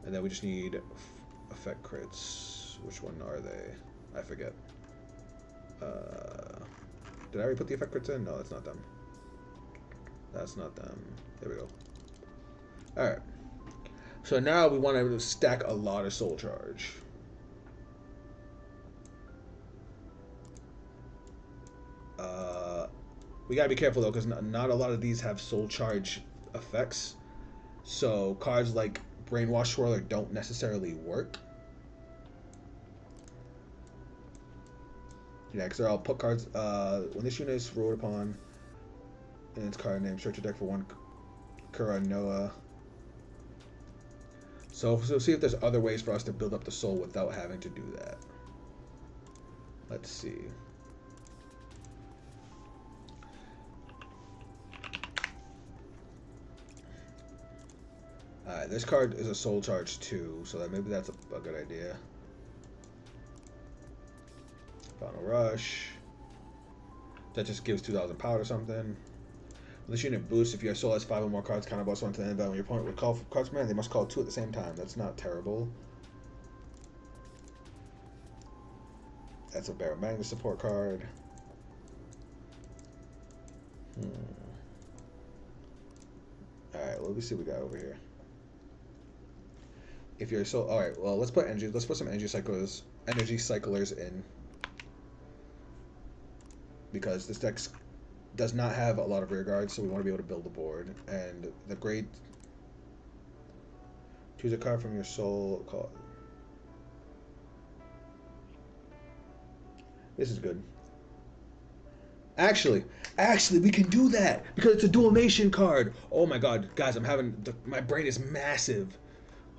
And then we just need effect crits. Which one are they? I forget. Did I already put the effect crits in? No, that's not them. That's not them. There we go. Alright. So now we want to stack a lot of soul charge. We gotta be careful though, because not a lot of these have soul charge effects. So cards like Brainwash Swirler don't necessarily work. Yeah, because they're all put cards. When this unit is rolled upon in its card name, search your deck for 1 Kuranoa. So we'll see if there's other ways for us to build up the soul without having to do that. Let's see. Alright, this card is a soul charge too, so that maybe that's a good idea. Final Rush. That just gives 2,000 power or something. This unit boosts if your soul has 5 or more cards counterboss 1 to the end of battle. When your opponent would call cards from hand, they must call 2 at the same time. That's not terrible. That's a Barrow Magnus support card. Alright, let me see what we got over here. If you're so alright, well let's put some energy cyclers in. Because this deck does not have a lot of rear guards, so we want to be able to build the board. And the grade, choose a card from your soul. This is good. Actually, we can do that because it's a dualmation card. Oh my god, guys, my brain is massive.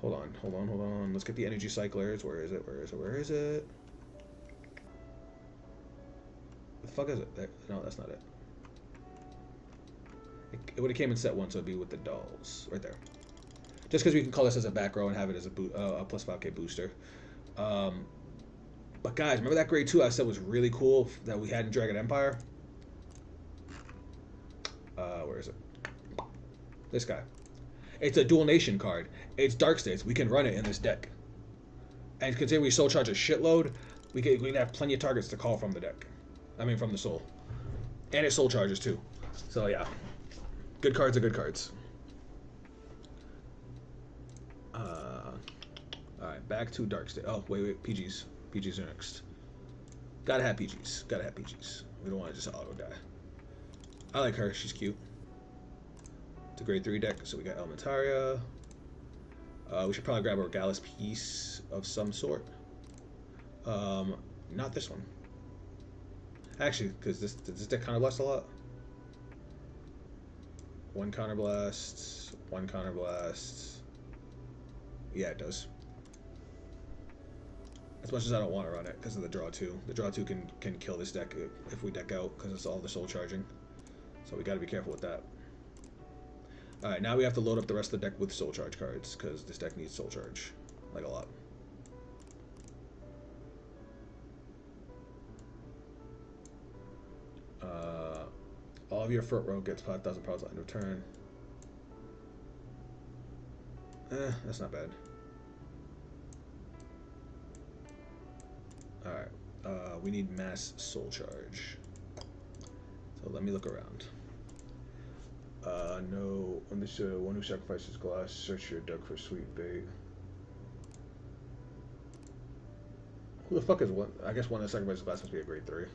Hold on. Let's get the energy cyclers. Where is it? The fuck is it? There. No, that's not it. It would have came in set 1, so it'd be with the dolls right there. Just because we can call this as a back row and have it as a plus 5k booster. But guys, remember that grade 2 I said was really cool that we had in Dragon Empire? Where is it? This guy. It's a dual nation card. It's Dark States. We can run it in this deck. And considering we soul charge a shitload, we can have plenty of targets to call from the deck. I mean, from the soul. And it soul charges too. So yeah. Good cards are good cards. Alright, back to Dark State. Oh, wait. PGs. PGs are next. Gotta have PGs. Gotta have PGs. We don't want to just auto die. I like her. She's cute. It's a grade 3 deck, so we got Elementaria. We should probably grab a Regalis piece of some sort. Not this one. Actually, because this deck counterblasts a lot. One counterblast. One counterblast. Yeah, it does. As much as I don't want to run it because of the draw 2. The draw 2 can kill this deck if we deck out because it's all the soul charging. So we got to be careful with that. Alright, now we have to load up the rest of the deck with soul charge cards because this deck needs soul charge. Like a lot. All of your front row gets 5,000 powers at end of turn. That's not bad. Alright, we need mass soul charge. So let me look around. No, on this one who sacrifices glass, search your deck for sweet bait. Who the fuck is one? I guess one that sacrifices glass must be a grade 3.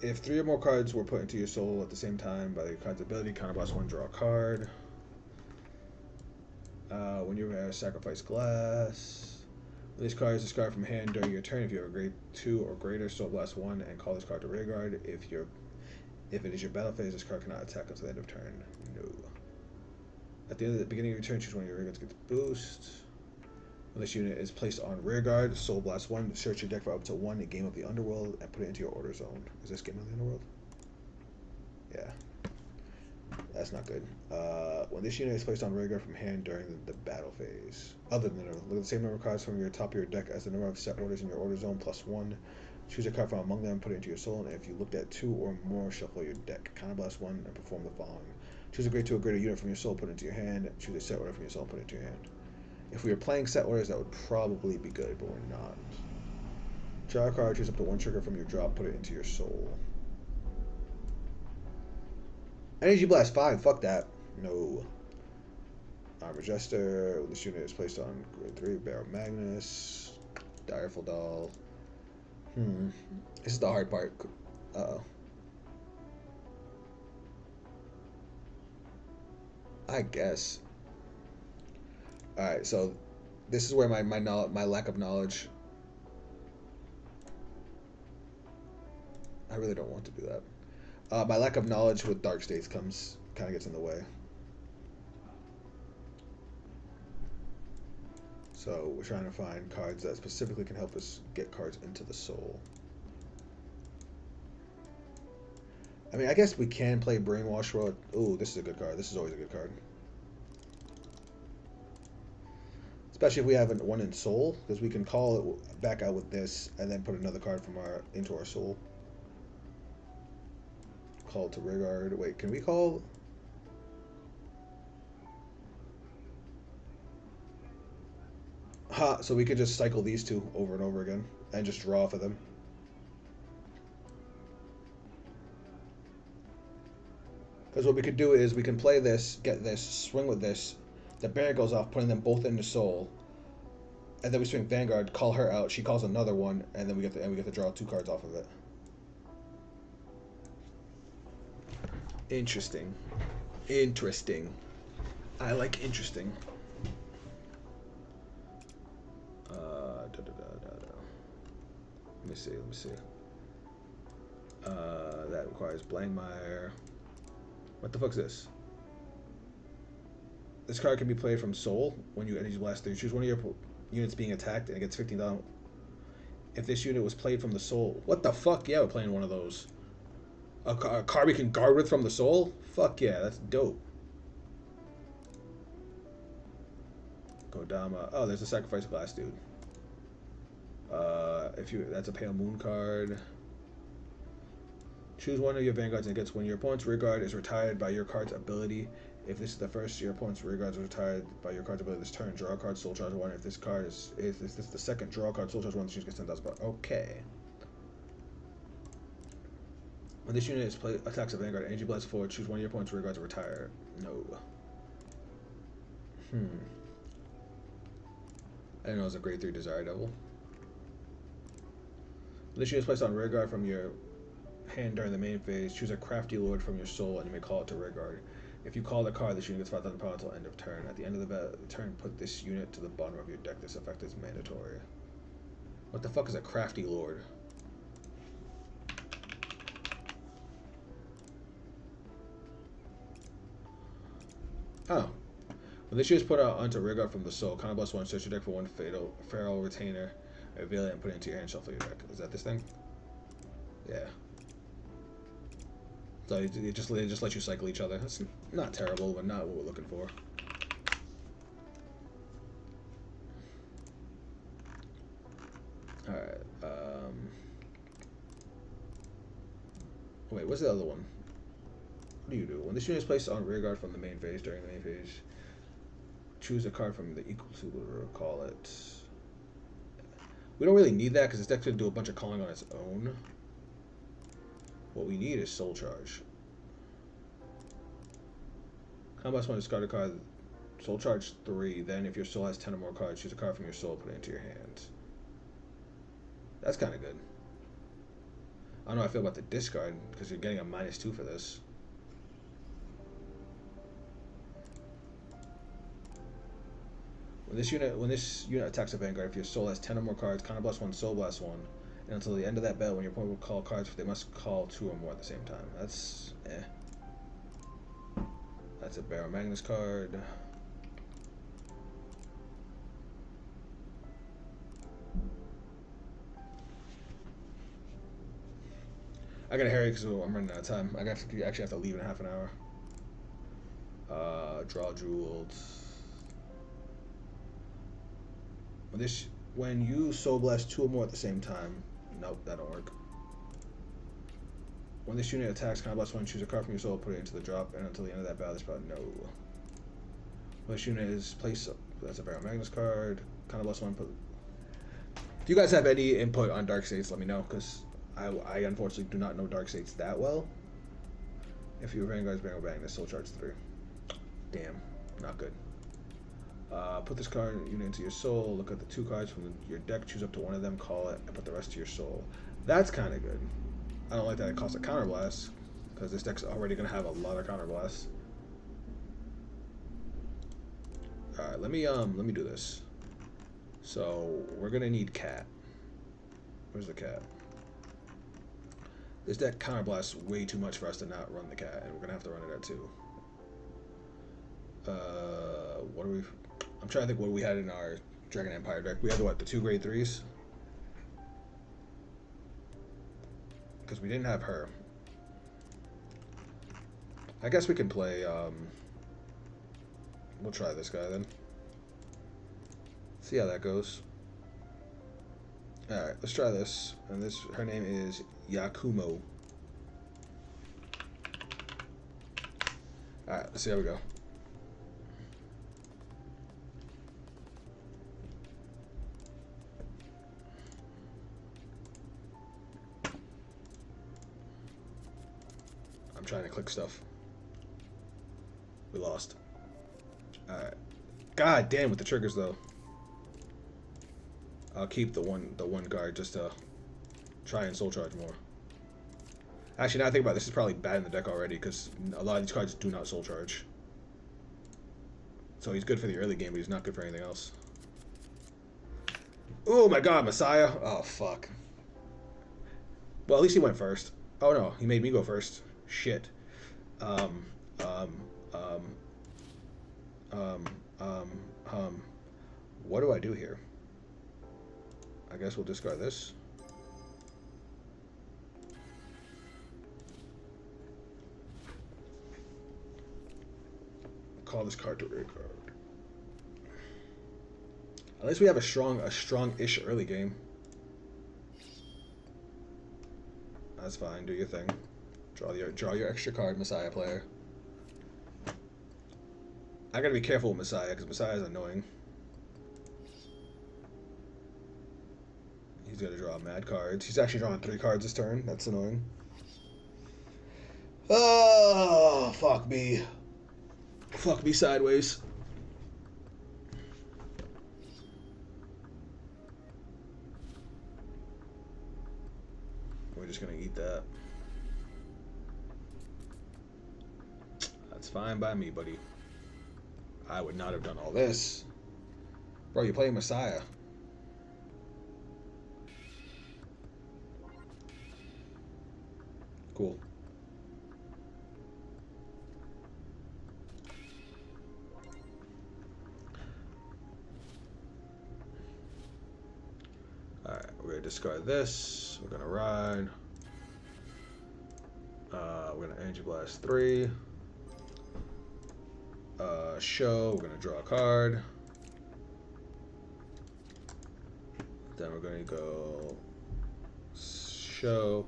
If 3 or more cards were put into your soul at the same time by the card's ability, counterblast 1, draw a card. When you sacrifice glass, when this card is discarded from hand during your turn, if you have a grade 2 or greater, soul blast 1 and call this card to rear guard. If it is your battle phase, this card cannot attack until the end of turn. No. At the end of the beginning of your turn, choose one of your rear guards gets boost. When this unit is placed on rear guard, soul blast 1, search your deck for up to 1 Game of the Underworld and put it into your order zone. Is this Game of the Underworld? Yeah. That's not good. When this unit is placed on rear guard from hand during the battle phase, other than look at the same number of cards from your top of your deck as the number of set orders in your order zone plus 1. Choose a card from among them, put it into your soul, and if you looked at 2 or more, shuffle your deck. Counterblast 1 and perform the following. Choose a grade 2 or greater unit from your soul, put it into your hand. Choose a set order from your soul, put it into your hand. If we were playing set orders, that would probably be good, but we're not. Draw a card, choose up to 1 trigger from your drop, put it into your soul. Energy Blast 5, fuck that. No. Armor Jester, this unit is placed on grade 3, Barrow Magnus, Direful Doll. This is the hard part. Uh-oh. I guess. Alright, so this is where my lack of knowledge. I really don't want to do that. My lack of knowledge with Dark States kind of gets in the way. So we're trying to find cards that specifically can help us get cards into the soul. I mean, I guess we can play Brainwash Road. Ooh, this is a good card. This is always a good card. Especially if we have one in soul, because we can call it back out with this and then put another card from into our soul. Call to rear guard. Wait, can we call? Ha! So we could just cycle these two over and over again and just draw for them. Because what we could do is we can play this, get this, swing with this. The bear goes off, putting them both into soul, and then we swing Vanguard, call her out. She calls another one, and then we get to draw 2 cards off of it. Interesting. Interesting. I like interesting. Let me see. That requires Blankmire. What the fuck's this? This card can be played from Soul when you energy blast 3. Choose one of your units being attacked and it gets 15,000. If this unit was played from the Soul. What the fuck? Yeah, we're playing one of those. A card we can guard with from the Soul? Fuck yeah, that's dope. Kodama. Oh, there's a Sacrifice Glass dude. That's a Pale Moon card. Choose one of your vanguards and it gets when your opponent's rear guard is retired by your card's ability. If this is the first your opponent's rear guard is retired by your card's ability this turn, draw a card, soul charge 1. If this is the second, draw a card, soul charge 1, the unit gets 10,000 power. Okay. When this unit attacks a vanguard, energy blast forward, choose one of your opponent's rear guards to retire. No. I didn't know it was a grade 3 Desire Devil. When this unit is placed on rear guard from your hand during the main phase, choose a crafty lord from your soul and you may call it to rear guard. If you call the card, this unit gets 5,000 power until end of turn. At the end of the turn, put this unit to the bottom of your deck. This effect is mandatory. What the fuck is a crafty lord? Oh. When this unit is put out onto rear guard from the soul, counterblast 1, search your deck for one feral retainer, reveal it and put it into your hand, shuffle your deck. Is that this thing? Yeah. So it just lets you cycle each other. That's not terrible, but not what we're looking for. Alright, wait, what's the other one? What do you do? When this unit is placed on rear guard from the main phase, during the main phase, choose a card from the equal to, or call it. We don't really need that because this deck's going to do a bunch of calling on its own. What we need is Soul Charge. Combat 1, discard a card. Soul Charge 3. Then, if your soul has 10 or more cards, choose a card from your soul, put it into your hand. That's kind of good. I don't know how I feel about the discard because you're getting a -2 for this. When this unit attacks a vanguard, if your soul has 10 or more cards, counterblast 1, soul blast 1. And until the end of that battle, when your opponent will call cards, they must call 2 or more at the same time. That's That's a Barrow Magnus card. I gotta hurry because I'm running out of time. I actually have to leave in half an hour. Draw Jeweled. When you soul blast 2 or more at the same time. Nope, that don't work. When this unit attacks, counterblast 1, choose a card from your soul, put it into the drop, and until the end of that battle, this battle, no. When this unit is placed, that's a Barrow Magnus card. Counterblast 1, put. If you guys have any input on Dark States, let me know, because I unfortunately do not know Dark States that well. If your Vanguard's Barrow Magnus, Soul Charge 3. Damn, not good. Put this card unit into your soul, look at the 2 cards from your deck, choose up to one of them, call it, and put the rest to your soul. That's kind of good. I don't like that it costs a counterblast, because this deck's already going to have a lot of counterblasts. Alright, let me do this. So, we're going to need cat. Where's the cat? This deck counterblasts way too much for us to not run the cat, and we're going to have to run it at 2. What do we... I'm trying to think what we had in our Dragon Empire deck. We had, what, the 2 grade 3s? Because we didn't have her. I guess we can play, we'll try this guy then. See how that goes. Alright, let's try this. And her name is Yakumo. Alright, let's see how we go. I'm trying to click stuff. We lost. Alright. God damn with the triggers though. I'll keep the one guard just to try and soul charge more. Actually, now I think about it, this is probably bad in the deck already because a lot of these cards do not soul charge. So he's good for the early game, but he's not good for anything else. Oh my god, Messiah! Oh fuck. Well, at least he went first. Oh no, he made me go first. Shit. What do I do here? I guess we'll discard this. Call this card to rear card. At least we have a strong-ish early game. That's fine. Do your thing. Draw your extra card, Messiah player. I gotta be careful with Messiah because Messiah is annoying. He's gonna draw mad cards. He's actually drawing 3 cards this turn. That's annoying. Oh, fuck me. Fuck me sideways. We're just gonna eat that. That's fine by me, buddy. I would not have done all this. Bro, you're playing Messiah. Cool. Alright, we're gonna discard this. We're gonna ride. We're gonna Energy Blast 3. Show, we're gonna draw a card. Then we're gonna go show,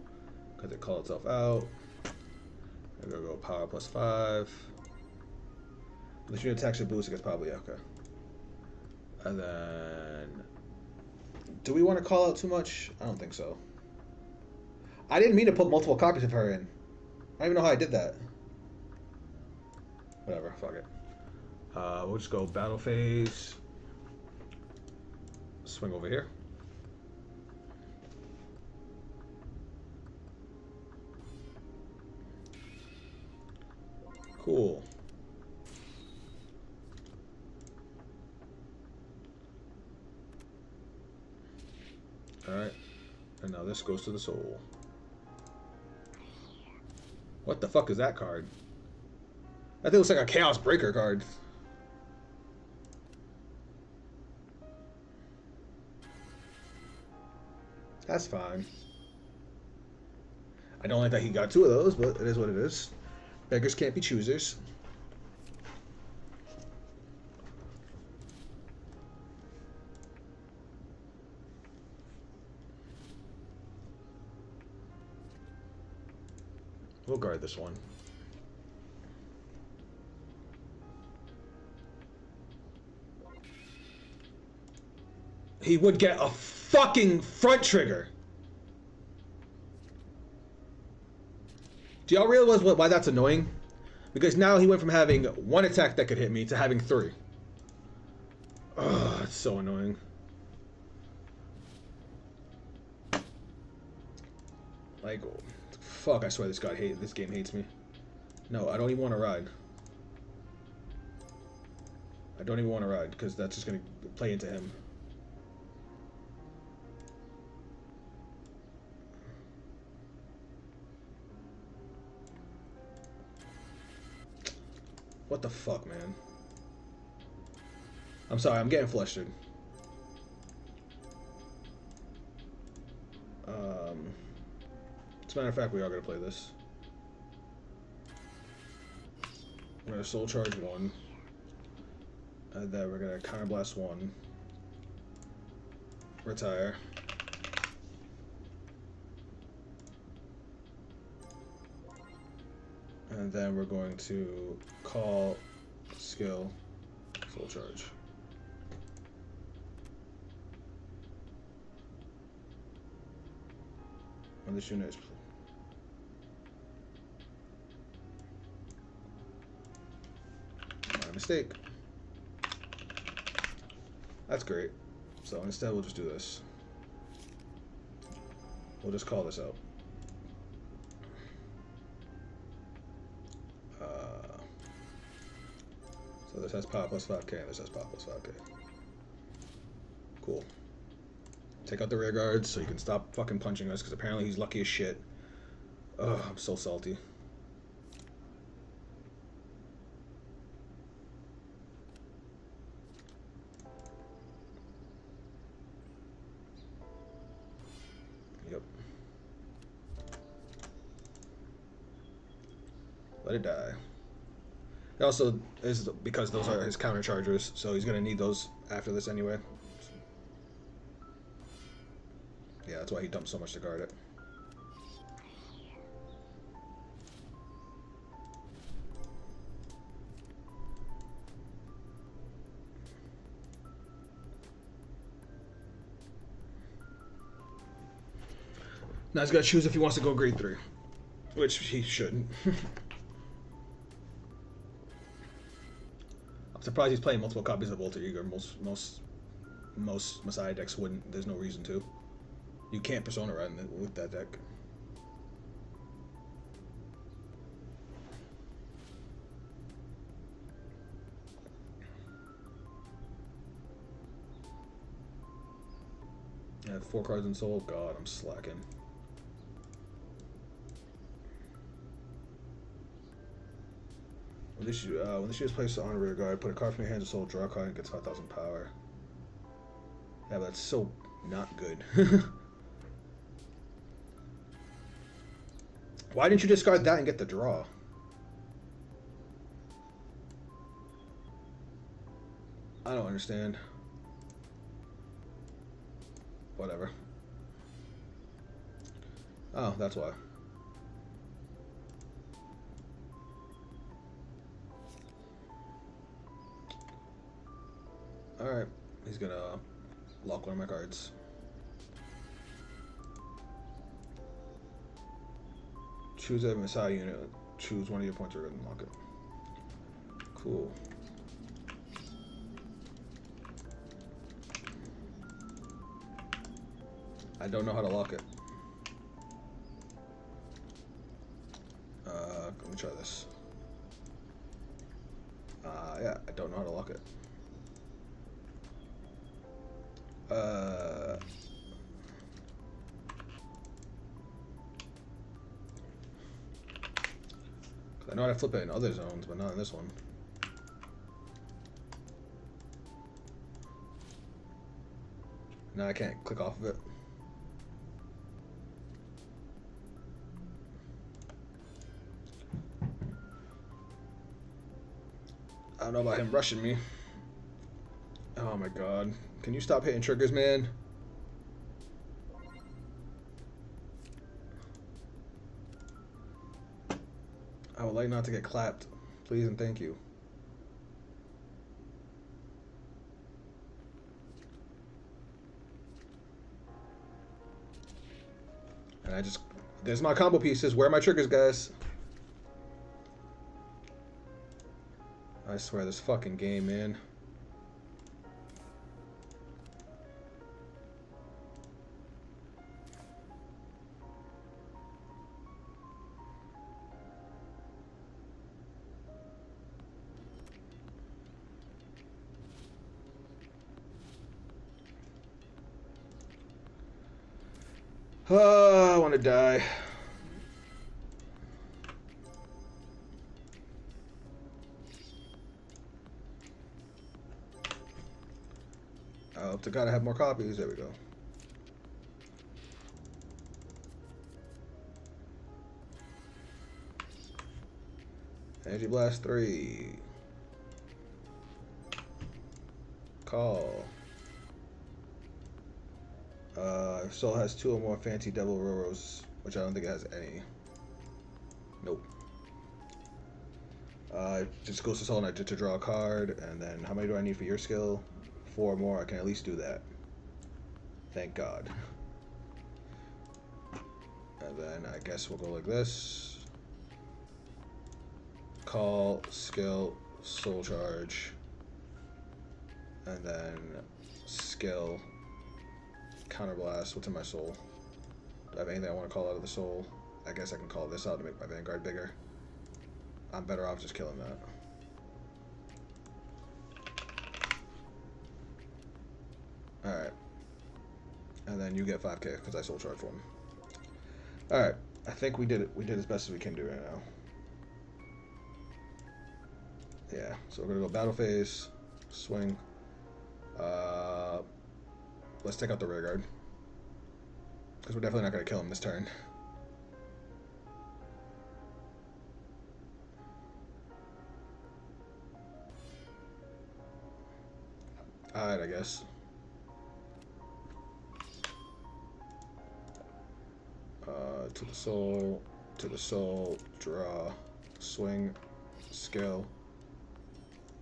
because it called itself out. We're gonna go power +5. Unless you attacks your boost, I guess probably okay. And then, do we want to call out too much? I don't think so. I didn't mean to put multiple copies of her in. I don't even know how I did that. Whatever, fuck it. We'll just go battle phase. Swing over here. Cool. Alright. And now this goes to the soul. What the fuck is that card? That thing looks like a Chaos Breaker card. That's fine. I don't like that he got 2 of those, but it is what it is. Beggars can't be choosers. We'll guard this one. He would get a fucking front trigger. Do y'all realize why that's annoying? Because now he went from having 1 attack that could hit me to having 3. Ugh, it's so annoying. Like, fuck, I swear this game hates me. No, I don't even want to ride. I don't even want to ride, because that's just going to play into him. What the fuck, man? I'm sorry, I'm getting flustered. As a matter of fact, we are going to play this. We're going to Soul Charge 1. And then we're going to Counterblast 1. Retire. And then we're going to call skill Soul Charge. When this unit is my mistake. That's great. So instead we'll just do this. We'll just call this out. So this has power +5k, and this has power +5k. Cool. Take out the rear guards so you can stop fucking punching us, because apparently he's lucky as shit. Ugh, I'm so salty. Yep. Let it die. It also is because those are his counter chargers, so he's gonna need those after this anyway. Yeah, that's why he dumped so much to guard it. Now he's got to choose if he wants to go grade 3, which he shouldn't. I'm surprised he's playing multiple copies of Alter Ego. Most Messiah decks wouldn't. There's no reason to. You can't Persona run with that deck. I have 4 cards in Soul. God, I'm slacking. When this is placed on rear guard, put a card from your hand to Soul, draw a card, and gets 5,000 power. Yeah, but that's so not good. Why didn't you discard that and get the draw? I don't understand. Whatever. Oh, that's why. Alright, he's gonna lock one of my cards. Choose a Messiah unit. Choose one of your points or unlock it. Cool. I don't know how to lock it. Let me try this. Yeah, I don't know how to lock it. I know how to flip it in other zones, but not in this one. Now I can't click off of it. I don't know about him rushing me. Oh my god. Can you stop hitting triggers, man? I would like not to get clapped. Please and thank you. And I just... There's my combo pieces. Where are my triggers, guys? I swear, this fucking game, man. Oh, I want to die. Oh, to gotta have more copies. There we go. Energy Blast 3. Call. Soul has 2 or more fancy Devil Roros, which I don't think it has any. Nope. Just goes to Soul Knight to draw a card, and then how many do I need for your skill? 4 more. I can at least do that. Thank God. And then I guess we'll go like this. Call, skill, soul charge, and then skill, counterblast. What's in my soul? Do I have anything I want to call out of the soul? I guess I can call this out to make my Vanguard bigger. I'm better off just killing that. Alright. And then you get 5k because I soul charge for him. Alright. I think we did it. We did as best as we can do right now. Yeah, so we're gonna go battle phase, swing. Let's take out the rear guard, because we're definitely not gonna kill him this turn. Alright, I guess. To the soul, draw, swing, skill.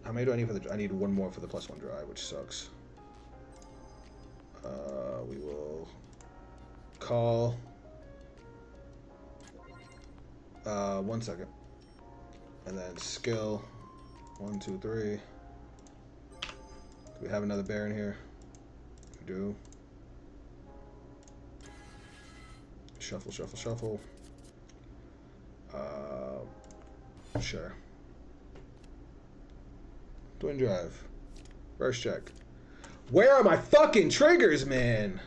How many do I need for the... I need 1 more for the +1 drive, which sucks. We will call. 1 second. And then skill. 1, 2, 3. Do we have another bear in here? We do. Shuffle, shuffle, shuffle. Sure. Twin drive. First check. Where are my fucking triggers, man?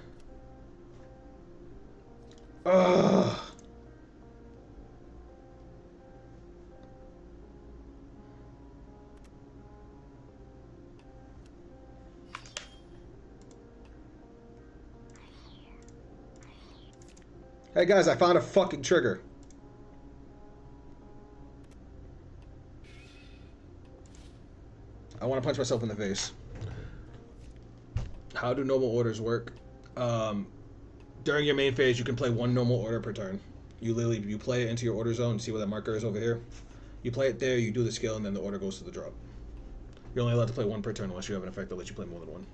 Ugh. Hey guys, I found a fucking trigger. I want to punch myself in the face. How do normal orders work? During your main phase, you can play 1 normal order per turn. You play it into your order zone. See where that marker is over here? You play it there, you do the skill, and then the order goes to the drop. You're only allowed to play 1 per turn unless you have an effect that lets you play more than 1.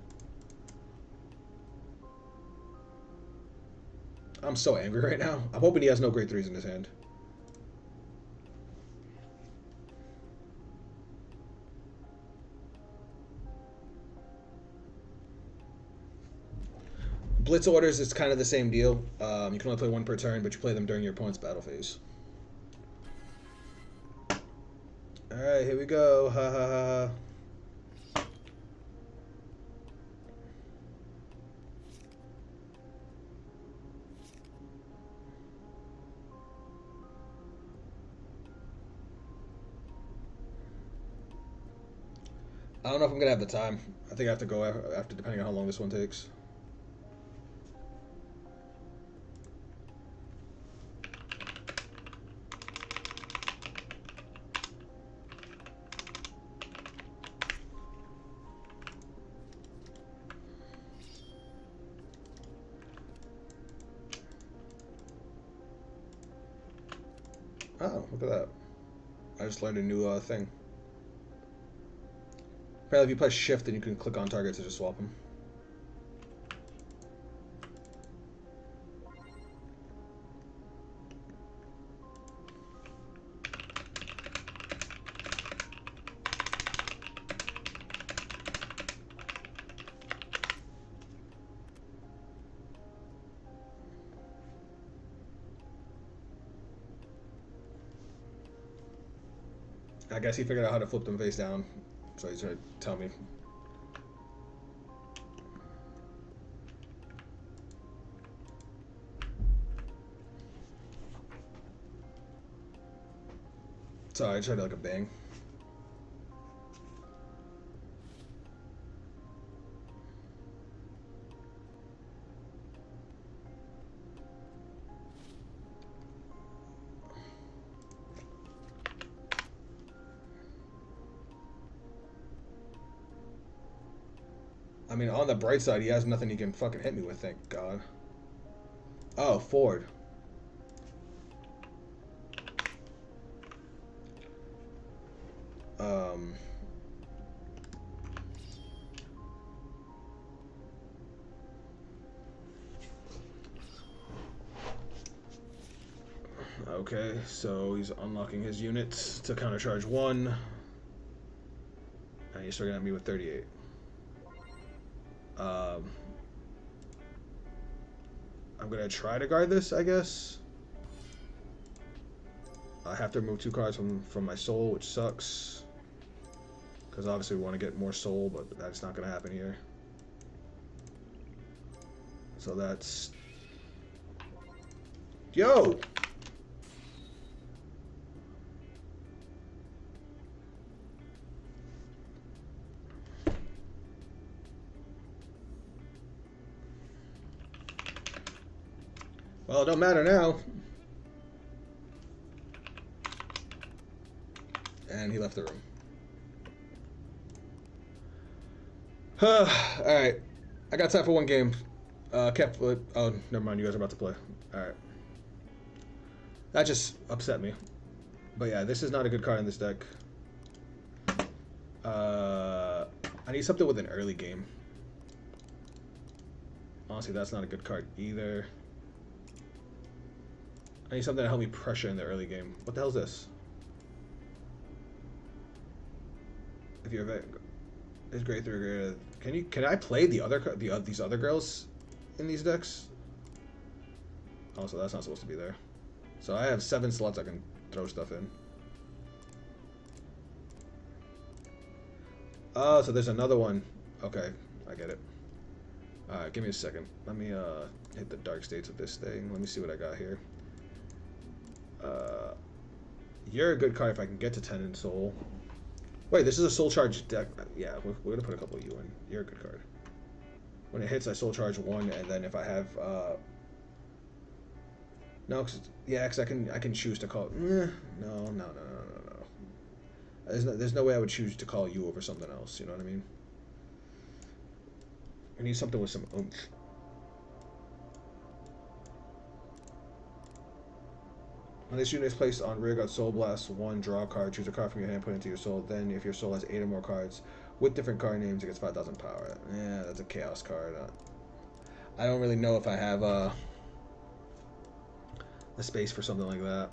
I'm so angry right now. I'm hoping he has no grade 3s in his hand. Blitz orders is kind of the same deal. You can only play 1 per turn, but you play them during your opponent's battle phase. Alright, here we go. Ha ha ha. I don't know if I'm going to have the time. I think I have to go after, depending on how long this one takes. Oh, look at that. I just learned a new thing. Apparently if you press shift, then you can click on targets to just swap them. I guess he figured out how to flip them face down, so he's trying to tell me. Sorry, I tried to like a bang. I mean, on the bright side, he has nothing he can fucking hit me with, thank God. Oh, Ford. Okay, so he's unlocking his units to countercharge 1. And he's starting at me with 38. I'm gonna try to guard this, I guess. I have to remove 2 cards from my soul, which sucks. Because obviously we want to get more soul, but that's not gonna happen here. So that's... Yo! Well, it don't matter now. And he left the room. Alright. I got time for 1 game. Oh, never mind. You guys are about to play. Alright. That just upset me. But yeah, this is not a good card in this deck. I need something with an early game. Honestly, that's not a good card either. I need something to help me pressure in the early game. What the hell is this? If you're is great through great. Can I play these other girls in these decks? Also, that's not supposed to be there. So I have 7 slots I can throw stuff in. Oh, so there's another one. Okay, I get it. Alright, give me a second. Let me hit the dark states of this thing. Let me see what I got here. You're a good card if I can get to 10 in soul. Wait, this is a soul charge deck. Yeah, we're gonna put a couple of you in. You're a good card. When it hits, I soul charge 1, and then if I have no, cause I can choose to call. No. There's no way I would choose to call you over something else. You know what I mean? I need something with some oomph. When this unit is placed on rearguard Soul Blast 1, draw a card, choose a card from your hand, put it into your soul. Then, if your soul has 8 or more cards with different card names, it gets 5,000 power. Yeah, that's a chaos card. I don't really know if I have a space for something like that.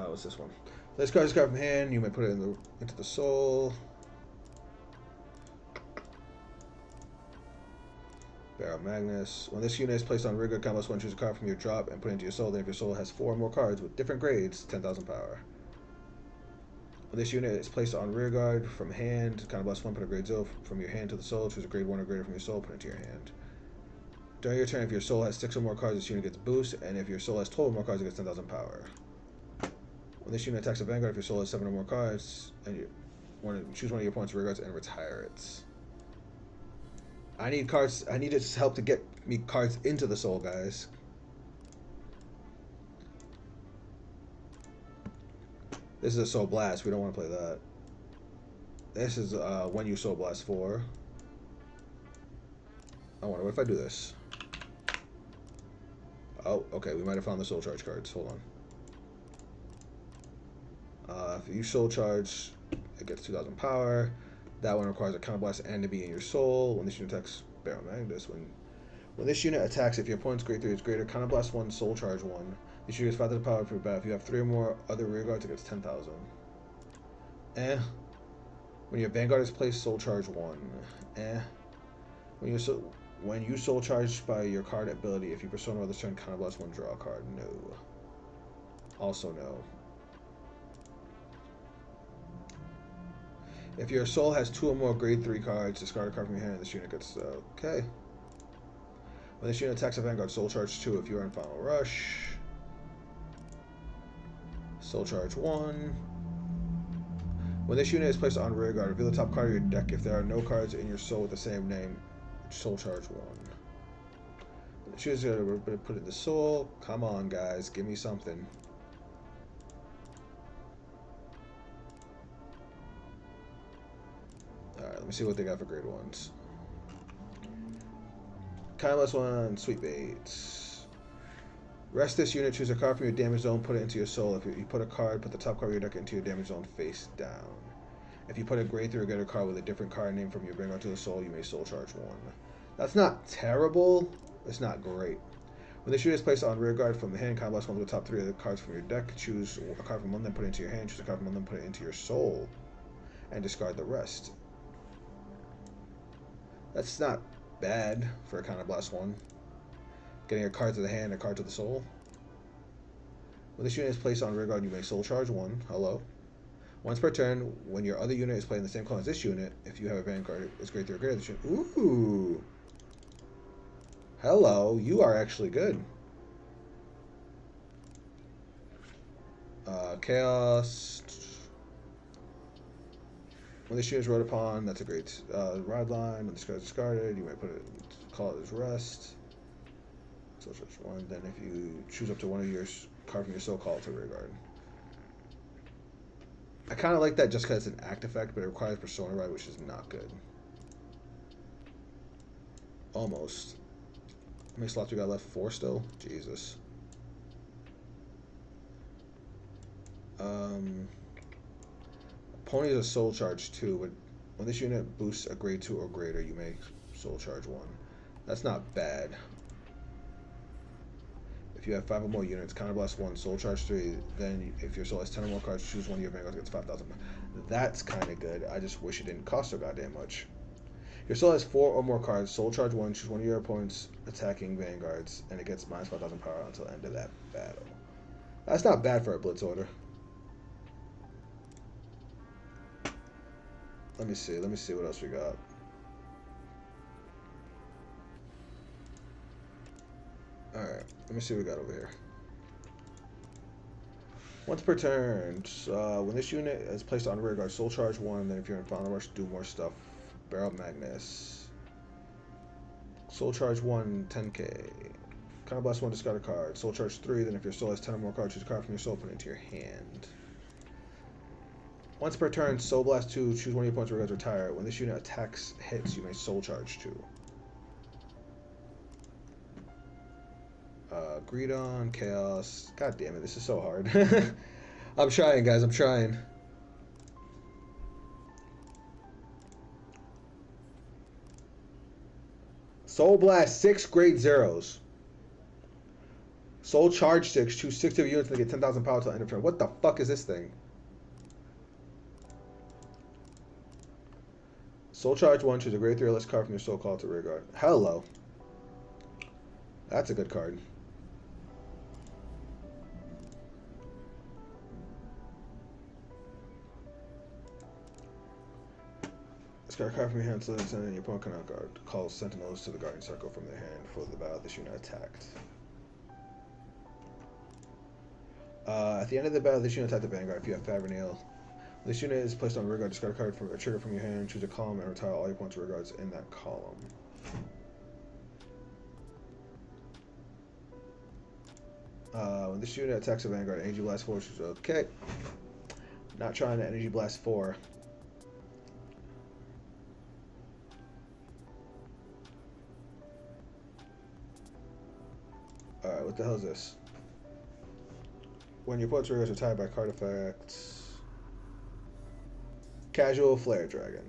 What's this one? This card is card from hand. You may put it into the soul. Barrel Magnus. When this unit is placed on rearguard combo, one choose a card from your drop and put it into your soul. Then if your soul has 4 or more cards with different grades, 10,000 power. When this unit is placed on rearguard from hand, combo blast 1, put a grade 0 from your hand to the soul. Choose a grade 1 or greater from your soul, put it into your hand. During your turn, if your soul has 6 or more cards, this unit gets boost, and if your soul has 12 or more cards, it gets 10,000 power. When this unit attacks a Vanguard, if your soul has 7 or more cards, and you want to choose one of your opponent's rearguards and retire it. I need cards. I need its help to get me cards into the soul, guys. This is a Soul Blast. We don't want to play that. This is when you Soul Blast 4. I wonder what if I do this. Oh, okay. We might have found the Soul Charge cards. Hold on. If you Soul Charge, it gets 2,000 power. That one requires a counter blast and to be in your soul. When this unit attacks, Barrel Magnus. When this unit attacks, if your opponent's grade 3 is greater, counter blast 1, soul charge 1. This unit gets 5,000 power for your battle. If you have 3 or more other rear guards, it gets 10,000. When your Vanguard is placed, soul charge 1. When you soul charge by your card ability, if you persona or this turn, counter blast 1, draw a card. No. Also no. If your soul has 2 or more grade 3 cards, discard a card from your hand and this unit gets... okay. When this unit attacks a Vanguard, soul charge 2 if you are in Final Rush. Soul charge 1. When this unit is placed on rearguard, reveal the top card of your deck. If there are no cards in your soul with the same name, soul charge 1. Choose to put it in the soul. Come on, guys. Give me something. Alright, let me see what they got for grade 1s. Timeless 1, Sweet Baits. Rest this unit, choose a card from your damage zone, put it into your soul. If you put a card, put the top card of your deck into your damage zone face down. If you put a grade 3 or greater card with a different card name from your Vanguard to the soul, you may soul charge 1. That's not terrible. It's not great. When this unit is placed on rearguard from the hand, combo blast 1 with the top 3 of the cards from your deck. Choose a card from one, then put it into your hand. Choose a card from one, then put it into your soul. And discard the rest. That's not bad for a counter blast 1. Getting a card to the hand, a card to the soul. When this unit is placed on rearguard, you may soul charge 1. Hello. Once per turn, when your other unit is playing the same color as this unit, if you have a Vanguard, it's grade 3 or greater. This unit. Ooh. Hello. You are actually good. Chaos. When this unit is rode upon, that's a great rod line. When this card is discarded, you might call it as rest. So it's 1. Then if you choose up to one of your card from your soul, call it to rearguard. I kind of like that just because it's an act effect, but it requires Persona Ride, which is not good. Almost. How many slots we got left? 4 still? Jesus. Pony is a soul charge 2. When this unit boosts a grade 2 or greater, you may soul charge 1. That's not bad. If you have 5 or more units, counterblast 1, soul charge 3. Then if your soul has 10 or more cards, choose one of your vanguards gets 5,000. That's kind of good. I just wish it didn't cost so goddamn much. Your soul has 4 or more cards. Soul charge 1. Choose one of your opponent's attacking vanguards, and it gets minus 5,000 power until the end of that battle. That's not bad for a blitz order. Let me see. Let me see what else we got. Alright, let me see what we got over here. Once per turn, when this unit is placed on rear guard, soul charge 1, then if you're in final rush, do more stuff. Barrel Magnus. Soul charge 1, 10k. Counterblast 1, discard a card. Soul charge 3, then if your soul has 10 or more cards, choose a card from your soul, put it into your hand. Once per turn, Soul Blast 2, choose one of your opponent's rear guards, retire. When this unit attacks hits, you may soul charge 2. Greedon, Chaos. God damn it, this is so hard. I'm trying, guys, I'm trying. Soul Blast 6 grade zeros. Soul Charge 6, choose 6 of your units and get 10,000 power till end of turn. What the fuck is this thing? Soul Charge 1, choose a grade 3 or less card from your soul call to rear guard. Hello. That's a good card. Discard a card from your hand so that your opponent cannot guard. Call Sentinels to the guardian circle from their hand for the battle this unit attacked. At the end of the battle, this unit attacked the Vanguard. If you have Fabrinil, this unit is placed on rear guard. Discard a card from a trigger from your hand. Choose a column and retire all your opponent's rear guards in that column. When this unit attacks a Vanguard, Energy Blast 4, choose okay. Not trying to Energy Blast 4. Alright, what the hell is this? When your opponent's rear guards are retired by card effects. Casual Flare Dragon.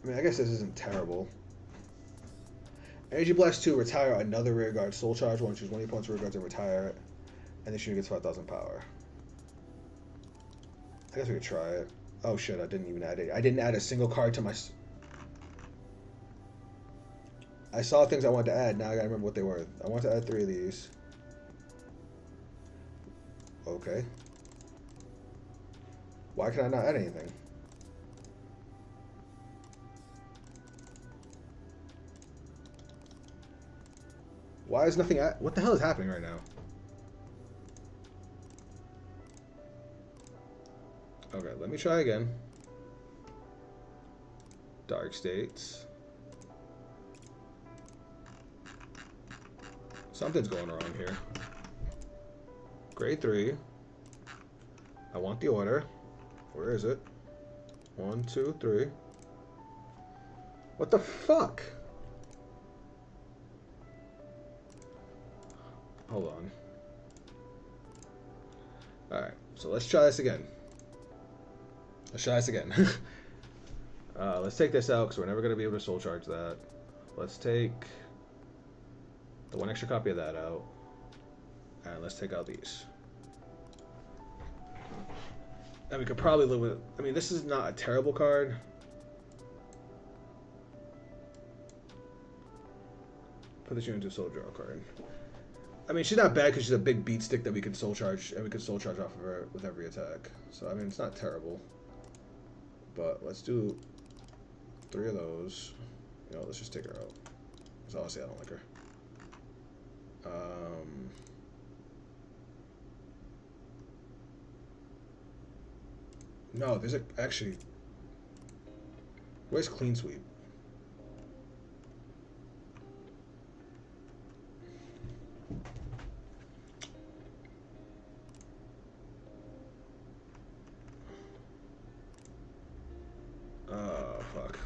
I mean, I guess this isn't terrible. Energy Blast 2, retire another rear guard. Soul Charge 1, choose one of your opponent's rear guards and retire it. And this unit gets 5,000 power. I guess we could try it. Oh shit, I didn't even add it. I didn't add a single card to my... I saw things I wanted to add, now I gotta remember what they were. I want to add 3 of these. Okay. Why can I not add anything? Why is nothing what the hell is happening right now? Okay, let me try again. Dark States. Something's going wrong here. Grade 3. I want the order. Where is it? 1, 2, 3. What the fuck? Hold on. Alright, so let's try this again. Let's try this again. Let's take this out because we're never going to be able to soul charge that. Let's take the 1 extra copy of that out. And let's take out these. And we could probably live with... I mean, this is not a terrible card. Put this unit into a soul draw card. I mean, she's not bad because she's a big beat stick that we can soul charge, and we can soul charge off of her with every attack. So, I mean, it's not terrible. But let's do 3 of those. You know, let's just take her out. Because honestly, I don't like her. No, there's actually... Where's Clean Sweep? Fuck.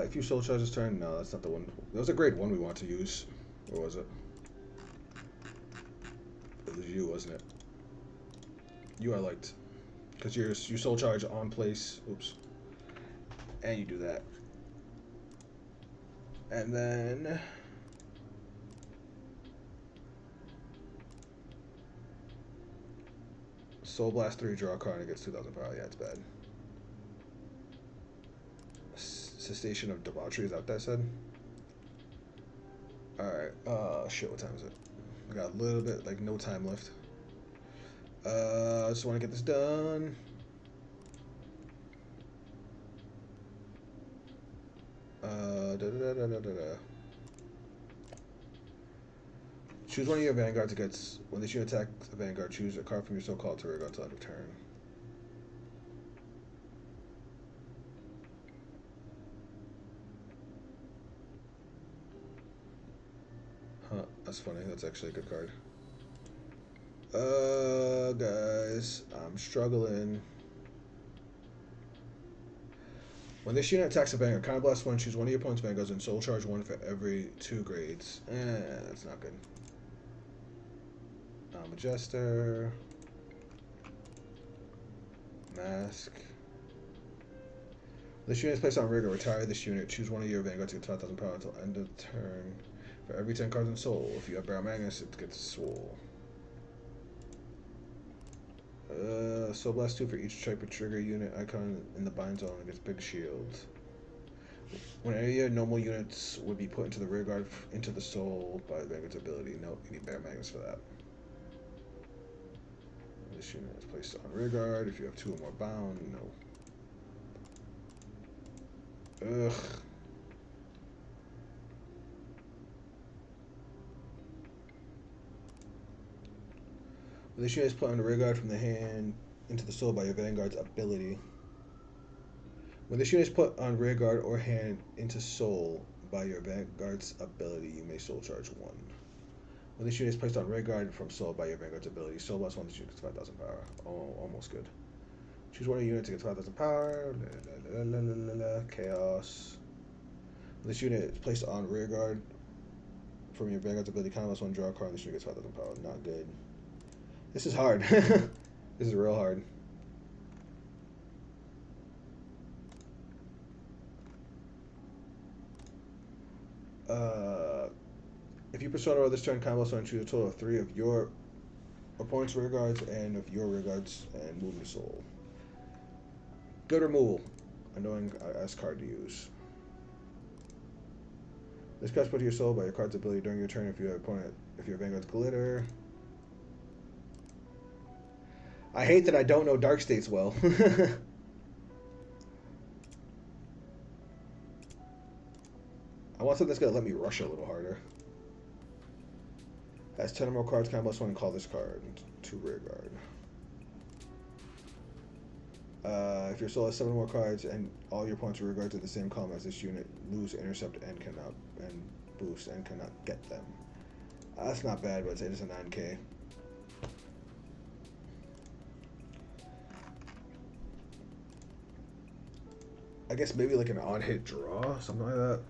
If you soul charge this turn, no, that's not the one. That was a grade 1 we want to use. What was it? you, wasn't it? You are liked. Because you soul charge on place. Oops. And you do that. And then... Soul Blast 3, draw a card and it gets 2,000 power. Yeah, it's bad. Cessation of Debauchery, is that what that said? Alright, shit, what time is it? I got a little bit, like, no time left. I just want to get this done. Choose one of your Vanguards against... When this unit attacks a Vanguard, choose a card from your soul called to rear until end of turn. Huh, that's funny. That's actually a good card. Guys, I'm struggling. When this unit attacks a Vanguard, Counter Blast 1, choose one of your opponent's Vanguards and Soul Charge 1 for every 2 grades. That's not good. Majester. Mask. This unit is placed on rigor. Retire this unit. Choose one of your Vanguards to get 5,000 power until end of turn. For every 10 cards in Soul. If you have Barrel Magnus, it gets Swole. Soul Blast 2 for each type of trigger unit icon in the bind zone against Big Shield. When any of your normal units would be put into the rear guard into the Soul by Vanguard's ability. Nope, you need Barrel Magnus for that. This unit is placed on rear guard. If you have 2 or more bound, no. Ugh. When this unit is put on the rear guard from the hand into the Soul by your Vanguard's ability. When this unit is put on rear guard or hand into Soul by your Vanguard's ability, you may Soul Charge 1. When this unit is placed on rear guard from Soul by your Vanguard's ability, Soul Blast 1, this unit gets 5,000 power. Oh, almost good. Choose one of your units to get 5,000 power. Chaos. When this unit is placed on rear guard from your Vanguard's ability, Counter Blast 1, draw a card, this unit gets 5,000 power. Not good. This is hard. This is real hard. If you persona roll this turn, combo stone, choose a total of 3 of your opponent's rear guards and of your rear guards and move your Soul. Good removal. Annoying ass card to use. This card's put to your Soul by your card's ability during your turn if you have opponent if your Vanguard's glitter. I hate that I don't know Dark States well. I want something that's going to let me rush a little harder. Has 10 or more cards, combo +1, and call this card to rear guard. If your Soul has 7 or more cards and all your opponent's rear guards are the same column as this unit, lose, intercept, and cannot, and boost, and cannot get them. That's not bad, but it is a 9K. I guess maybe like an on-hit draw, something like that.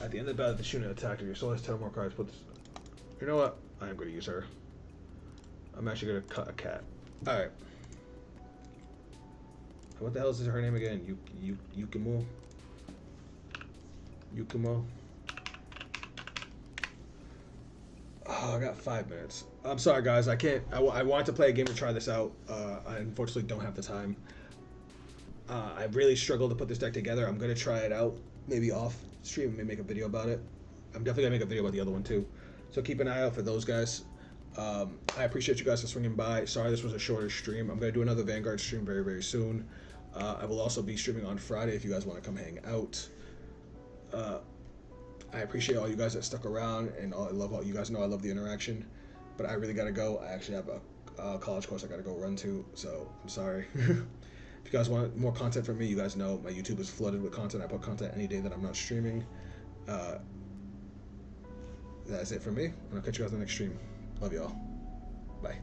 At the end of the battle, the unit attacked. If your Soul has 10 more cards, put this... You know what? I am going to use her. I'm actually going to cut a cat. Alright. What the hell is her name again? Yukimo? Yukimo? Oh, I got 5 minutes. I'm sorry, guys. I can't... I wanted to play a game to try this out. I unfortunately don't have the time. I really struggled to put this deck together. I'm going to try it out. Maybe off stream, maybe make a video about it. I'm definitely going to make a video about the other one, too. So keep an eye out for those guys. I appreciate you guys for swinging by. Sorry this was a shorter stream. I'm going to do another Vanguard stream very, very soon. I will also be streaming on Friday if you guys want to come hang out. I appreciate all you guys that stuck around, and I love all you guys know I love the interaction. But I really got to go. I actually have a college course I got to go run to, so I'm sorry. If you guys want more content from me, you guys know my YouTube is flooded with content. I put content any day that I'm not streaming. That's it for me. I'll catch you guys on the next stream. Love y'all. Bye.